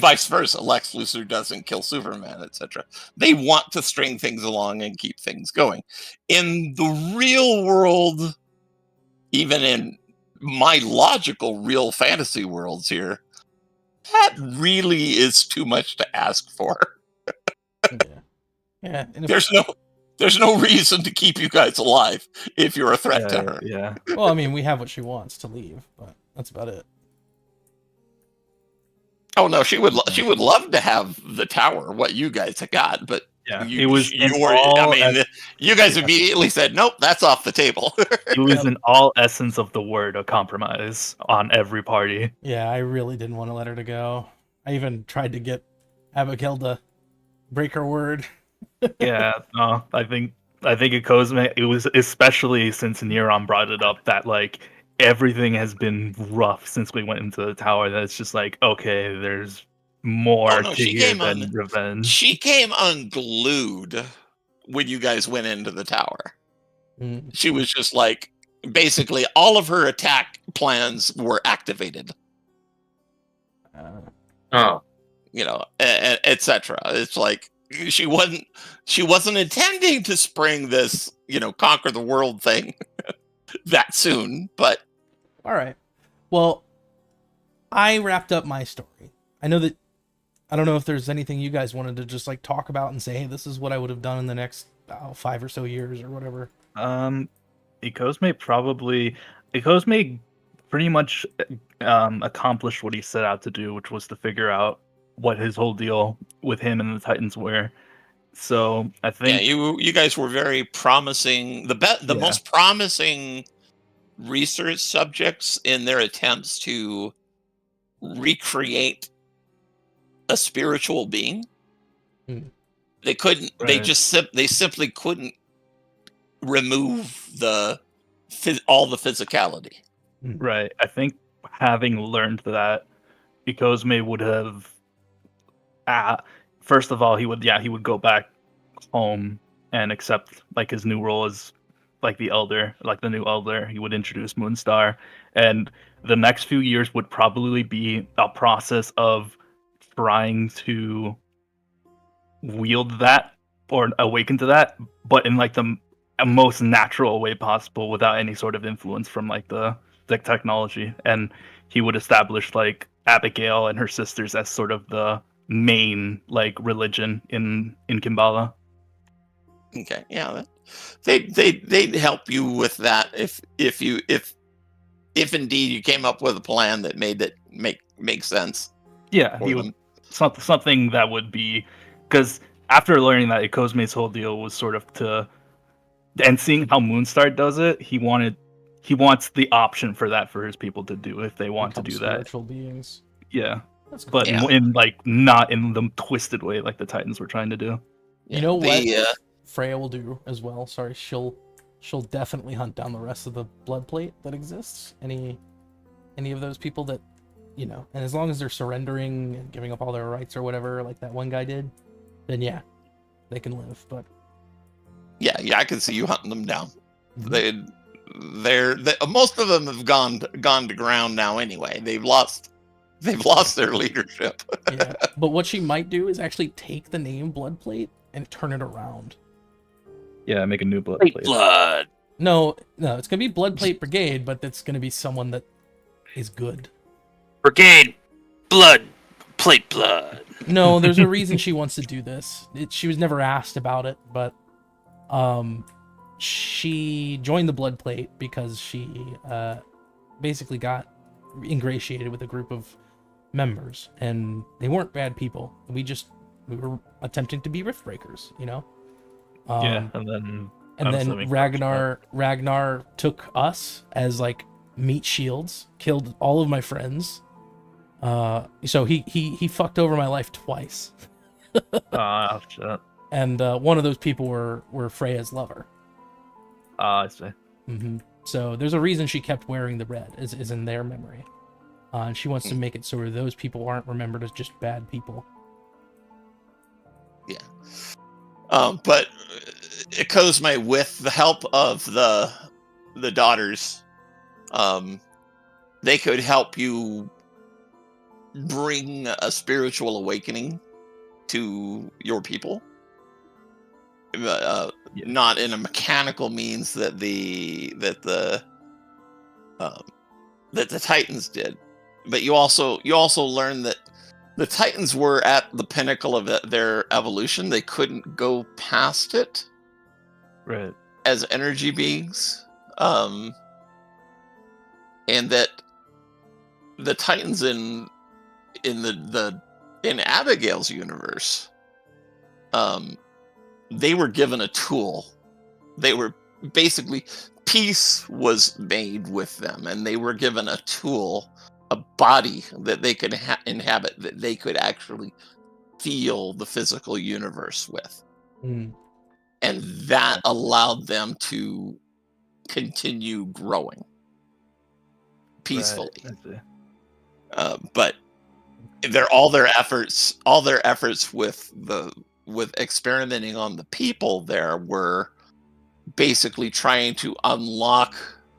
vice versa. Lex Luthor doesn't kill Superman, etc. They want to string things along and keep things going. In the real world, even in my logical real fantasy worlds here, that really is too much to ask for. Yeah. And There's no reason to keep you guys alive if you're a threat to her. Yeah. well, I mean, we have what she wants to leave, but that's about it. Oh no, she would love to have the tower, what you guys have got, but Yeah. you, It was you in were, all I mean, you guys immediately said, nope, that's off the table. it was in all essence of the word a compromise on every party. Yeah, I really didn't want to let her to go. I even tried to get Abigail to break her word. Yeah, no, I think it goes. It was especially since Neron brought it up that like everything has been rough since we went into the tower. That it's just like okay, there's more to here than revenge. She came unglued when you guys went into the tower. Mm. She was just like basically all of her attack plans were activated. Oh, etc. It's like she wasn't intending to spring this, conquer the world thing that soon, but All right. Well, I wrapped up my story. I know that I don't know if there's anything you guys wanted to just like talk about and say, hey, this is what I would have done in the next 5 or so years or whatever. Ecosme pretty much accomplished what he set out to do, which was to figure out what his whole deal with him and the Titans were. So I think you guys were very promising. The most promising research subjects in their attempts to recreate a spiritual being. They couldn't. Right. They simply couldn't remove all the physicality. Right. I think having learned that, Ecosme would have. First of all, he would go back home and accept like his new role as like the new elder. He would introduce Moonstar, and the next few years would probably be a process of trying to wield that or awaken to that, but in like the most natural way possible without any sort of influence from like the technology. And he would establish like Abigail and her sisters as sort of the main like religion in Kimbala. Okay, yeah, they'd help you with that if indeed you came up with a plan that made it make sense. Yeah, he would something that would be, because after learning that Ecosme's whole deal was sort of to, and seeing how Moonstar does it, he wants the option for that for his people to do if they want to do that. Spiritual beings. Yeah, that's cool. But in like not in the twisted way like the Titans were trying to do. You know what Freya will do as well? Sorry, she'll definitely hunt down the rest of the blood plate that exists. Any of those people that, you know, and as long as they're surrendering and giving up all their rights or whatever, like that one guy did, then yeah, they can live. But yeah, I can see you hunting them down. Most of them have gone to ground now anyway. They've lost their leadership. Yeah, but what she might do is actually take the name blood plate and turn it around. Yeah, make a new blood plate. Blood. No, it's gonna be Blood Plate Brigade, but it's gonna be someone that is good. Brigade, blood, plate, blood. No, there's a reason she wants to do this. She was never asked about it, but she joined the Blood Plate because she basically got ingratiated with a group of members, and they weren't bad people. We were attempting to be rift breakers, you know. And then Ragnar took us as like meat shields, killed all of my friends. So he fucked over my life twice. Shit. And one of those people were Freya's lover. I see. Mm-hmm. So there's a reason she kept wearing the red, is in their memory. And she wants to make it so those people aren't remembered as just bad people. Yeah. But Ecosme, with the help of the daughters, they could help you bring a spiritual awakening to your people. Not in a mechanical means that the Titans did, but you also learn that the Titans were at the pinnacle of their evolution. They couldn't go past it, right? As energy beings, and that the Titans in Abigail's universe, they were given a tool. They were basically, peace was made with them, and they were given a tool, a body that they could inhabit, that they could actually feel the physical universe with. And that allowed them to continue growing peacefully. Right. But all their efforts with experimenting on the people there were basically trying to unlock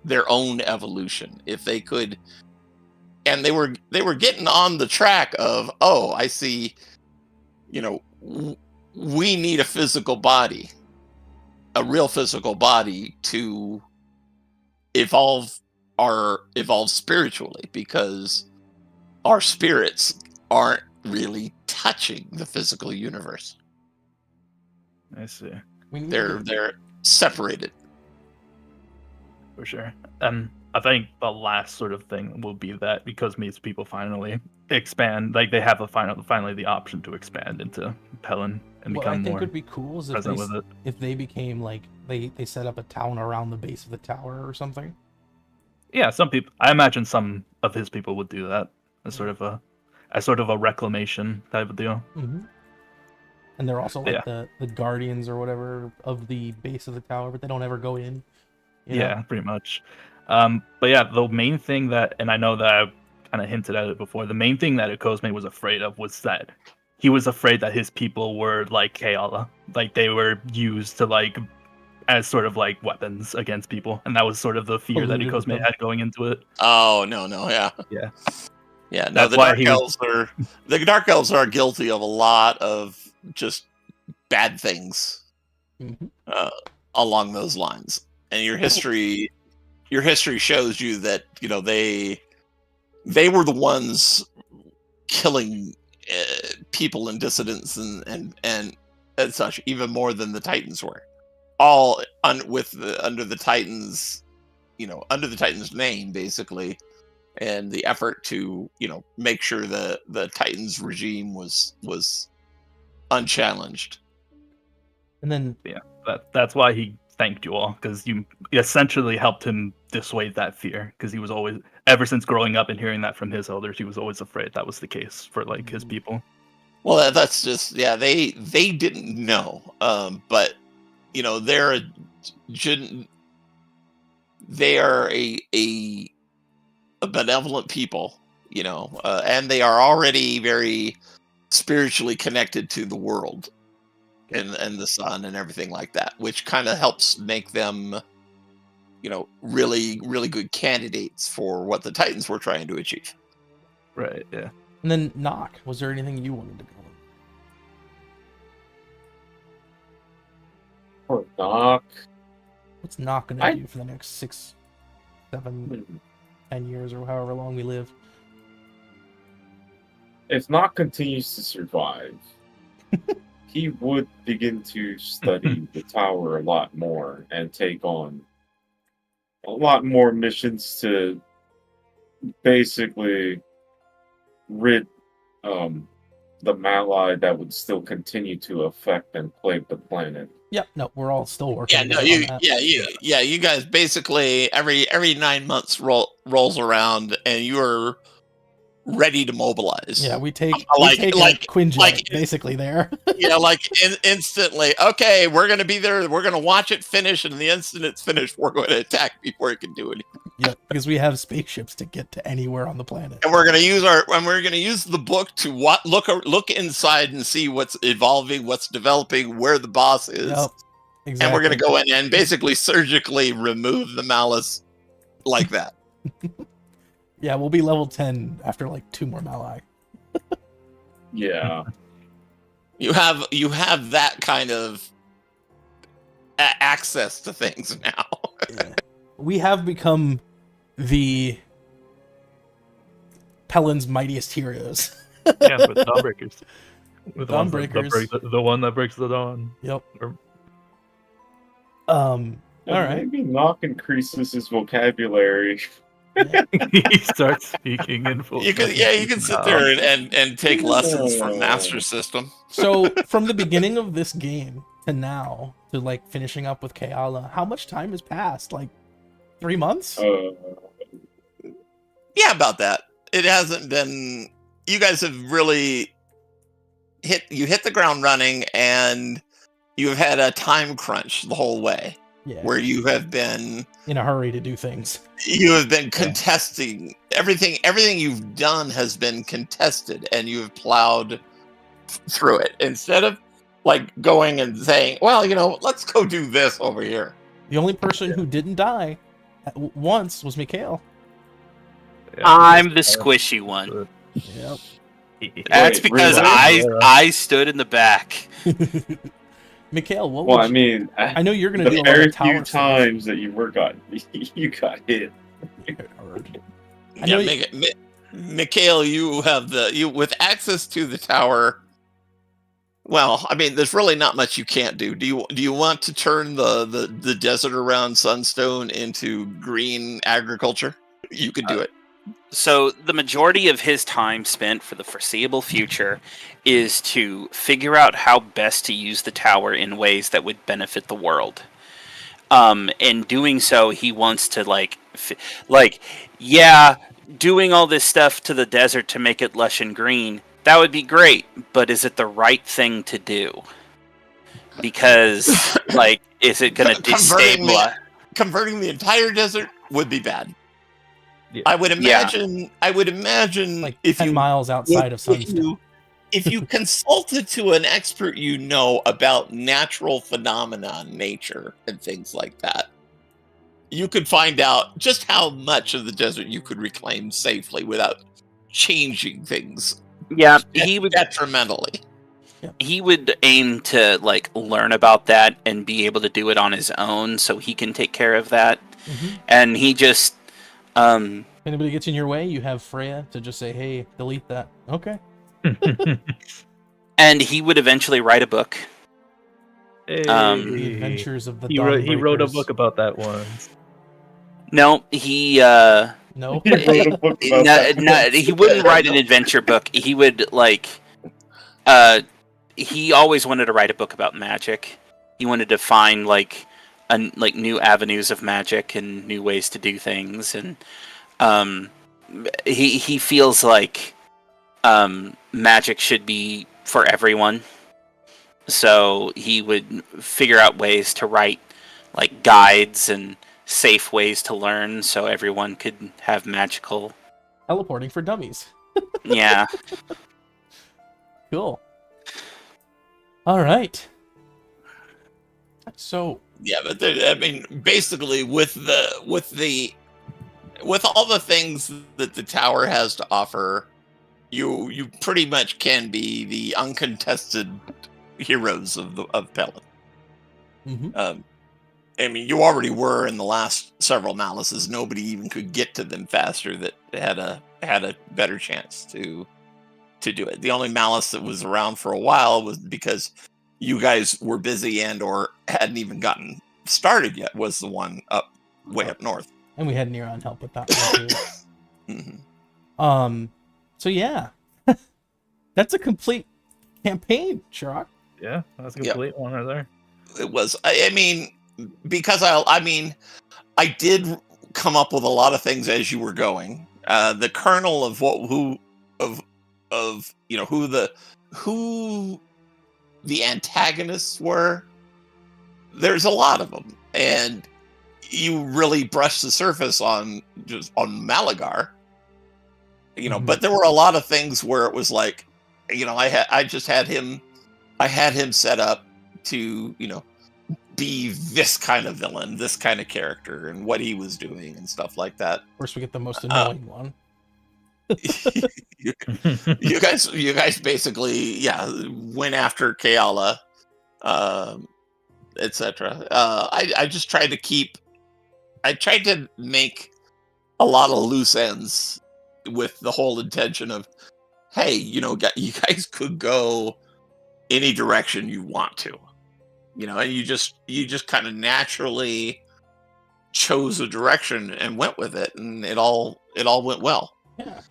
their own evolution. If they could, and they were getting on the track of, oh, I see, we need a physical body, a real physical body to evolve spiritually, because our spirits aren't really touching the physical universe. I see. They're separated. For sure. I think the last sort of thing will be that because these people finally expand, like they have finally the option to expand into Pellon and What become I think more would be cool is present with it. if they became like they set up a town around the base of the tower or something. Yeah, some people. I imagine some of his people would do that as sort of a reclamation type of deal. Mm-hmm. And they're also like the guardians or whatever of the base of the tower, but they don't ever go in. You know? Yeah, pretty much. But yeah, the main thing that, and I know that I kind of hinted at it before, the main thing that Akosme was afraid of was that he was afraid that his people were like Keala, like they were used to like as sort of like weapons against people, and that was sort of the fear that Akosme had going into it. Oh no, yeah. No, the Dark Elves are guilty of a lot of just bad things along those lines, and your history shows you that they were the ones killing people and dissidents and such, even more than the Titans were. All under the Titans, under the Titans' name, basically, and the effort to make sure the Titans regime was unchallenged. And then that's why he thanked you all, because you essentially helped him dissuade that fear, because he was always, ever since growing up and hearing that from his elders, he was always afraid that was the case for like his people. Well, that's just they didn't know, but they are a benevolent people, and they are already very spiritually connected to the world and the sun and everything like that, which kind of helps make them, really, really good candidates for what the Titans were trying to achieve. Right, yeah. And then Knock, was there anything you wanted to go in? Poor Knock. What's Knock gonna do for the next 6, 7, 10 years or however long we live? If Knock continues to survive, he would begin to study the tower a lot more and take on a lot more missions to basically rid the Malai that would still continue to affect and plague the planet. Yep, no, we're all still working. You guys basically every 9 months rolls around and you're ready to mobilize. Yeah, we take like Quinjet basically there. Instantly. Okay, we're gonna be there. We're gonna watch it finish, and the instant it's finished, we're going to attack before it can do anything. Yeah, because we have spaceships to get to anywhere on the planet, and we're gonna use the book to look inside and see what's evolving, what's developing, where the boss is. Yep, exactly. And we're gonna go in and basically surgically remove the malice like that. Yeah, we'll be level 10 after like 2 more Malai. Yeah. You have that kind of access to things now. Yeah. We have become the Pellon's mightiest heroes. Yeah, with Dawnbreakers. With Dawnbreakers. The one that breaks the dawn. Yep. All right. Maybe Knock increases his vocabulary. Yeah. He starts speaking in full. You can sit there and take lessons from Master System. So from the beginning of this game to now, to like finishing up with Keala, how much time has passed? Like 3 months? Yeah, about that. It hasn't been. You guys have really hit the ground running, and you have had a time crunch the whole way. Yeah. Where you have been in a hurry to do things. You have been contesting everything. Everything you've done has been contested, and you have plowed through it instead of like going and saying, "Well, let's go do this over here." The only person who didn't die once was Mikhail. Yeah, I'm the squishy one. Yep. That's because I stood in the back. Mikhail, what? Well, I mean, I know you're going to do a lot very of tower few times that you got hit. I know Mikhail, you have with access to the tower. Well, I mean, there's really not much you can't do. Do you want to turn the desert around Sunstone into green agriculture? You could do it. So the majority of his time spent for the foreseeable future is to figure out how best to use the tower in ways that would benefit the world. In doing so, he wants to doing all this stuff to the desert to make it lush and green. That would be great, but is it the right thing to do? Because, is it going to destabilize? Converting the entire desert would be bad. Yeah. I would imagine Like if 10 miles outside of Sunstone. If you consulted to an expert about natural phenomena, nature, and things like that, you could find out just how much of the desert you could reclaim safely without changing things. Yeah, he would detrimentally. He would aim to learn about that and be able to do it on his own, so he can take care of that. Mm-hmm. And he just If anybody gets in your way, you have Freya to just say, "Hey, delete that." Okay. and he would eventually write a book. Hey. The Adventures of the He wrote a Dawnbreakers. book about that once. No, he No. He wrote a book about that. he wouldn't write an adventure book. He would he always wanted to write a book about magic. He wanted to find new avenues of magic and new ways to do things, and he feels like magic should be for everyone. So he would figure out ways to write guides and safe ways to learn, so everyone could have magical Teleporting for dummies. Yeah. Cool. All right. So Yeah, but basically, with all the things that the tower has to offer, you pretty much can be the uncontested heroes of Pellon. mhm. You already were in the last several Maluses. Nobody even could get to them faster that had a better chance to do it. The only Malus that was around for a while was because you guys were busy and or hadn't even gotten started yet, was the one way up north. And we had Neron help with that one too. Mm-hmm. So yeah. That's a complete campaign, Chirac. Yeah, that's a complete one right there. It was. Because I did come up with a lot of things as you were going. The kernel of who the antagonists were. There's a lot of them, and you really brushed the surface on Malagar. Mhm. But there were a lot of things where it was I had him set up to be this kind of villain, this kind of character, and what he was doing and stuff like that. Of course, we get the most annoying one. you guys basically went after Keala, etc. I just tried to make a lot of loose ends with the whole intention of, hey, you guys could go any direction you want to, and you just kind of naturally chose a direction and went with it, and it all went well. Yeah.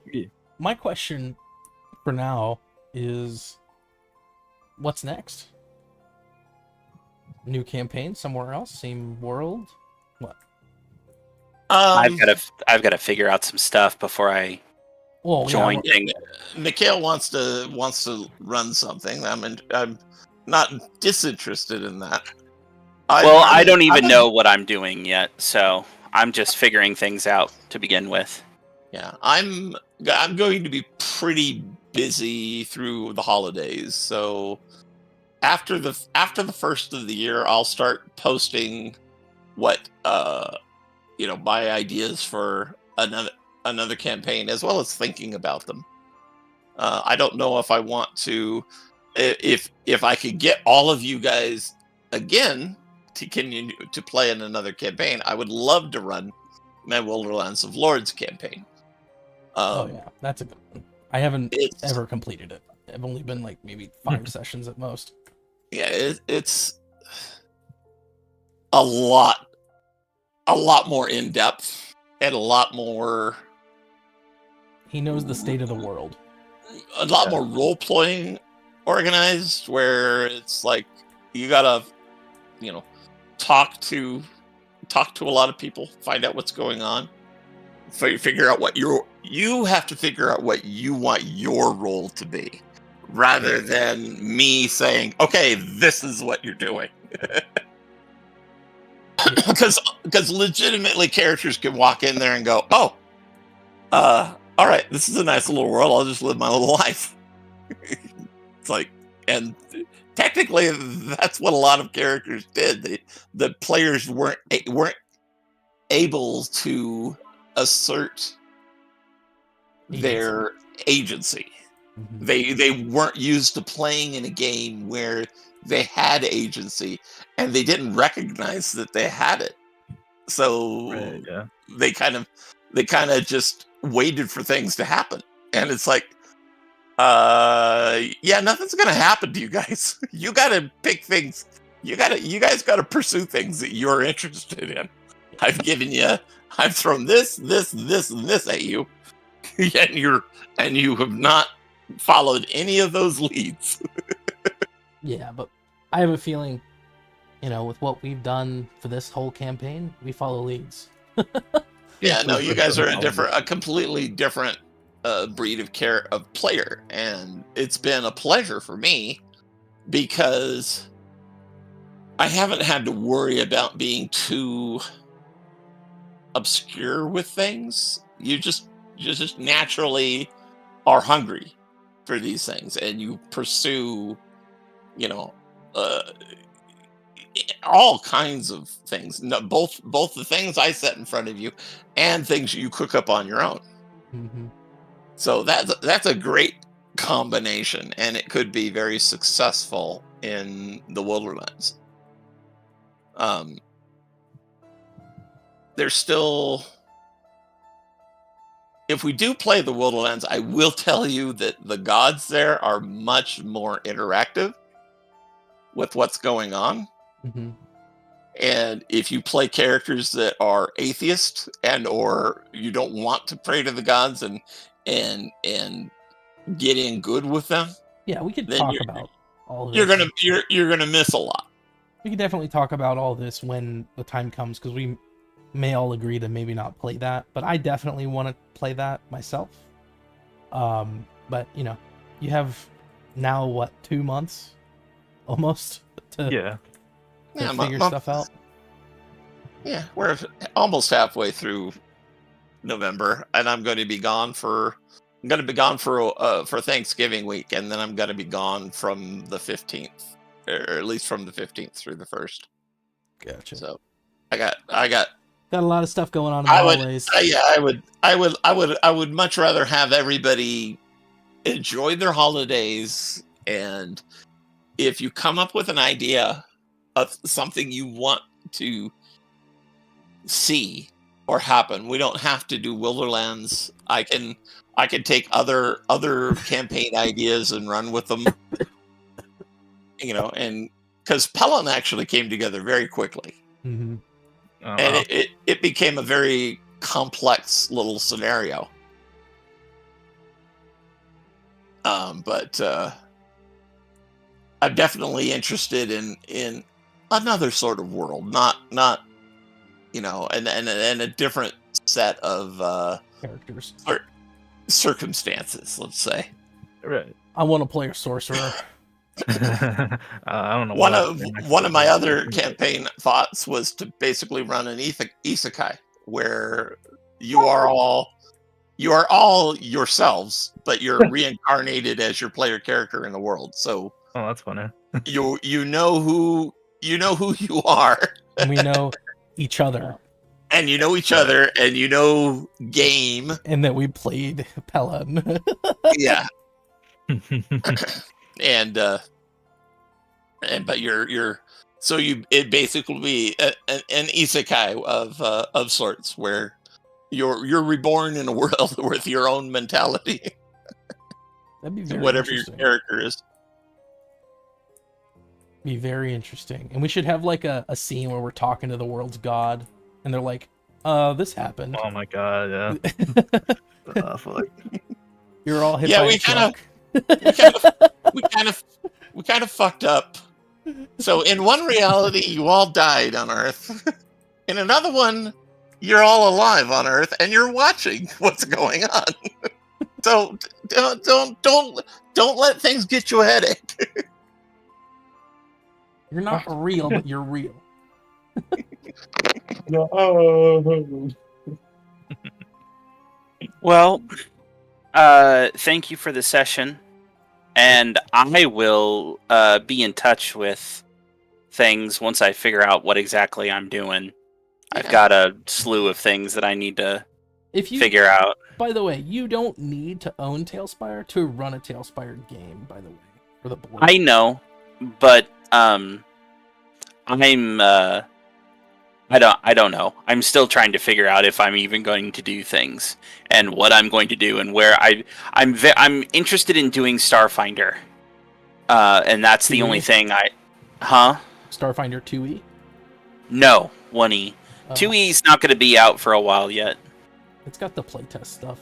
My question for now is, what's next? New campaign somewhere else? Same world? What? I've got to figure out some stuff before I join things. Mikhail wants to run something. I'm not disinterested in that. I don't even know what I'm doing yet, so I'm just figuring things out to begin with. Yeah, I'm going to be pretty busy through the holidays, so after the first of the year, I'll start posting what my ideas for another campaign, as well as thinking about them. I don't know if I want to, if I could get all of you guys again to continue to play in another campaign. I would love to run my Wildlands of Lords campaign. Oh yeah, that's a good one. I haven't It's ever completed it. I've only been like maybe 5 sessions at most. yeah, it's a lot more in depth and He knows the state of the world. a lot more role playing organized, where it's like you gotta, you know, talk to a lot of people, find out what's going on, figure out what you have to figure out what you want your role to be, rather than me saying, okay, this is what you're doing. Because legitimately characters can walk in there and go, oh, all right, this is a nice little world, I'll just live my little life. It's like, and technically that's what a lot of characters did. The players weren't able to assert their agency. Mm-hmm. They weren't used to playing in a game where they had agency, and they didn't recognize that they had it. So they kind of just waited for things to happen, and it's like, yeah, nothing's gonna happen to you guys. You gotta pick things. You guys gotta pursue things that you're interested in. I've thrown this, and this at you, and you have not followed any of those leads. Yeah, but I have a feeling, with what we've done for this whole campaign, we follow leads. Yeah, no, you guys are a completely different breed of player, and it's been a pleasure for me because I haven't had to worry about being too obscure with things. You just naturally are hungry for these things, and you pursue, all kinds of things. No, both the things I set in front of you and things you cook up on your own. Mm-hmm. So that's a great combination, and it could be very successful in the Wildlands. There's still, if we do play the Wildlands, I will tell you that the gods there are much more interactive with what's going on. Mm-hmm. And if you play characters that are atheist or you don't want to pray to the gods and get in good with them, yeah, we could talk about all of this. You're gonna miss a lot. We could definitely talk about all this when the time comes, because we may all agree to maybe not play that, but I definitely want to play that myself. But you have now 2 months almost to figure stuff out. Yeah, we're almost halfway through November, and I'm going to be gone for Thanksgiving week, and then I'm going to be gone from the 15th, or at least from the 15th through the 1st. Gotcha. So I got a lot of stuff going on in the holidays. I would much rather have everybody enjoy their holidays, and if you come up with an idea of something you want to see or happen, we don't have to do Wilderlands. I can take other campaign ideas and run with them. And because Pellon actually came together very quickly. Mm-hmm. And it became a very complex little scenario. But I'm definitely interested in another sort of world, not and a different set of characters or circumstances, let's say. Right. I want to play a sorcerer. I don't know. One of my other campaign thoughts was to basically run an isekai where you are all yourselves, but you're reincarnated as your player character in the world. So that's funny. you know who you are, and we know each other, and you know each other, and you know game, and that we played Pellon. Yeah. And but it basically be an isekai of sorts, where you're reborn in a world with your own mentality, That'd be very whatever your interesting. character is. Be very interesting. And we should have like a scene where we're talking to the world's god, and they're like, this happened. Oh my god, yeah. Fuck. You're all hit Yeah, by we a kinda- truck. We kind of fucked up. So in one reality, you all died on Earth. In another one, you're all alive on Earth, and you're watching what's going on. So don't let things get you a headache. You're not real, but you're real. Well, thank you for the session, and I will be in touch with things once I figure out what exactly I'm doing. I've got a slew of things that I need to figure out. By the way, you don't need to own Tailspire to run a Tailspire game, by the way, for the board. I know, but I don't know. I'm still trying to figure out if I'm even going to do things and what I'm going to do and where I'm interested in doing Starfinder. And that's the 2E? only thing Starfinder 2E? No, 1E. Oh. 2E's not going to be out for a while yet. It's got the playtest stuff.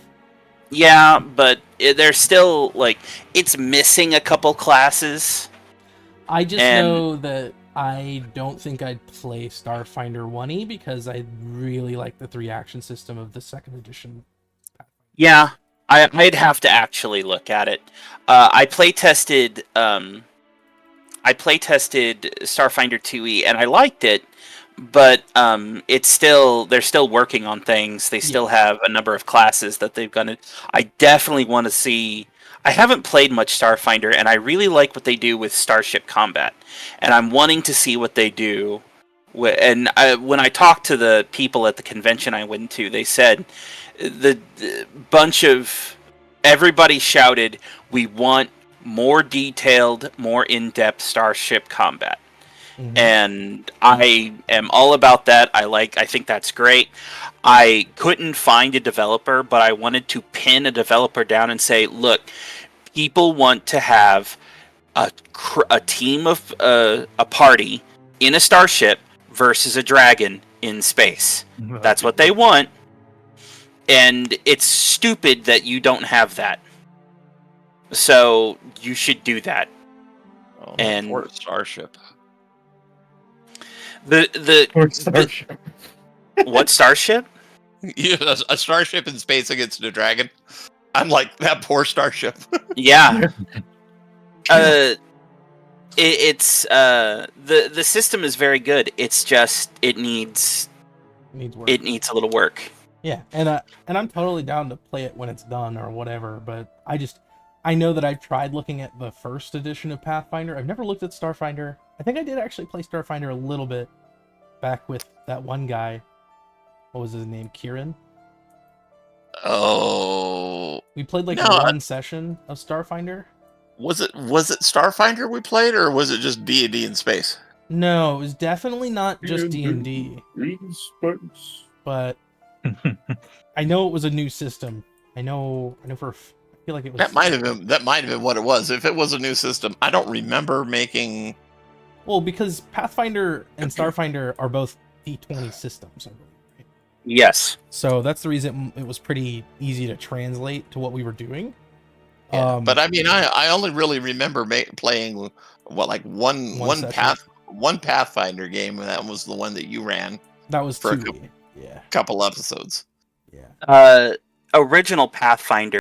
Yeah, but there's still, like, it's missing a couple classes. I just know that I don't think I'd play Starfinder 1E because I really like the 3-action system of the 2nd edition. Yeah, I'd have to actually look at it. I playtested Starfinder 2E and I liked it, but it's still, they're still working on things. They still have a number of classes that they've gonna. I definitely want to see. I haven't played much Starfinder, and I really like what they do with starship combat, and I'm wanting to see what they do. And when I talked to the people at the convention I went to, they said the bunch of everybody shouted, "We want more detailed, more in-depth starship combat." Mm-hmm. And I am all about that. I think that's great. I couldn't find a developer, but I wanted to pin a developer down and say, look, people want to have a team of a party in a starship versus a dragon in space. That's what they want. And it's stupid that you don't have that. So you should do that. Oh, And poor Starship. What starship? A starship in space against a dragon. I'm like, that poor Starship. Yeah. It's the system is very good. It's just it needs work. It needs a little work. Yeah, and I'm totally down to play it when it's done or whatever, but I know that I've tried looking at the 1st edition of Pathfinder. I've never looked at Starfinder. I think I did actually play Starfinder a little bit back with that one guy. What was his name? Kieran? Oh. We played like No, one session of Starfinder. Was it Starfinder we played, or was it just D&D in space? No, it was definitely not just D&D. But I know it was a new system. I know for I feel like it was That might have been what it was. If it was a new system, I don't remember making. Well, because Pathfinder and Starfinder are both D20 systems, I believe. Right? Yes. So that's the reason it was pretty easy to translate to what we were doing. Yeah, but I mean, I only really remember playing one Pathfinder game, and that was the one that you ran. That was for two. Yeah. Couple episodes. Yeah. Original Pathfinder